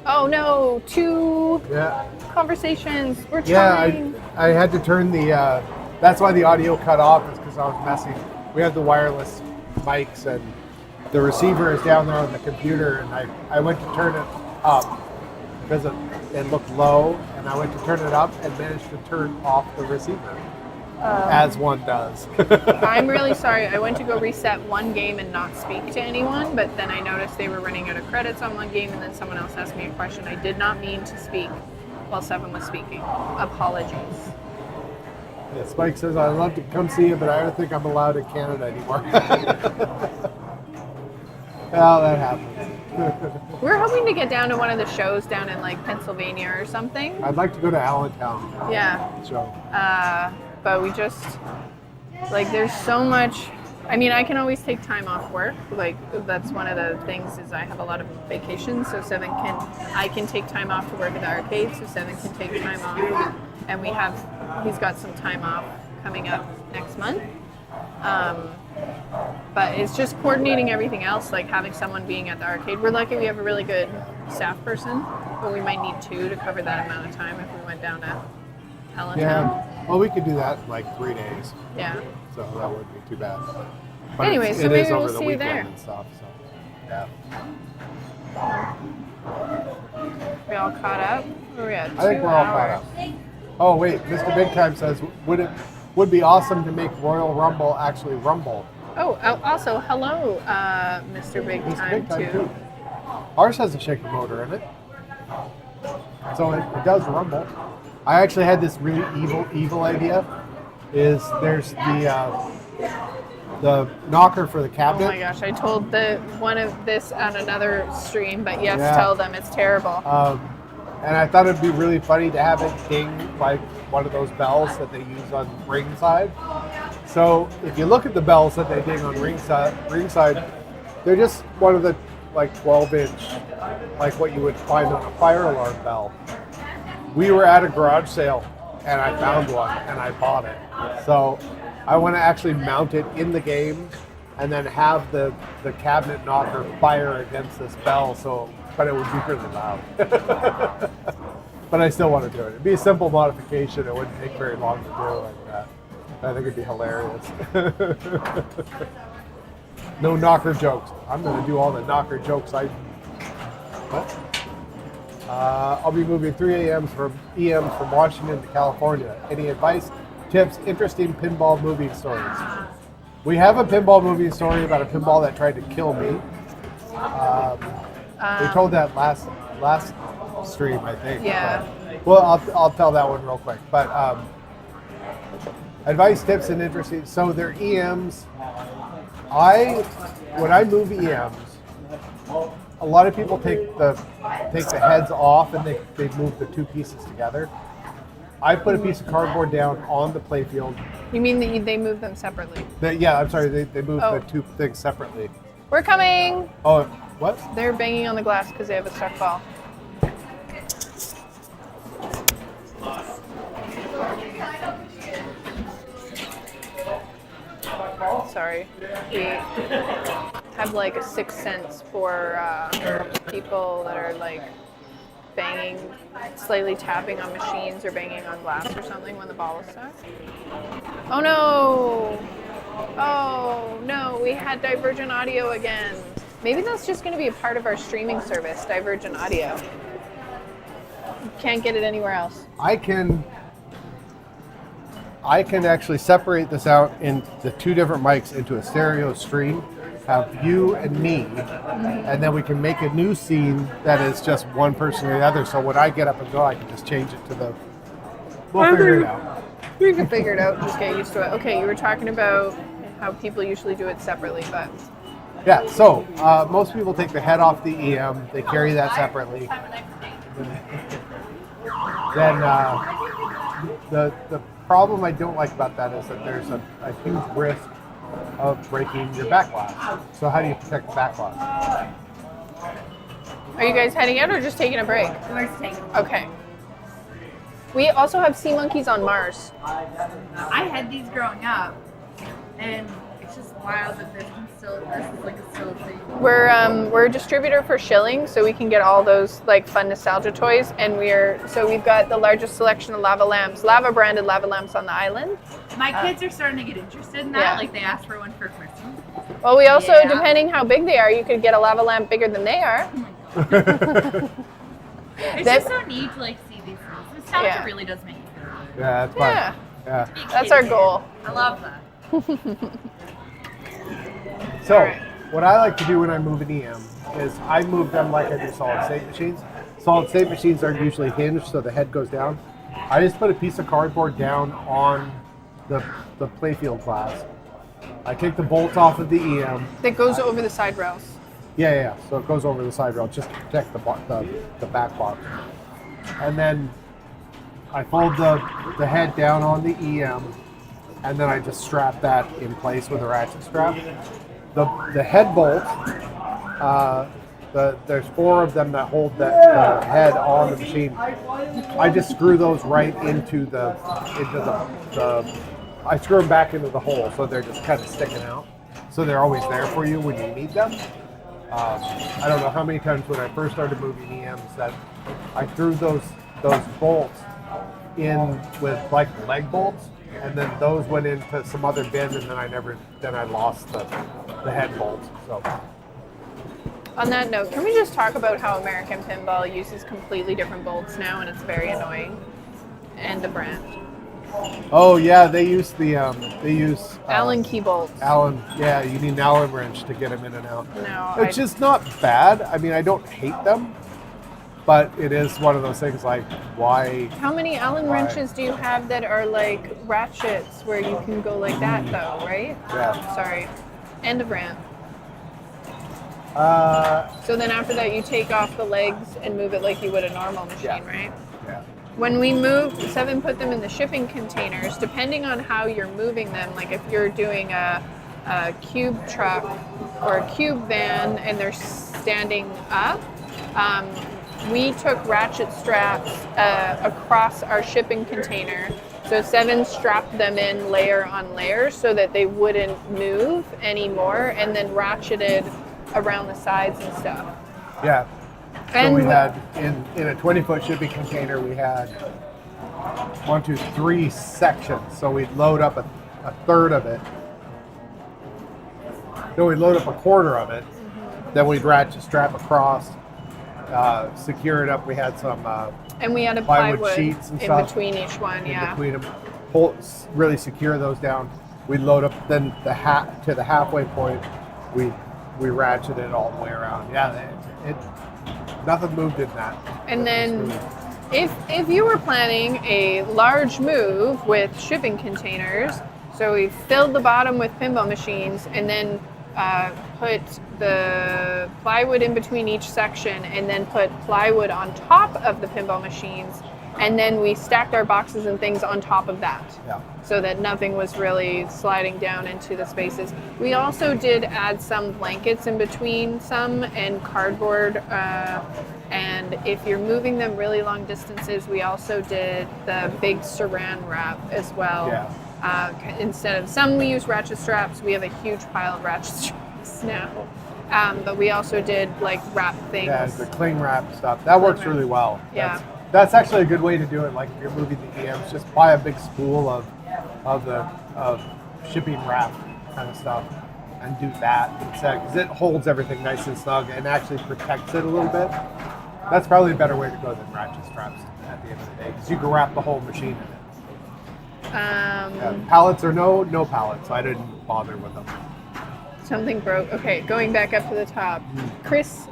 Oh no, 2 Yeah. conversations. We're Yeah, trying. I had to turn the, that's why the audio cut off, is because I was messing. We have the wireless mics and the receiver is down there on the computer, and I went to turn it up because it looked low, and I went to turn it up and managed to turn off the receiver, as one does. I'm really sorry. I went to go reset one game and not speak to anyone, but then I noticed they were running out of credits on one game, and then someone else asked me a question. I did not mean to speak while Seven was speaking. Apologies. Yeah, Spike says, I'd love to come see you, but I don't think I'm allowed in Canada anymore. Well, that happens. We're hoping to get down to one of the shows down in like Pennsylvania or something. I'd like to go to Allentown. Yeah. So. But we just, like, there's so much. I mean, I can always take time off work. Like, that's one of the things is I have a lot of vacations, so I can take time off to work at the arcade, so Seven can take time off. And he's got some time off coming up next month. But it's just coordinating everything else, like having someone being at the arcade. We're lucky we have a really good staff person, but we might need 2 to cover that amount of time if we went down to Allentown. Yeah. Well, we could do that in like 3 days. Yeah. So that wouldn't be too bad. But Anyway, so it maybe is over we'll the see you weekend there. and stuff. So, yeah. We all caught up? Where are we at? I think 2 we're all caught hours. up. Oh wait, Mr. Big Time says, would be awesome to make Royal Rumble actually rumble. Oh, also, hello, Mr. Big Mr. Time, Big Time too. Ours has a shaker motor in it, so it does rumble. I actually had this really evil idea. There's the knocker for the Oh cabinet. my gosh, I told one of this on another stream, but yes, Yeah. tell them it's terrible. And I thought it'd be really funny to have it ding like one of those bells that they use on ringside. So if you look at the bells that they ding on ringside, they're just one of the like 12-inch, like what you would find on a fire alarm bell. We were at a garage sale and I found one and I bought it. So I want to actually mount it in the game and then have the cabinet knocker fire against this bell, but it would be really loud. But I still want to do it. It'd be a simple modification. It wouldn't take very long to do, and I think it'd be hilarious. No knocker jokes. I'm going to do all the knocker jokes. What? I'll be moving 3 EMs from Washington to California. Any advice, tips, interesting pinball movie stories? We have a pinball movie story about a pinball that tried to kill me. We told that last stream, I think. Yeah. But, well, I'll tell that one real quick. But advice, tips, and interesting. So they're EMs. When I move EMs, a lot of people take the heads off and they move the two pieces together. I put a piece of cardboard down on the playfield. You mean that they move them separately? Yeah, I'm sorry, they move Oh. the two things separately. We're coming. Oh, what? They're banging on the glass because they have a stuck ball. Sorry. We have like a sixth sense for people that are like banging, slightly tapping on machines or banging on glass or something when the ball is stuck. Oh no! Oh no, we had divergent audio again. Maybe that's just going to be a part of our streaming service, divergent audio. Can't get it anywhere else. I can actually separate this out into two different mics into a stereo stream, have you and me, and then we can make a new scene that is just one person or the other. So when I get up and go, I can just change it to the. We'll figure it out. We can figure it out, just get used to it. Okay, you were talking about how people usually do it separately, but Yeah. So most people take the head off the EM. They carry that separately. Then the problem I don't like about that is that there's a huge risk of breaking your back glass. So how do you protect the back glass? are you guys heading out or just taking a break? We're just taking. Okay. We also have sea monkeys on Mars. I had these growing up, and it's just wild that this is like a still thing. We're a distributor for Shilling, so we can get all those like fun nostalgia toys, and we've got the largest selection of lava branded lava lamps on the island. My kids are starting to get interested in that. Yeah. Like they asked for one for Christmas. Well, we also, Yeah. depending how big they are, you could get a lava lamp bigger than they are. It's That- just so neat to like see these things. Nostalgia Yeah. really does make you feel good. Yeah, that's fine. Yeah, Yeah. Be a that's kid our again. goal. I love that. So Alright. what I like to do when I move an EM is I move them like I do solid state machines. Solid state machines are usually hinged so the head goes down. I just put a piece of cardboard down on the playfield glass. I take the bolts off of the EM. That goes over the side rails. Yeah. So it goes over the side rail just to protect the back box. And then I fold the head down on the EM, and then I just strap that in place with a ratchet strap. The head bolts, there's 4 of them that hold the head on the machine. I just screw those right into the I screw them back into the hole, so they're just kind of sticking out. So they're always there for you when you need them. I don't know how many times when I first started moving EMs that I threw those bolts in with like leg bolts, and then those went into some other bin, and then I lost the head bolts. So On that note, can we just talk about how American Pinball uses completely different bolts now, and it's very annoying? And the brand. oh yeah, they use Allen key bolts. Allen, yeah, you need an Allen wrench to get them in and out. No, It's just not bad. I mean, I don't hate them, but it is one of those things like, why? How many Allen Why? wrenches do you have that are like ratchets where you can go like that though, right? Yeah. Sorry. End of rant. Uh, So then after that you take off the legs and move it like you would a normal machine, Yeah. right? yeah. When we put them in the shipping containers, depending on how you're moving them, like if you're doing a cube truck or a cube van and they're standing up, we took ratchet straps across our shipping container. So Seven strapped them in layer on layer so that they wouldn't move anymore, and then ratcheted around the sides and stuff. Yeah. So And we had in a 20-foot shipping container, we had 1, 2, 3 sections. So we'd load up a third of it. Then we'd load up a quarter of it. Then we'd ratchet strap across. secure it up. We had some And we had a plywood plywood sheets and in stuff between each one, in yeah. between them. Really secure those down. We load up then to the halfway point. We ratchet it all the way around. Yeah, nothing moved in that. And It was then smooth. if you were planning a large move with shipping containers, so we filled the bottom with pinball machines and then put the plywood in between each section and then put plywood on top of the pinball machines, and then we stacked our boxes and things on top of that. Yeah. So that nothing was really sliding down into the spaces. We also did add some blankets in between some and cardboard. And if you're moving them really long distances, we also did the big saran wrap as well. Yeah. Instead of some, we use ratchet straps. We have a huge pile of ratchet straps now. But we also did like wrap things. Yeah, the cling wrap stuff. That works wrap. really well. Yeah. That's actually a good way to do it. Like if you're moving the EMs, just buy a big spool of shipping wrap kind of stuff and do that instead, because it holds everything nice and snug and actually protects it a little bit. That's probably a better way to go than ratchet straps at the end of the day, because you can wrap the whole machine in it. Pallets or no pallets. I didn't bother with them. Something broke. Okay, going back up to the top. Chris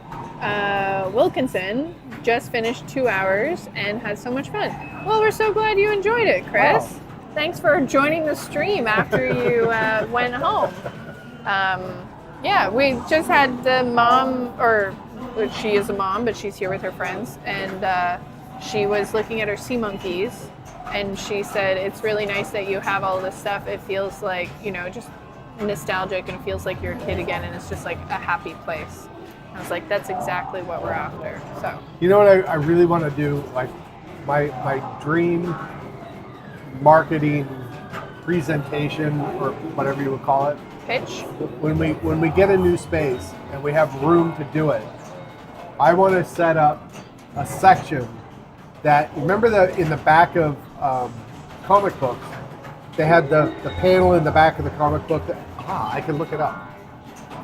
Wilkinson just finished 2 hours and had so much fun. Well, we're so glad you enjoyed it, Chris. Wow. Thanks for joining the stream after you went home. Yeah, we just had the mom, or she is a mom, but she's here with her friends, and she was looking at her sea monkeys, and she said, it's really nice that you have all this stuff. It feels like, just nostalgic, and it feels like you're a kid again, and it's just like a happy place. I was like, that's exactly what we're after. So You know what I really want to do? Like my dream marketing presentation, or whatever you would call it, pitch. when we get a new space and we have room to do it, I want to set up a section that, remember in the back of comic books, they had the panel in the back of the comic book that, I can look it up.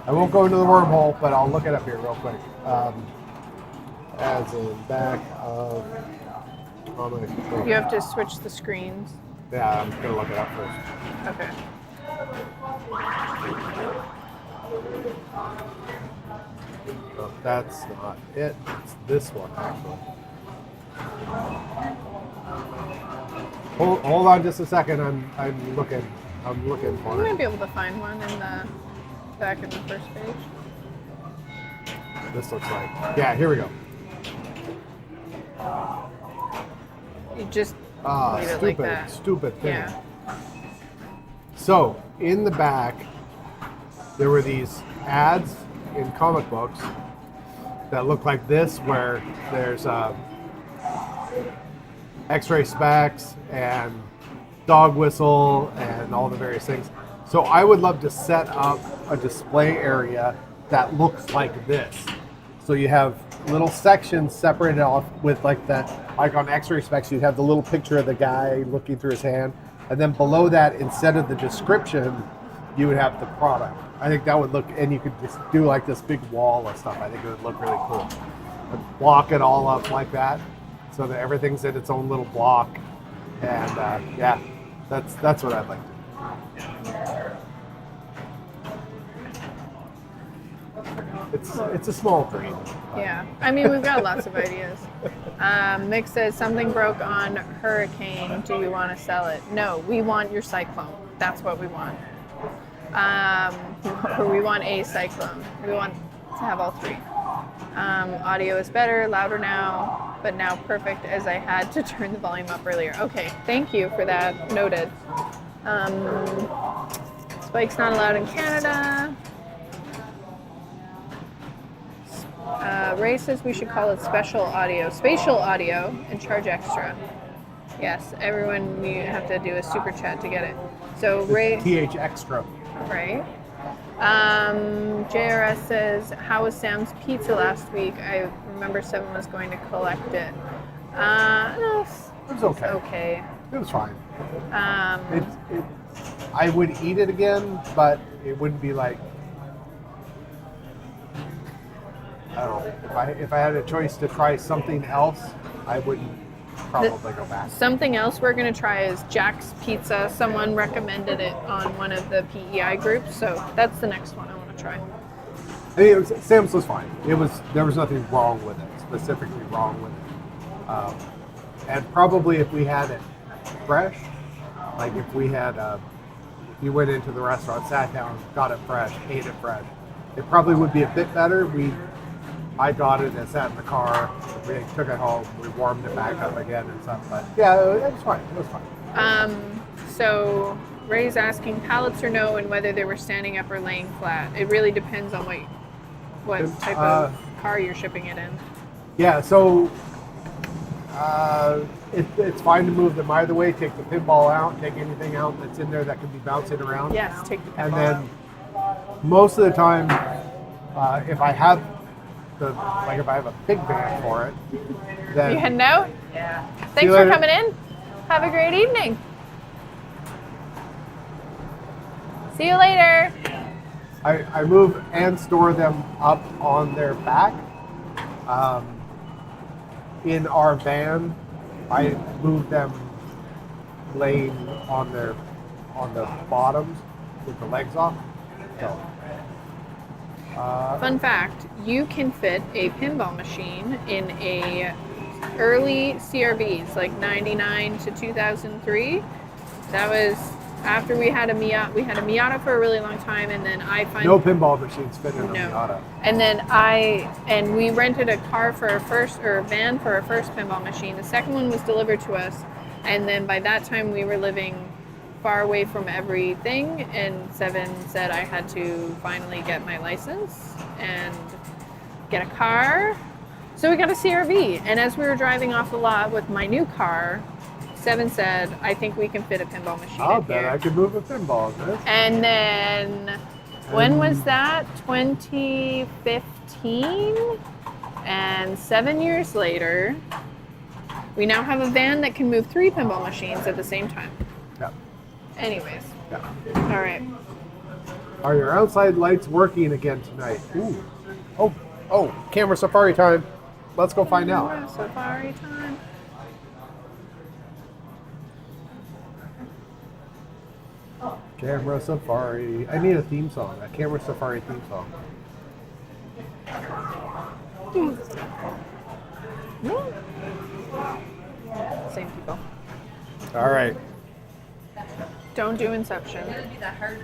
I won't go into the wormhole, but I'll look it up here real quick. As in back of comic book. You have to switch the screens. Yeah, I'm gonna look it up first. Okay. Oh, that's not it. It's this one, actually. Hold on just a second. I'm looking for You it. might be able to find one in the back of the first page. This looks like. Yeah, here we go. You just leave it like that. Stupid thing. Yeah. So, in the back, there were these ads in comic books that look like this, where there's X-ray specs and dog whistle and all the various things. So I would love to set up a display area that looks like this. So you have little sections separated off with like on X-ray specs, you'd have the little picture of the guy looking through his hand. And then below that, instead of the description, you would have the product. I think that would look, and you could just do like this big wall of stuff. I think it would look really cool. And block it all up like that, so that everything's in its own little block. And yeah, that's what I'd like to do. It's a small dream. Yeah. I mean, we've got lots of ideas. Mick says, something broke on Hurricane. Do we want to sell it? No, we want your Cyclone. That's what we want. Or we want a Cyclone. We want to have all three. Audio is better, louder now, but now perfect, as I had to turn the volume up earlier. Okay, thank you for that. Noted. Spike's not allowed in Canada. Ray says we should call it spatial audio, and charge extra. Yes, everyone, you have to do a super chat to get it. So Ray, TH extra. right? JRS says, how was Sam's pizza last week? I remember someone was going to collect it. No, It was okay. okay. It was fine. I would eat it again, but it wouldn't be like I don't know. If I had a choice to try something else, I wouldn't probably go back. Something else we're gonna try is Jack's Pizza. Someone recommended it on one of the PEI groups, so that's the next one I want to try. I mean, Sam's was fine. There was nothing wrong with it, specifically wrong with it. And probably if we had it fresh, like if we had, if you went into the restaurant, sat down, got it fresh, ate it fresh, it probably would be a bit better. I got it and sat in the car. We took it home. We warmed it back up again and stuff. But yeah, it was fine. It was fine. So Ray's asking pallets or no, and whether they were standing up or laying flat. It really depends on what type of car you're shipping it in. Yeah, so it's fine to move them either way. Take the pinball out. Take anything out that's in there that can be bouncing around. Yes, take the pinball And then out. most of the time, if I have if I have a big van for it, then You heading out? Yeah. Thanks you for later. coming in. Have a great evening. See you later. I move and store them up on their back. In our van, I move them laying on the bottoms with the legs off. So, Fun fact, you can fit a pinball machine in a early CRVs, like 99 to 2003. That was after we had a Miata. We had a Miata for a really long time, and then I finally... no pinball machines fit in a No. Miata. And then we rented a car for our first, or a van for our first pinball machine. The second one was delivered to us, and then by that time we were living far away from everything, and Seven said I had to finally get my license and get a car. So we got a CRV, and as we were driving off the lot with my new car, Seven said, I think we can fit a pinball machine I'll in bet here. I could move a pinball in this. And then, when was that? 2015? And 7 years later, we now have a van that can move 3 pinball machines at the same time. Yeah. Anyways, Yeah. all right. Are your outside lights working again tonight? Ooh. Oh, camera safari time. Let's go find out. Safari time. Camera safari. I need a theme song. A camera safari theme song. Same people. All right. Don't do Inception.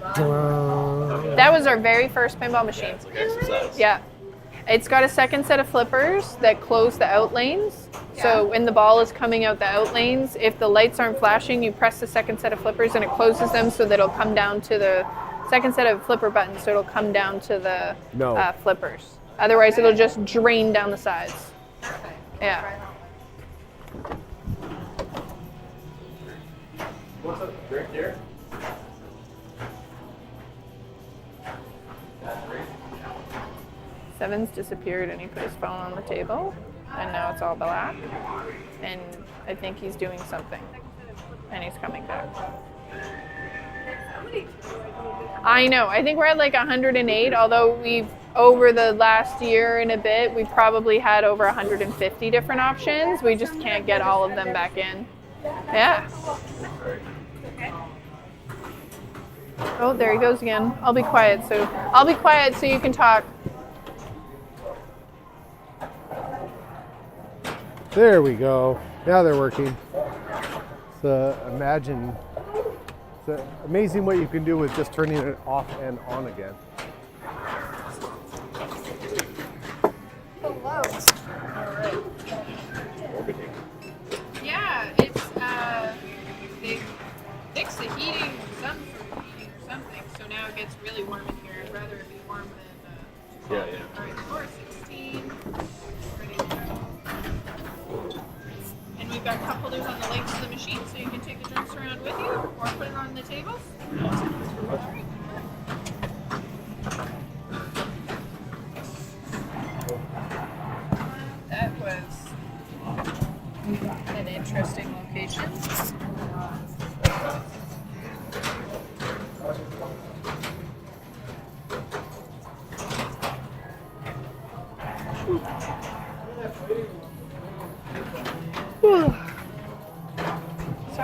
Uh, That was our very first pinball machine. Yeah. It's got a second set of flippers that close the out lanes. So when the ball is coming out the out lanes, if the lights aren't flashing, you press the second set of flippers and it closes them so that it'll come down to the second set of flipper buttons, so it'll come down to the No. flippers. Otherwise, it'll just drain down the sides. Yeah. What's up? Right there? Seven's disappeared and he put his phone on the table, and now it's all black. And I think he's doing something, and he's coming back. I know. I think we're at like 108, although we've, over the last year and a bit, we've probably had over 150 different options. We just can't get all of them back in. Yeah. Oh, there he goes again. I'll be quiet so you can talk. There we go. Now they're working. So imagine. It's amazing what you can do with just turning it off and on again. Hello. Yeah, it's they fixed the heating, some sort of heating or something, so now it gets really warm in here. I'd rather it be warm than Yeah. All right, 416, ready to go. And we've got cup holders on the legs of the machine, so you can take the drinks around with you or put it on the tables. That was an interesting location.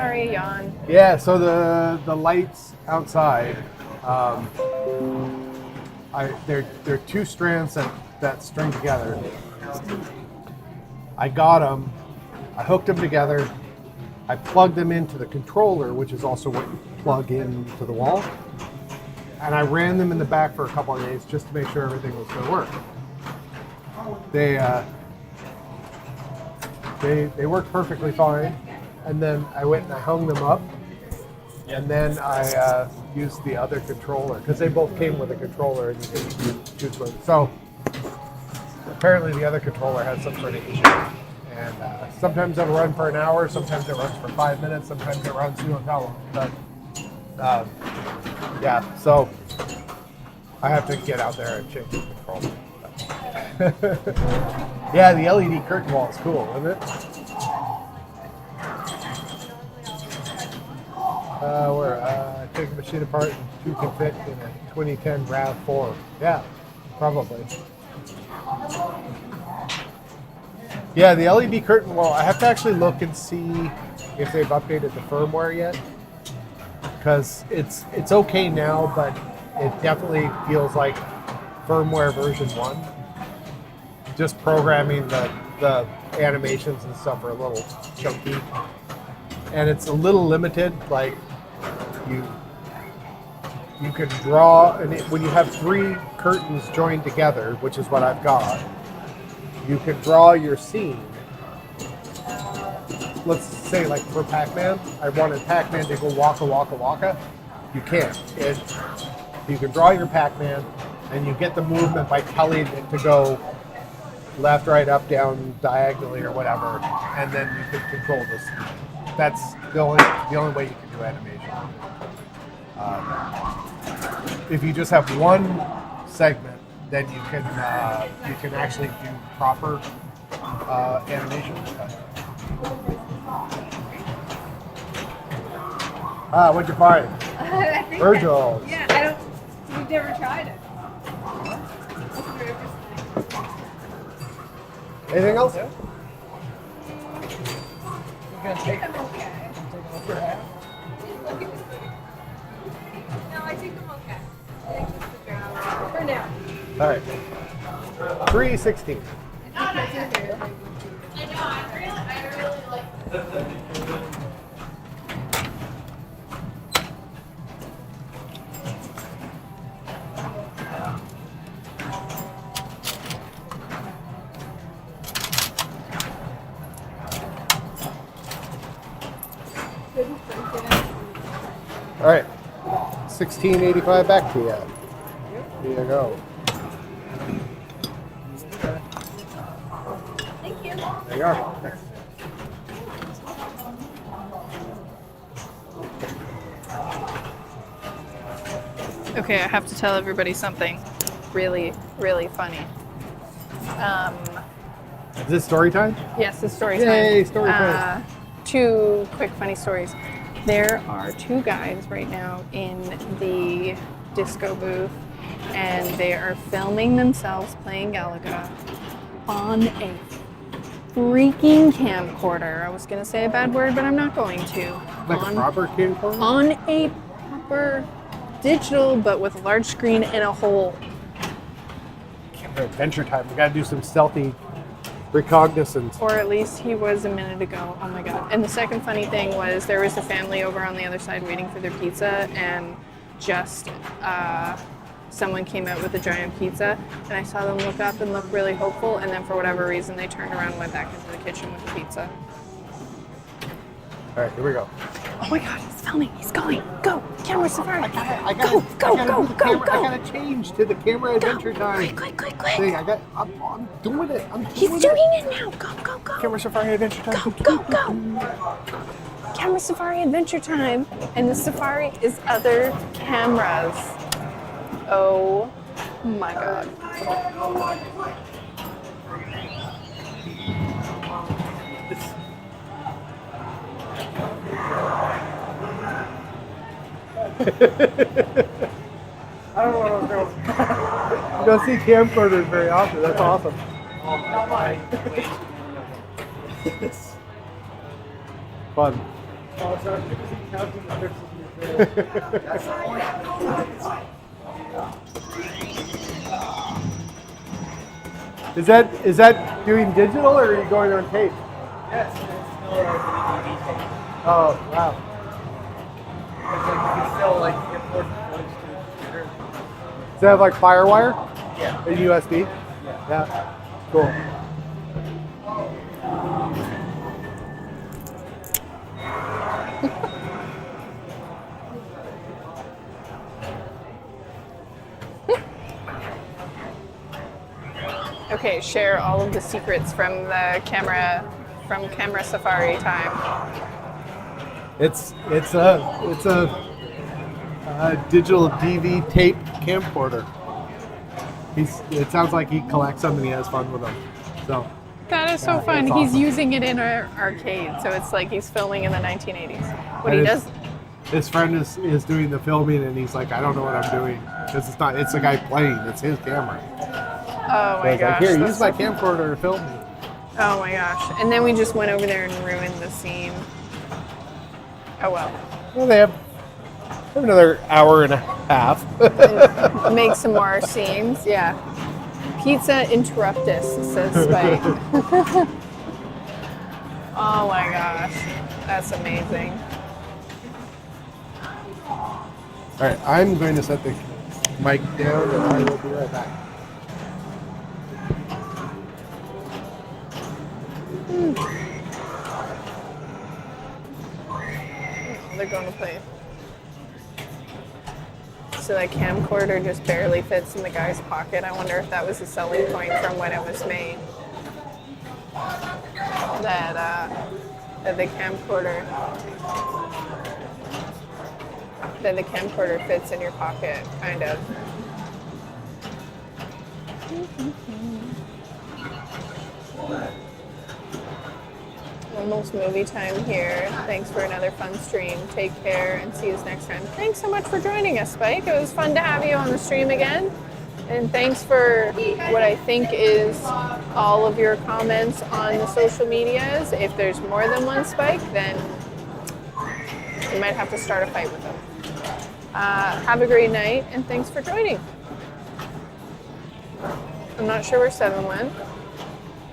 Sorry, yawn. Yeah, so the lights outside, they're two strands that string together. I got them, I hooked them together, I plugged them into the controller, which is also what you plug into the wall, and I ran them in the back for a couple of days just to make sure everything was going to work. They worked perfectly fine, and then I went and I hung them up, and then I used the other controller because they both came with a controller and you can choose one. So apparently the other controller has some sort of issue, and sometimes it'll run for an hour, sometimes it runs for 5 minutes, sometimes it runs who knows how long. But yeah, so I have to get out there and change the controller. Yeah, the LED curtain wall is cool, isn't it? Take the machine apart and two can fit in a 2010 RAV4. Yeah, probably. Yeah, the LED curtain wall, I have to actually look and see if they've updated the firmware yet. Because it's okay now, but it definitely feels like firmware version 1. Just programming the animations and stuff are a little chunky. And it's a little limited, like you can draw, and when you have 3 curtains joined together, which is what I've got, you can draw your scene. Let's say like for Pac-Man, I wanted Pac-Man to go waka waka waka. You can't. You can draw your Pac-Man, and you get the movement by telling it to go left, right, up, down, diagonally, or whatever, and then you can control this. That's the only way you can do animation. If you just have one segment, then you can actually do proper animation. What'd you find? I think Virgil. Yeah, I don't. We've never tried it. That's very interesting. Anything else? You're gonna take I'm okay. off your hat? No, I think I'm okay. I think this is good. For now. All right. 316. I know, I really like All right. 1685 back to you. Here you go. Thank you. There you are. Okay, I have to tell everybody something really, really funny. Is this story time? Yes, it's story Yay, time. story time. 2 quick funny stories. There are 2 guys right now in the disco booth, and they are filming themselves playing Galaga on a freaking camcorder. I was gonna say a bad word, but I'm not going to. Like a proper camcorder? On a proper digital, but with a large screen and a hole. Adventure time. We gotta do some stealthy reconnaissance. Or at least he was a minute ago. Oh my god. And the second funny thing was there was a family over on the other side waiting for their pizza, and just someone came out with a giant pizza, and I saw them look up and look really hopeful, and then for whatever reason they turned around and went back into the kitchen with the pizza. All right, here we go. Oh my god, he's filming. He's going. Go. Camera safari. I Go. gotta change to the camera adventure time. Quick. thing. I'm doing it. He's doing it now. Go. Camera safari adventure time. Go. Camera safari adventure time. And the safari is other cameras. Oh my god. I don't know what I'm doing. You don't see camcorders very often. That's awesome. Not mine. Fun. Oh, so I'm busy counting the pixels in your face. Is that doing digital or are you going on tape? Yes, it's still a DVD tape. Oh, wow. It's like you can still like import the footage to the computer. Does that have like Firewire Yeah. and USB? Yeah. Cool. Okay, share all of the secrets from camera safari time. It's a digital DV tape camcorder. It sounds like he collects them and he has fun with them. So That is so Yeah, fun. it's He's awesome. using it in our arcade, so it's like he's filming in the 1980s. What And he his- does, His friend is doing the filming and he's like, I don't know what I'm doing because it's the guy playing. It's his camera. oh So my he's like, gosh. here, that's use my so- camcorder to film me. Oh my gosh. And then we just went over there and ruined the scene. Oh well. Well, they have another hour and a half. Make some more scenes. Yeah. Pizza interruptus, says Spike. Oh my gosh. That's amazing. All right, I'm going to set the mic down and I will be right back. They're going to play. So that camcorder just barely fits in the guy's pocket. I wonder if that was a selling point from when it was made. That the camcorder fits in your pocket, kind of. Almost movie time here. Thanks for another fun stream. Take care and see us next time. Thanks so much for joining us, Spike. It was fun to have you on the stream again. And thanks for what I think is all of your comments on the social medias. If there's more than one Spike, then you might have to start a fight with them. Have a great night and thanks for joining. I'm not sure where Seven went.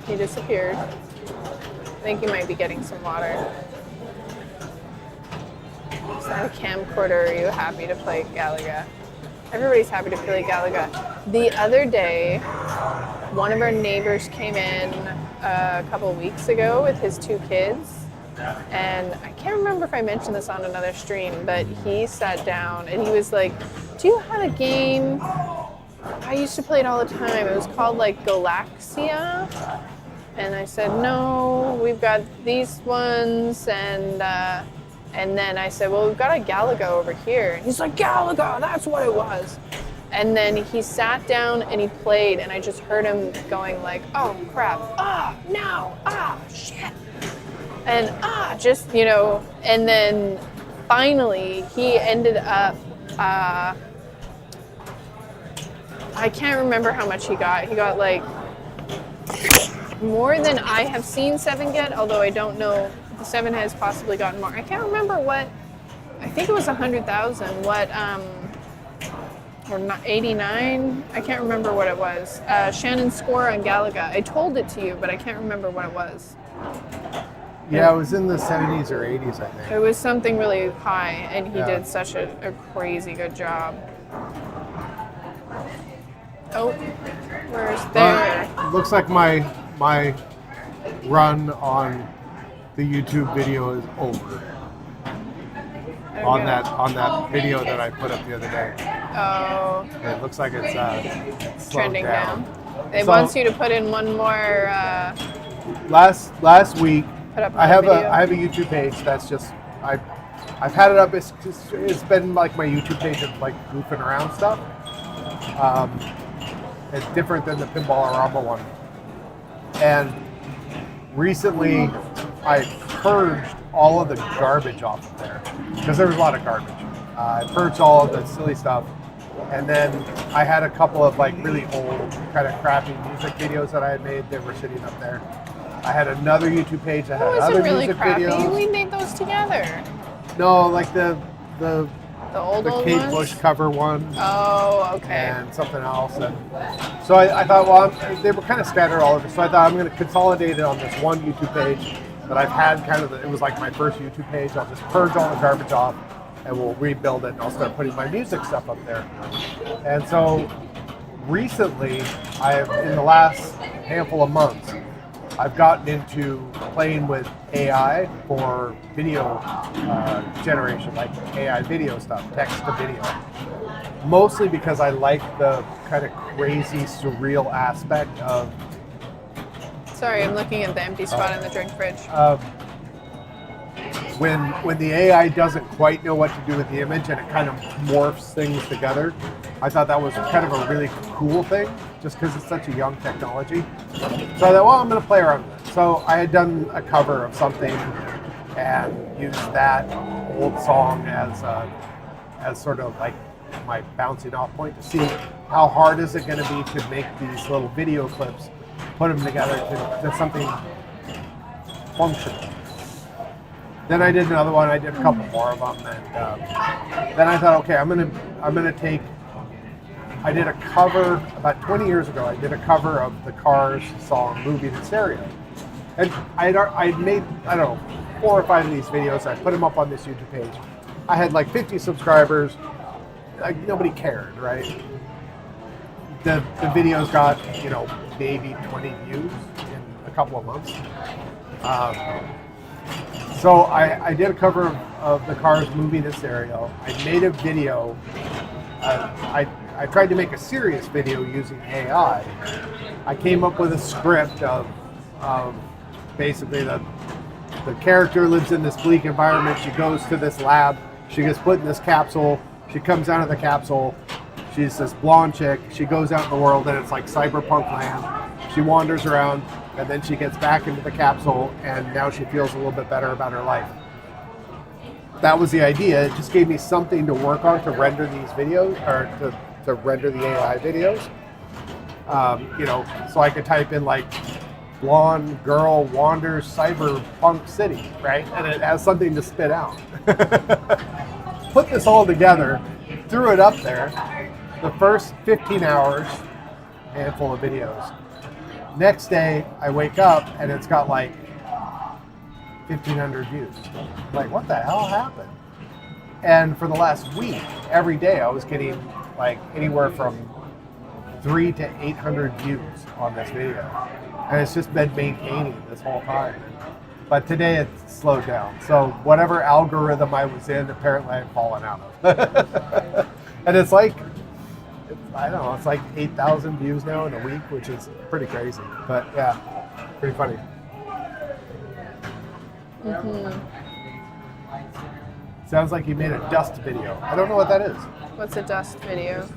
He disappeared. I think you might be getting some water. Is that a camcorder? Are you happy to play Galaga? Everybody's happy to play Galaga. The other day, one of our neighbors came in a couple weeks ago with his two kids. And I can't remember if I mentioned this on another stream, but he sat down and he was like, do you have a game? I used to play it all the time. It was called like Galaxia. And I said, no, we've got these ones. And then I said, well, we've got a Galaga over here. And he's like, Galaga, that's what it was. And then he sat down and he played, and I just heard him going like, oh, crap, no, shit. And just, and then finally he ended up, I can't remember how much he got. He got like more than I have seen Seven get, although I don't know. Seven has possibly gotten more. I can't remember what, I think it was 100,000. What, or not 89? I can't remember what it was. Shannon's score on Galaga. I told it to you, but I can't remember what it was. Yeah, it was in the 70s or 80s, I think. It was something really high, and he Yeah. did such a crazy good job. Oh, where's there? Looks like my run on the YouTube video is over. On that video that I put up the other day. Oh, It looks like it's slowed trending down. It So- wants you to put in one more. Last week, Put up I another have video. I have a YouTube page that's just I've had it up. It's been like my YouTube page of like goofing around stuff. It's different than the Pinballorama one. And recently, I purged all of the garbage off of there because there was a lot of garbage. I purged all of the silly stuff, and then I had a couple of like really old, kind of crappy music videos that I had made that were sitting up there. I had another YouTube page that That had wasn't other really music crappy. videos. We made those together. No, like the The old Kate ones? Bush cover one. Oh, okay. And something else. And so I thought, well, they were kind of scattered all over. So I thought I'm going to consolidate it on this one YouTube page that I've had kind of, it was like my first YouTube page. I'll just purge all the garbage off and we'll rebuild it and I'll start putting my music stuff up there. And so recently, in the last handful of months, I've gotten into playing with AI for video generation, like AI video stuff, text to video. Mostly because I like the kind of crazy, surreal aspect of. Sorry, I'm looking at the empty spot in the drink fridge. When the AI doesn't quite know what to do with the image and it kind of morphs things together, I thought that was kind of a really cool thing, just because it's such a young technology. So I thought, well, I'm going to play around with it. So I had done a cover of something and used that old song as sort of like my bouncing off point to see how hard is it going to be to make these little video clips, put them together to something functional. Then I did another one. I did a couple more of them, and then I thought, okay, I'm gonna take. I did a cover about 20 years ago. I did a cover of the Cars song "Movie in Stereo," and I'd made, I don't know, 4 or 5 of these videos. I put them up on this YouTube page. I had like 50 subscribers. Like nobody cared, right? The videos got, you know, maybe 20 views in a couple of months. So I did a cover of the Cars movie in stereo. I made a video. I tried to make a serious video using AI. I came up with a script of basically the character lives in this bleak environment. She goes to this lab. She gets put in this capsule. She comes out of the capsule. She's this blonde chick. She goes out in the world and it's like cyberpunk land. She wanders around and then she gets back into the capsule and now she feels a little bit better about her life. That was the idea. It just gave me something to work on to render these videos, or to render the AI videos. You know, so I could type in like blonde girl wanders cyberpunk city, right? And it has something to spit out. Put this all together, threw it up there. The first 15 hours, handful of videos. Next day, I wake up and it's got like 1,500 views. I'm like, what the hell happened? And for the last week, every day I was getting like anywhere from 300 to 800 views on this video. And it's just been maintaining this whole time. But today it's slowed down. So whatever algorithm I was in, apparently I've fallen out of. And it's like, I don't know, it's like 8,000 views now in a week, which is pretty crazy. But yeah, pretty funny. Mm-hmm. Sounds like you made a dust video. I don't know what that is. What's a dust video?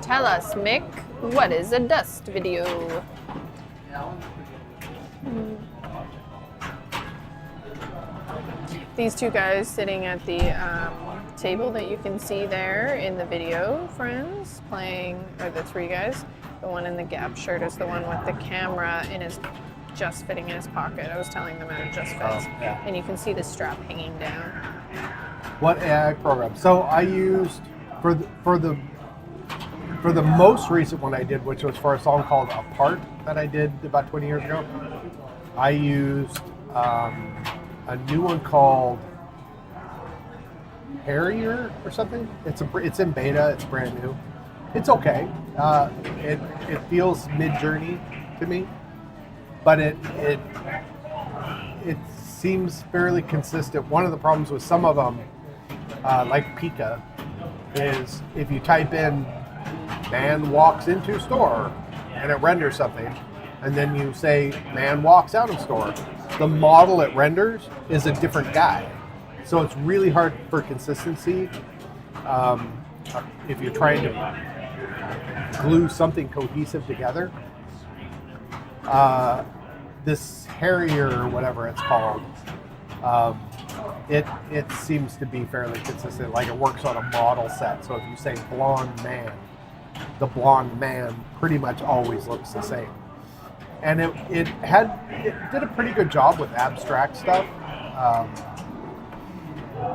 Tell us, Mick, what is a dust video? These two guys sitting at the table that you can see there in the video, friends, playing, or the 3 guys. The one in the Gap shirt is the one with the camera just fitting in his pocket. I was telling them how it just fits. Oh, yeah. And you can see the strap hanging down. What AI program? So I used for the most recent one I did, which was for a song called "Apart" that I did about 20 years ago. I used a new one called Harrier or something. It's in beta. It's brand new. It's okay. It feels mid-journey to me, but it seems fairly consistent. One of the problems with some of them, like Pika, is if you type in "man walks into store" and it renders something, and then you say "man walks out of store," the model it renders is a different guy. So it's really hard for consistency if you're trying to glue something cohesive together. This Harrier or whatever it's called, it seems to be fairly consistent. Like it works on a model set. So if you say blonde man, the blonde man pretty much always looks the same. And it did a pretty good job with abstract stuff.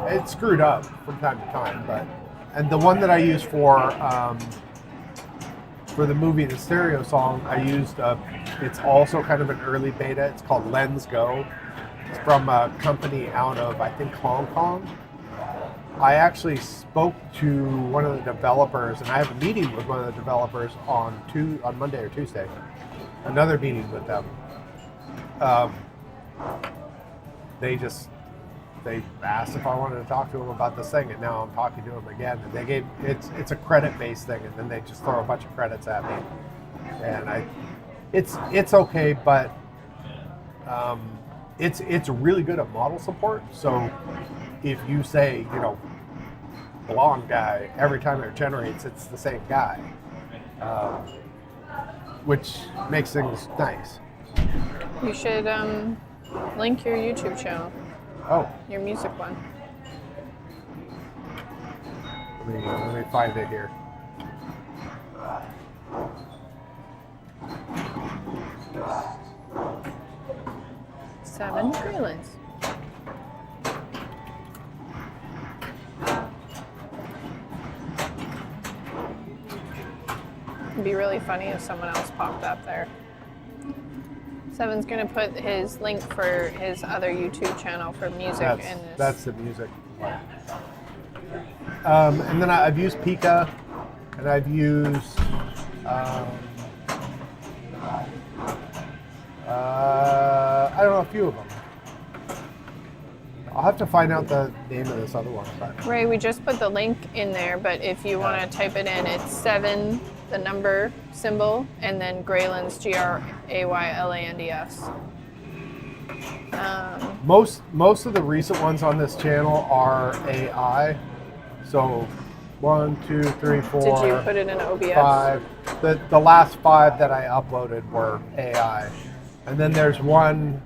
It screwed up from time to time, and the one that I used for the movie The Stereo Song, I used it's also kind of an early beta. It's called Lens Go. It's from a company out of, I think, Hong Kong. I actually spoke to one of the developers, and I have a meeting with one of the developers on Monday or Tuesday. Another meeting with them. They asked if I wanted to talk to them about this thing, and now I'm talking to them again. And they gave it's a credit-based thing, and then they just throw a bunch of credits at me, and it's okay, but it's really good at model support. So if you say, blonde guy, every time it generates, it's the same guy, which makes things nice. You should link your YouTube channel. Oh, Your music one. let me find it here. Seven Greenlands. It'd be really funny if someone else popped up there. Seven's gonna put his link for his other YouTube channel for music in this. That's the music one. And then I've used Pika, and I've used I don't know, a few of them. I'll have to find out the name of this other one. But Ray, we just put the link in there, but if you want to type it in, it's 7, the number symbol, and then Graylands, Graylands. most of the recent ones on this channel are AI. So 1, 2, 3, 4. Did you put it in OBS? 5. The last 5 that I uploaded were AI, and then there's one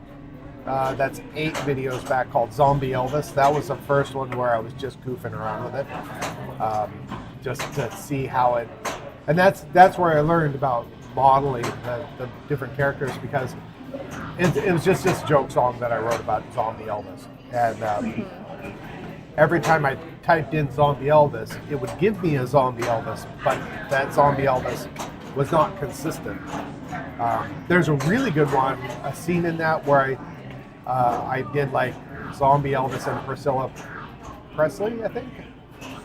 that's 8 videos back called Zombie Elvis. That was the first one where I was just goofing around with it, just to see how it. And that's where I learned about modeling the different characters, because it was just this joke song that I wrote about Zombie Elvis, and every time I typed in Zombie Elvis, it would give me a Zombie Elvis, but that Zombie Elvis was not consistent. There's a really good one, a scene in that where I did like Zombie Elvis and Priscilla Presley, I think,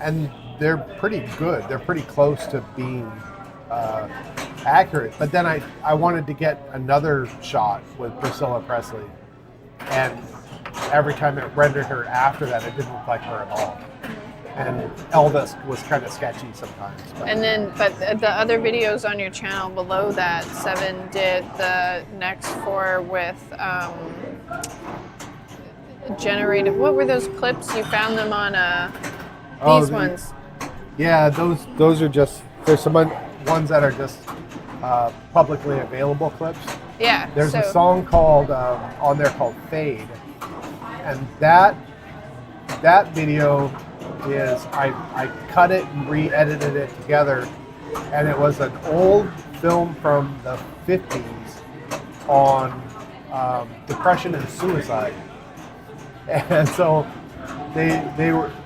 and they're pretty good. They're pretty close to being accurate. But then I wanted to get another shot with Priscilla Presley, and every time it rendered her after that, it didn't look like her at all. And Elvis was kind of sketchy sometimes. But the other videos on your channel below that, 7 did the next 4 with generated. What were those clips? You found them on these ones. Yeah, those are just, there's some ones that are just publicly available clips. Yeah. There's a song called on there called Fade, and that video is I cut it and re-edited it together, and it was an old film from the 50s on depression and suicide. And so they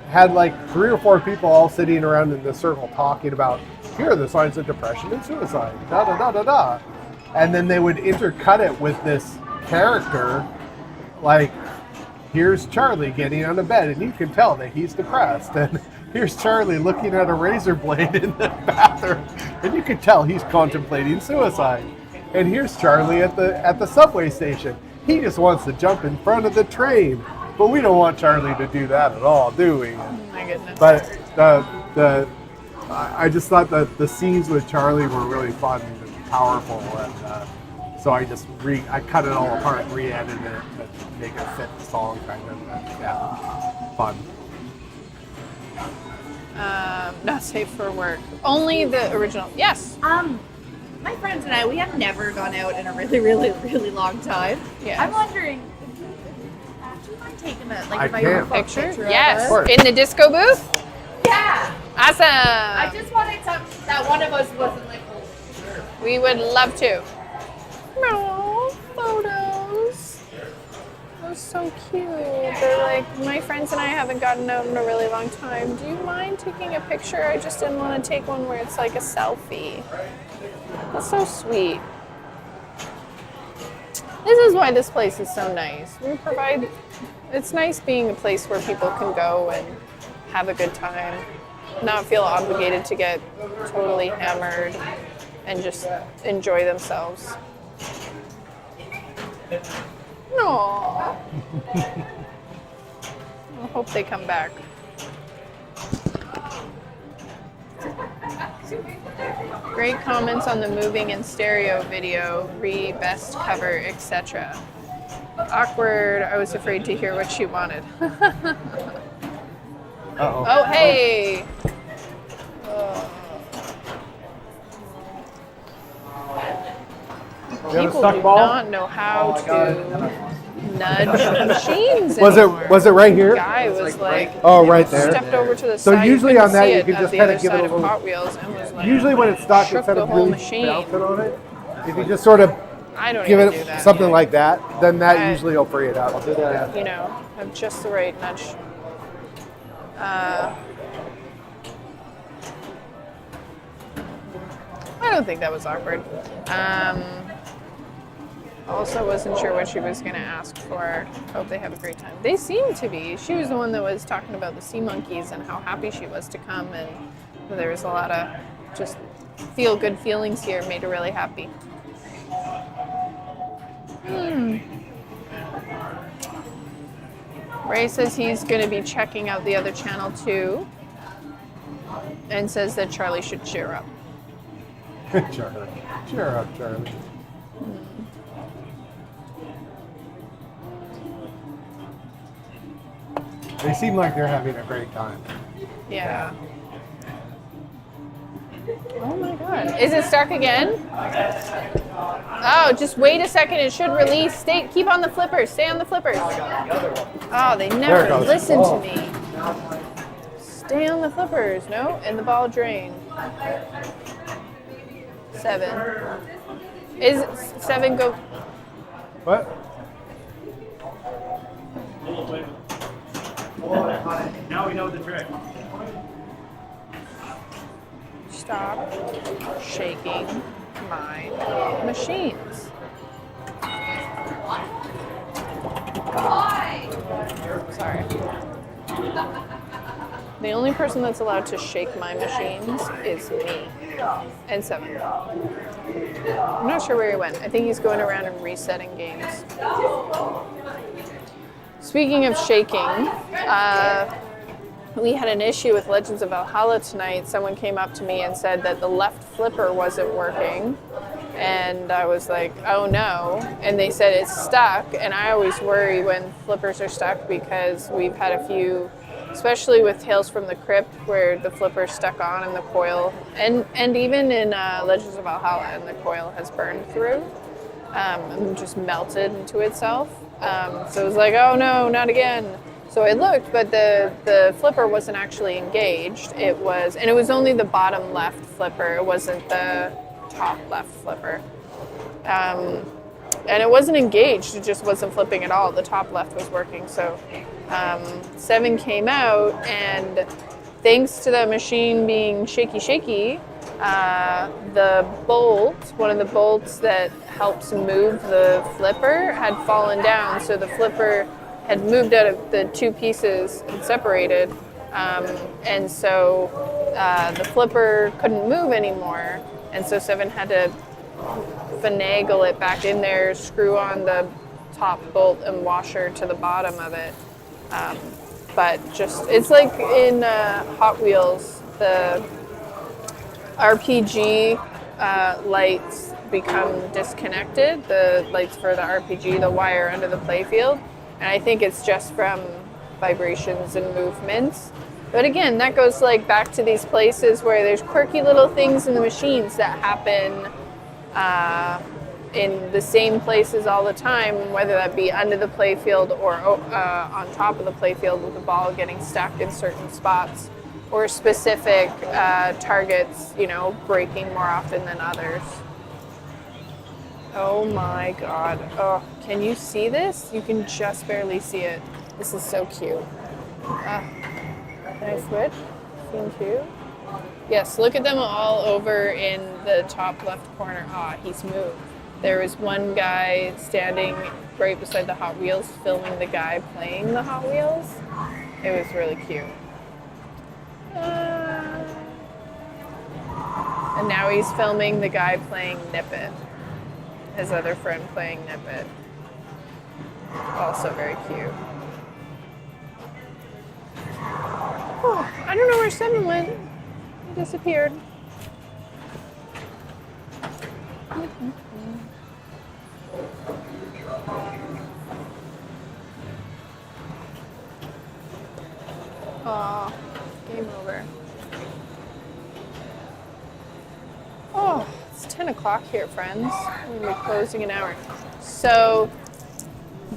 had like 3 or 4 people all sitting around in the circle talking about, here are the signs of depression and suicide, da da da da da. And then they would intercut it with this character, like, here's Charlie getting out of bed, and you can tell that he's depressed. And here's Charlie looking at a razor blade in the bathroom, and you can tell he's contemplating suicide. And here's Charlie at the subway station. He just wants to jump in front of the train, but we don't want Charlie to do that at all, do we? Oh my goodness. But I just thought that the scenes with Charlie were really fun and powerful, and so I cut it all apart, re-edited it to make it fit the song, kind of. Yeah, fun. Not safe for work. Only the original. Yes. My friends and I, we have never gone out in a really, really, really long time. Yes. I'm wondering, do you mind taking a I if I can. Picture? of Yes. Of course. In the disco booth? Yeah. Awesome. I just wanted some That one of us wasn't like, oh, We would love to. No photos. Those so cute. They're like, my friends and I haven't gotten out in a really long time. Do you mind taking a picture? I just didn't want to take one where it's like a selfie. That's so sweet. This is why this place is so nice. We provide, it's nice being a place where people can go and have a good time, not feel obligated to get totally hammered and just enjoy themselves. No. I hope they come back. Great comments on the moving and stereo video, best cover, etc. Awkward. I was afraid to hear what she wanted. Uh-oh. Oh, hey. You have a People stuck do ball? not know how to nudge machines Was anymore. it right here? The guy was like, Oh, right there. stepped over to the So side. usually couldn't on that see you it can at just the kind other of give it side a of little. Hot Wheels and was like, Usually when it's stuck, shook instead the of whole really machine. bouncing on it, if you just sort of I don't give even do it that. something like that, then that I- usually will free it up. I'll do that. You know, have just the right nudge. I don't think that was awkward. Also wasn't sure what she was going to ask for. Hope they have a great time. They seem to be. She was the one that was talking about the sea monkeys and how happy she was to come, and there was a lot of just feel good feelings here. Made her really happy. Ray says he's going to be checking out the other channel too, and says that Charlie should cheer up. Charlie. Cheer up, Charlie. They seem like they're having a great time. Yeah. Oh my god. Is it stuck again? Oh, just wait a second. It should release. Keep on the flippers. Stay on the flippers. Oh, they There never it goes. listen to me. Stay on the flippers. No, and the ball drain. 7. Is 7 go? What? Now we know the trick. Stop shaking my machines. Sorry. The only person that's allowed to shake my machines is me and 7. I'm not sure where he went. I think he's going around and resetting games. Speaking of shaking, we had an issue with Legends of Valhalla tonight. Someone came up to me and said that the left flipper wasn't working. And I was like, oh no. And they said it's stuck. And I always worry when flippers are stuck because we've had a few, especially with Tales from the Crypt, where the flipper's stuck on and the coil, and even in Legends of Valhalla, and the coil has burned through and just melted into itself. So it was like, oh no, not again. So I looked, but the flipper wasn't actually engaged. It was only the bottom left flipper. It wasn't the top left flipper. And it wasn't engaged. It just wasn't flipping at all. The top left was working. So 7 came out, and thanks to the machine being shaky, the bolt, one of the bolts that helps move the flipper, had fallen down. So the flipper had moved out of the two pieces and separated. And so the flipper couldn't move anymore. And so 7 had to finagle it back in there, screw on the top bolt and washer to the bottom of it. But just, it's like in Hot Wheels, the RPG lights become disconnected, the lights for the RPG, the wire under the playfield. And I think it's just from vibrations and movements. But again, that goes like back to these places where there's quirky little things in the machines that happen in the same places all the time, whether that be under the playfield or on top of the playfield with the ball getting stuck in certain spots. or specific targets, you know, breaking more often than others. Oh my god. Oh, can you see this? You can just barely see it. This is so cute. Can I switch? Scene 2? Yes, look at them all over in the top left corner. Ah, he's moved. There was one guy standing right beside the Hot Wheels filming the guy playing the Hot Wheels. It was really cute. And now he's filming the guy playing Nip It. His other friend playing Nip It. Also very cute. Oh, I don't know where 7 went. He disappeared. Aw, game over. Oh, it's 10 o'clock here, friends. We're gonna be closing an hour. So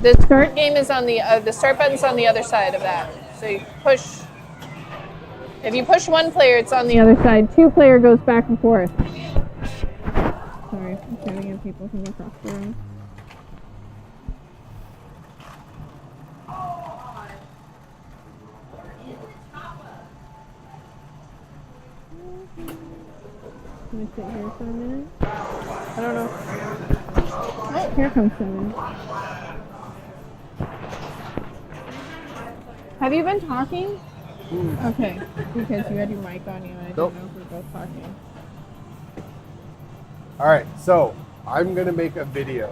the start game is on the start button's on the other side of that. So you push. If you push one player, it's on the other side. 2-player goes back and forth. Sorry, I'm shouting at people from across the room. Can I sit here for a minute? I don't know. Oh, here comes someone. Have you been talking? Okay, because you had your mic on you and I didn't know if we were both talking. All right, so I'm gonna make a video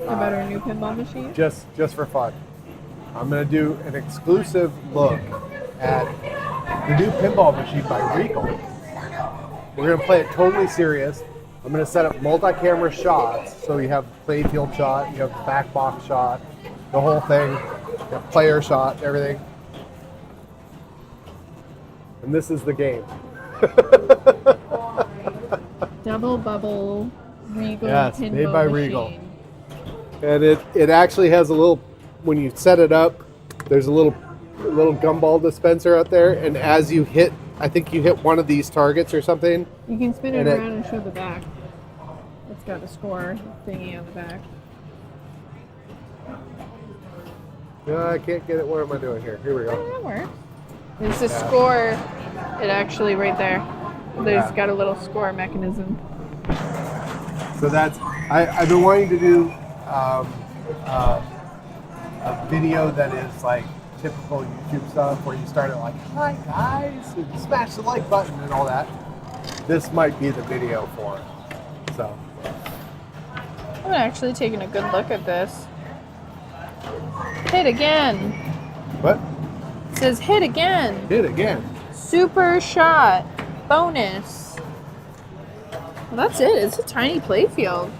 About our new pinball machine? just for fun. I'm gonna do an exclusive look at the new pinball machine by Regal. We're gonna play it totally serious. I'm gonna set up multi-camera shots, so you have playfield shot, you have back box shot, the whole thing, you have player shot, everything. And this is the game. Double bubble Regal Yes, pinball made by machine. Regal. And it actually has a little, when you set it up, there's a little gumball dispenser out there, and as you hit, I think you hit one of these targets or something. You can spin it And around and show the back. It's got a score thingy on the back. No, I can't get it. What am I doing here? Here we go. Oh, that works. There's a score. It actually right there. There's got a little score mechanism. So that's, I've been wanting to do a video that is like typical YouTube stuff where you start it like, hi guys, and smash the like button and all that. This might be the video for it. So. I'm actually taking a good look at this. Hit again. What? It says hit again. Hit again. Super shot. Bonus. Well, that's it. It's a tiny playfield.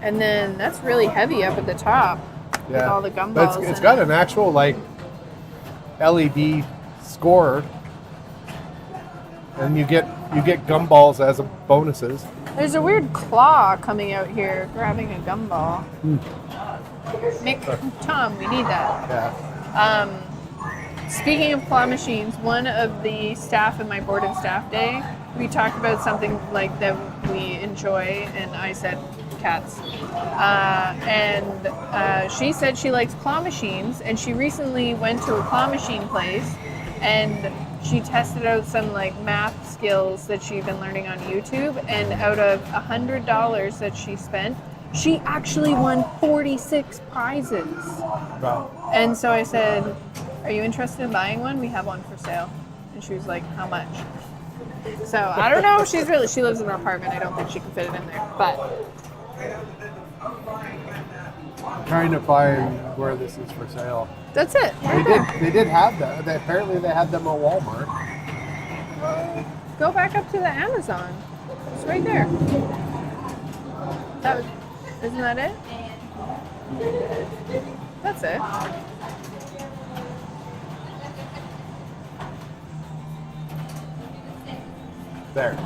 And then that's really heavy up at the top. With all the gumballs. But it's got an actual like LED score, and you get gumballs as bonuses. There's a weird claw coming out here grabbing a gumball. Nick, Tom, we need that. Yeah. Speaking of claw machines, one of the staff in my board and staff day, we talked about something like that we enjoy, and I said cats. She said she likes claw machines, and she recently went to a claw machine place, and she tested out some like math skills that she'd been learning on YouTube, and out of $100 that she spent, she actually won 46 prizes. Wow. And so I said, are you interested in buying one? We have one for sale. And she was like, how much? So I don't know. She lives in an apartment. I don't think she can fit it in there. But Trying to find where this is for sale. that's it. Right there. They did have that. Apparently they had them at Walmart. Go back up to the Amazon. It's right there. Isn't that it? That's it. There.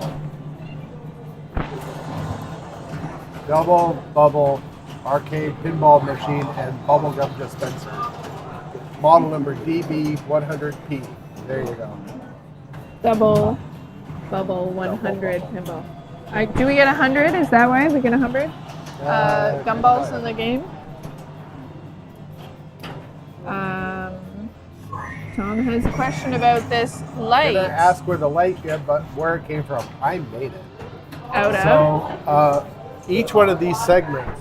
Double bubble arcade pinball machine and bubblegum dispenser. Model number DB100P. There you go. Double bubble 100 pinball. Do we get 100? Is that why we get 100 gumballs in the game? Tom has a question about this light. I'm gonna ask where the light did, but where it came from. I made it. Out of? So each one of these segments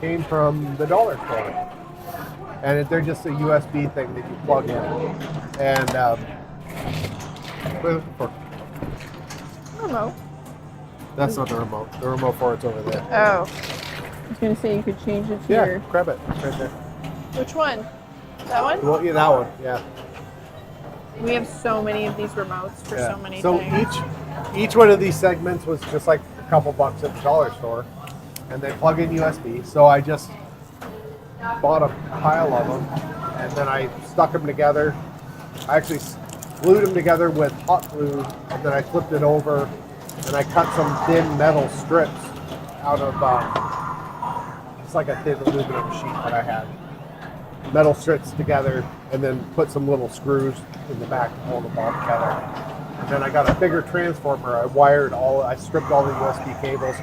came from the dollar store, and they're just a USB thing that you plug in. And Remote. that's not the remote. The remote for it's over there. Oh. I was gonna say you could change it to Yeah, your. grab it. It's right there. Which one? That one? Well, yeah, that one. Yeah. We have so many of these remotes for Yeah. so many So things. each one of these segments was just like a couple bucks at the dollar store, and they plug in USB. So I just bought a pile of them, and then I stuck them together. I actually glued them together with hot glue, and then I flipped it over, and I cut some thin metal strips out of it's like a thin aluminum sheet that I had. Metal strips together, and then put some little screws in the back to hold them all together. And then I got a bigger transformer. I stripped all the USB cables,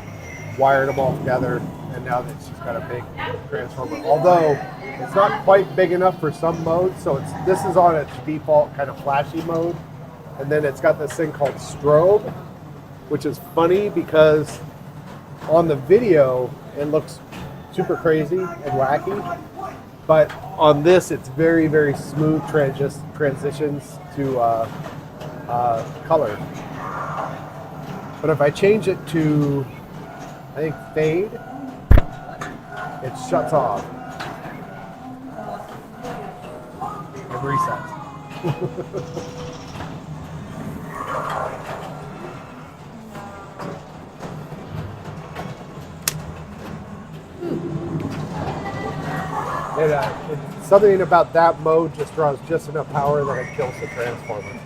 wired them all together, and now it's just got a big transformer. Although it's not quite big enough for some modes, so this is on its default kind of flashy mode, and then it's got this thing called strobe, which is funny because on the video it looks super crazy and wacky, but on this it's very, very smooth transitions to color. But if I change it to, I think, fade, it shuts off and resets. Something about that mode just draws just enough power that it kills the transformer.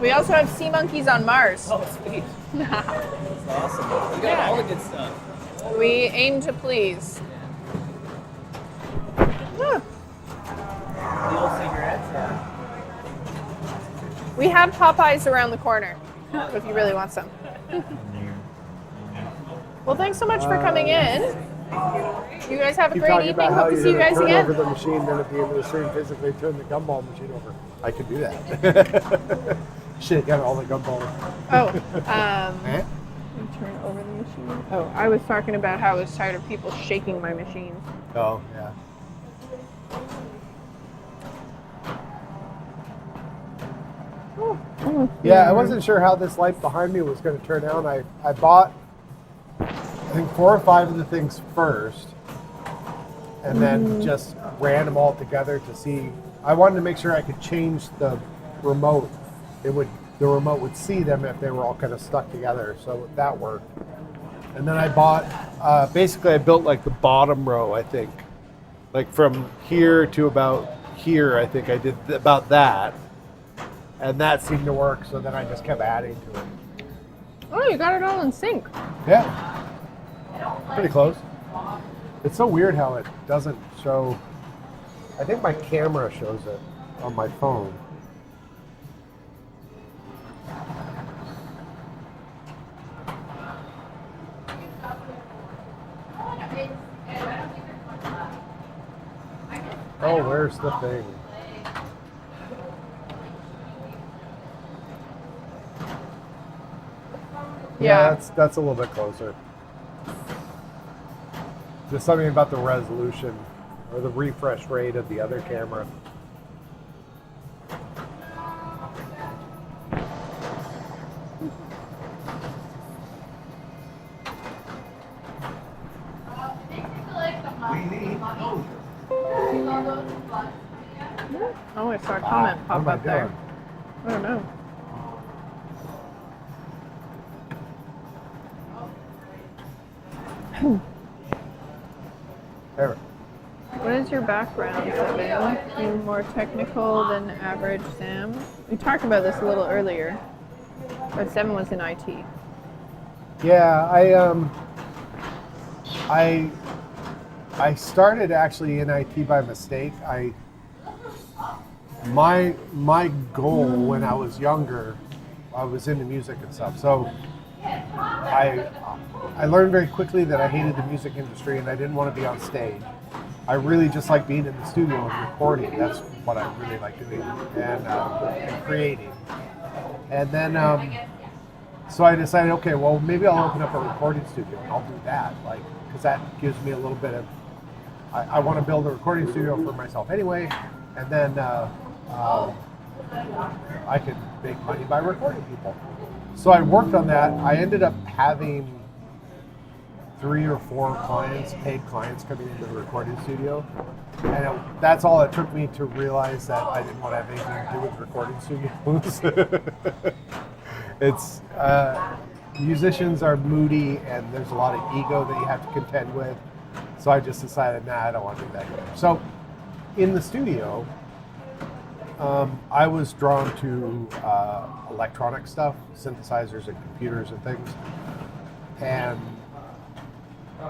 We also have sea monkeys on Mars. Oh, sweet. That's awesome. You got all the good stuff. We aim to please. Huh. The old cigarettes, yeah. We have Popeyes around the corner if you really want some. Well, thanks so much for coming in. You guys have a Keep great talking evening. about how Hope to you're see you gonna guys turn again. over the machine, then at the end of the stream physically turn the gumball machine over. I could do that. Shake out all the gumballs. Oh, Eh? turn over the machine. Oh, I was talking about how I was tired of people shaking my machine. Oh, yeah. Yeah, I wasn't sure how this light behind me was going to turn out. I bought, I think, 4 or 5 of the things first, and then just ran them all together to see. I wanted to make sure I could change the remote. The remote would see them if they were all kind of stuck together, so that worked. And then I bought, basically I built like the bottom row, I think. Like from here to about here, I think I did about that. And that seemed to work, so then I just kept adding to it. Oh, you got it all in sync. Yeah, pretty close. It's so weird how it doesn't show. I think my camera shows it on my phone. Oh, where's the thing? Yeah. That's a little bit closer. Just something about the resolution or the refresh rate of the other camera. Oh, I saw a comment What am pop I up there. doing? I don't know. There. What is your background, Seven? You more technical than average, Sam? We talked about this a little earlier, but Seven was in IT. Yeah, I started actually in IT by mistake. my goal when I was younger, I was into music and stuff. So I learned very quickly that I hated the music industry and I didn't want to be on stage. I really just like being in the studio and recording. That's what I really like doing, and creating. And then, so I decided, okay, well, maybe I'll open up a recording studio and I'll do that, like, because that gives me a little bit of. I want to build a recording studio for myself anyway, and then I could make money by recording people. So I worked on that. I ended up having 3 or 4 clients, paid clients, coming into the recording studio, and that's all it took me to realize that I didn't want to have anything to do with recording studios. It's musicians are moody, and there's a lot of ego that you have to contend with. So I just decided, nah, I don't want to do that anymore. So in the studio, I was drawn to electronic stuff, synthesizers and computers and things. And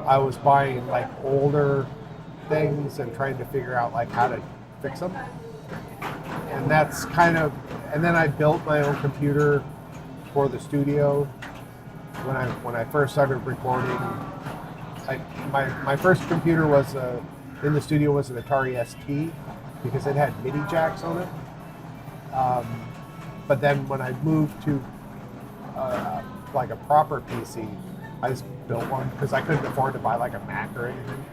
I was buying like older things and trying to figure out like how to fix them. And that's kind of, and then I built my own computer for the studio. When I first started recording, my first computer was in the studio was an Atari ST because it had MIDI jacks on it. But then when I moved to like a proper PC, I just built one because I couldn't afford to buy like a Mac or anything.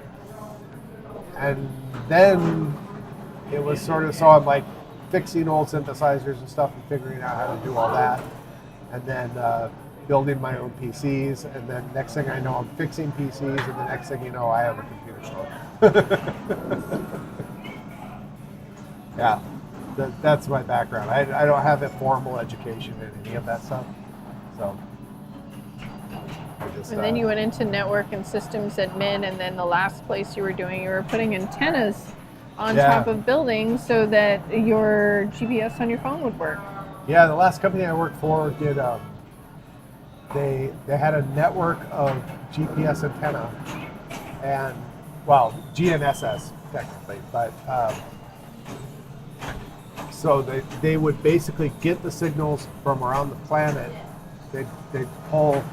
And then it was sort of, so I'm like fixing old synthesizers and stuff and figuring out how to do all that. And then building my own PCs, and then next thing I know, I'm fixing PCs, and the next thing you know, I have a computer store. Yeah, that's my background. I don't have a formal education in any of that stuff, so I just. And then you went into network and systems admin, and then the last place you were putting antennas on top of buildings so that your GPS on your phone would work. Yeah, the last company I worked for did. They had a network of GPS antenna, and well, GNSS technically, but so they would basically get the signals from around the planet. They'd pull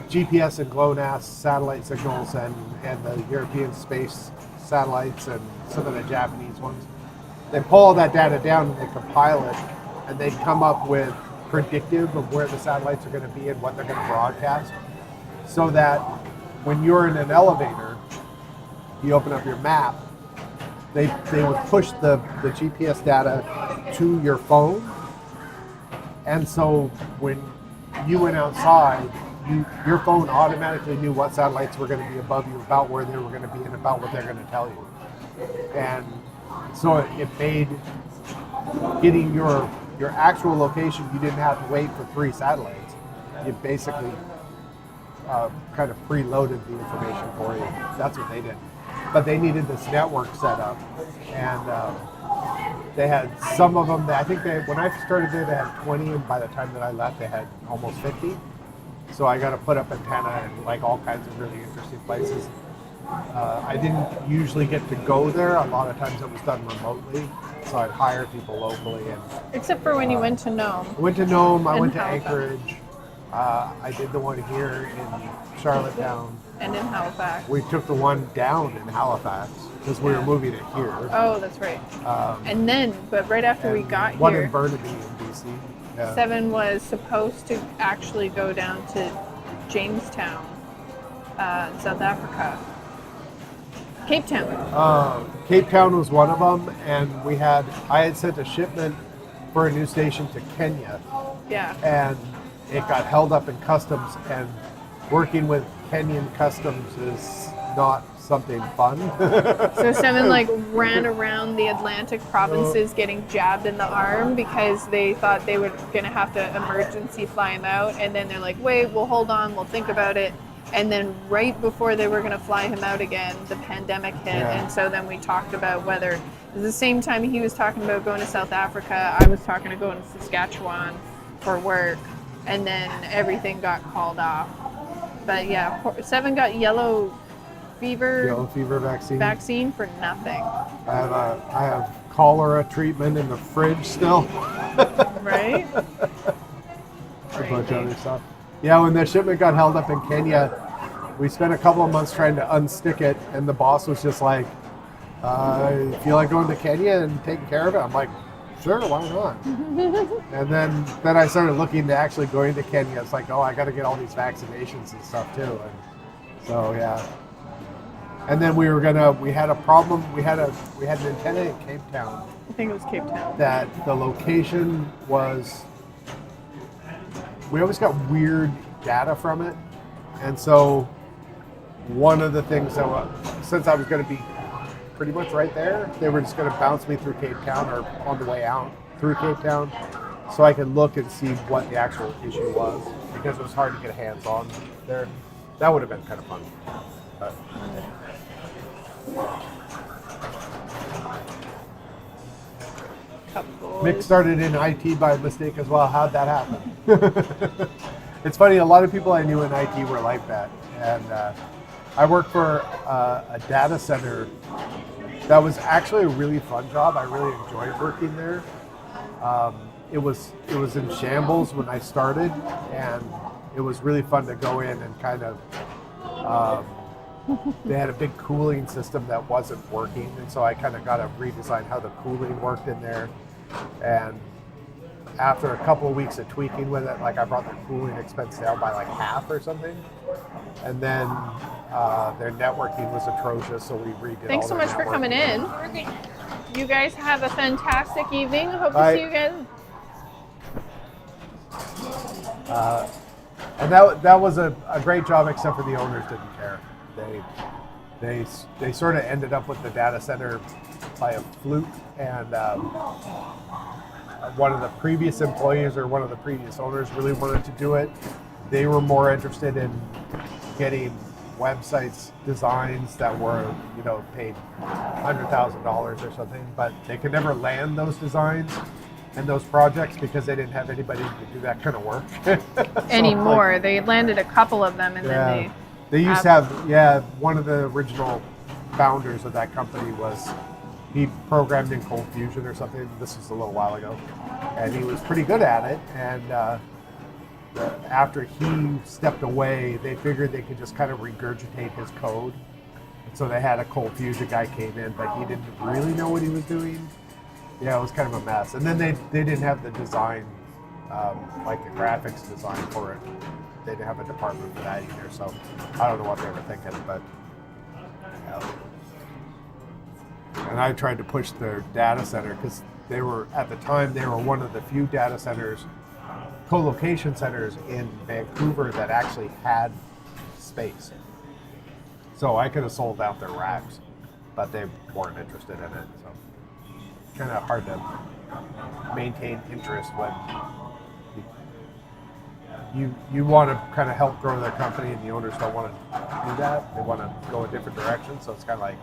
GPS and GLONASS satellite signals and the European space satellites and some of the Japanese ones. They pull all that data down and they compile it, and they'd come up with predictive of where the satellites are going to be and what they're going to broadcast, so that when you're in an elevator, you open up your map, they would push the GPS data to your phone, and so when you went outside, your phone automatically knew what satellites were going to be above you, about where they were going to be, and about what they're going to tell you. And so it made getting your actual location, you didn't have to wait for 3 satellites. You basically kind of preloaded the information for you. That's what they did. But they needed this network set up, and they had some of them. I think when I started there, they had 20, and by the time that I left, they had almost 50. So I got to put up antenna in like all kinds of really interesting places. I didn't usually get to go there. A lot of times it was done remotely, so I'd hire people locally. And except for when you went to Nome. I went to Nome. I And went to Halifax. Anchorage. I did the one here in Charlottetown. And in Halifax. We took the one down in Halifax because we were moving it here. Oh, that's right. And then, but right after we And got one here, in Burnaby in BC. Yeah. 7 was supposed to actually go down to Jamestown, South Africa. Cape Town. Cape Town was one of them, and I had sent a shipment for a new station to Kenya, Yeah. and it got held up in customs, and working with Kenyan customs is not something fun. So 7 ran around the Atlantic provinces getting jabbed in the arm because they thought they were gonna have to emergency fly him out, and then they're like, wait, we'll hold on, we'll think about it. And then right before they were gonna fly him out again, the pandemic hit, and so then we talked about whether, at the same time he was talking about going to South Africa, I was talking to going to Saskatchewan for work, and then everything got called off. But yeah, 7 got yellow fever Yellow fever vaccine. vaccine for nothing, I have cholera treatment in the fridge still. right? A bunch of other stuff. Yeah, when the shipment got held up in Kenya, we spent a couple of months trying to unstick it, and the boss was just like, "You feel like going to Kenya and taking care of it?" I'm like, "Sure, why not?" And then I started looking to actually going to Kenya. It's like, oh, I got to get all these vaccinations and stuff too. And so yeah. And then we had a problem. We had an antenna in Cape Town I think it was Cape Town. that the location was. We always got weird data from it, and so one of the things that since I was going to be pretty much right there, they were just going to bounce me through Cape Town or on the way out through Cape Town, so I could look and see what the actual issue was, because it was hard to get hands on there. That would have been kind of fun. But, Mick started in IT by mistake as well. How'd that happen? It's funny, a lot of people I knew in IT were like that. And I worked for a data center that was actually a really fun job. I really enjoyed working there. It was in shambles when I started, and it was really fun to go in and kind of they had a big cooling system that wasn't working, and so I kind of got to redesign how the cooling worked in there. And after a couple of weeks of tweaking with it, like I brought the cooling expense down by like half or something. And then their networking was atrocious, so we redid. Thanks all so their much for networking. coming in. You guys have a fantastic evening. Hope to Bye. see you guys. And that was a great job, except for the owners didn't care. They sort of ended up with the data center by a fluke, and one of the previous employees or one of the previous owners really wanted to do it. They were more interested in getting websites designs that were, paid $100,000 or something, but they could never land those designs and those projects because they didn't have anybody to do that kind of work. So, Anymore. like, They landed a couple of them, and then they used to have, one of the original founders of that company he programmed in Cold Fusion or something. This was a little while ago, and he was pretty good at it. And after he stepped away, they figured they could just kind of regurgitate his code. And so they had a Cold Fusion guy came in, but he didn't really know what he was doing. Yeah, it was kind of a mess. And then they didn't have the design, like the graphics design for it. They didn't have a department for that either. So I don't know what they were thinking, but. And I tried to push their data center because at the time they were one of the few data centers, co-location centers in Vancouver that actually had space. So I could have sold out their racks, but they weren't interested in it. So kind of hard to maintain interest when you want to kind of help grow their company and the owners don't want to do that. They want to go a different direction. So it's kind of like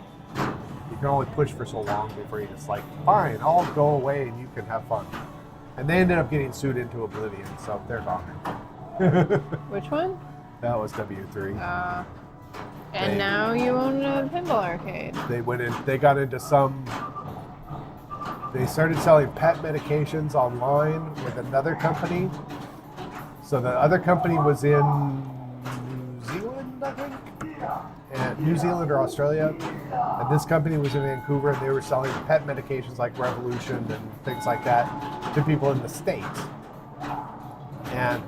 you can only push for so long before you just like, fine, I'll go away and you can have fun. And they ended up getting sued into oblivion, so they're gone. which one? That was W3. And now you own a pinball arcade. They got into they started selling pet medications online with another company. So the other company was in New Zealand, I think? And New Zealand or Australia. And this company was in Vancouver, and they were selling pet medications like Revolution and things like that to people in the States. And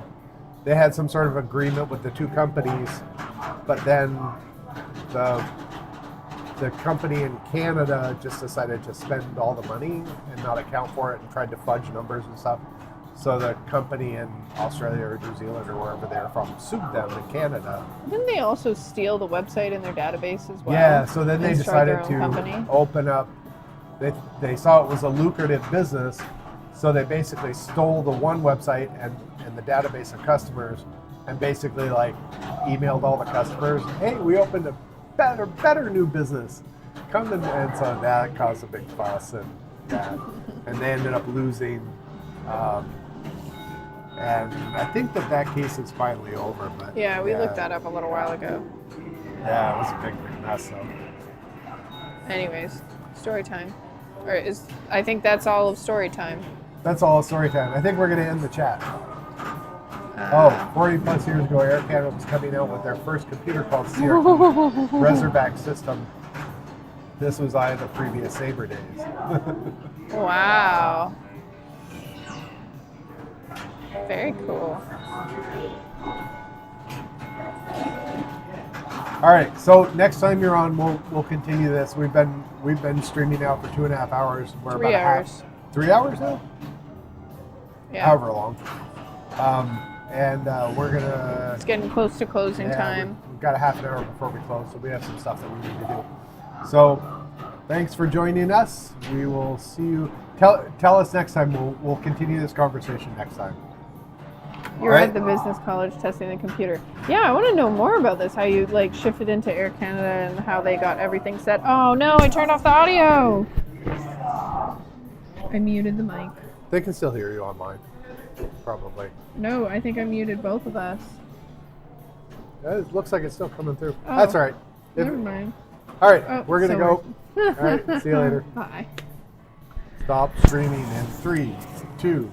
they had some sort of agreement with the two companies, but then the company in Canada just decided to spend all the money and not account for it and tried to fudge numbers and stuff. So the company in Australia or New Zealand or wherever they're from sued them in Canada. Didn't they also steal the website in their database as well? Yeah, so then they And start their decided own to company? open up. They saw it was a lucrative business, so they basically stole the one website and the database of customers, and basically like emailed all the customers, "Hey, we opened a better new business. Come in," and so that caused a big fuss and they ended up losing. And I think that case is finally over. But Yeah, we looked that up a little while ago. Yeah, it was a big mess though. Anyways, story time. I think that's all of story time. That's all story time. I think we're going to end the chat. Uh, 40 plus years ago, Air Canada was coming out with their first computer called CRT Razorback system. This was the previous Sabre days. Wow. Very cool. All right, so next time you're on, we'll continue this. We've been streaming out for 2.5 hours. We're 3 about hours. 3 hours now. Yeah. However long. And we're gonna. It's getting close to closing Yeah, time. we've got a half an hour before we close, so we have some stuff that we need to do. So, thanks for joining us. We will see you. Tell us next time. We'll continue this conversation next time. You're All right. at the business college testing the computer. Yeah, I want to know more about this. How you shifted into Air Canada and how they got everything set. Oh no, I turned off the audio. I muted the mic. They can still hear you online, probably. No, I think I muted both of us. It looks like it's still coming through. Oh, That's all right. Never mind. All right, Oh, we're gonna so go. All right, see you later. Bye. Stop streaming in 3, 2,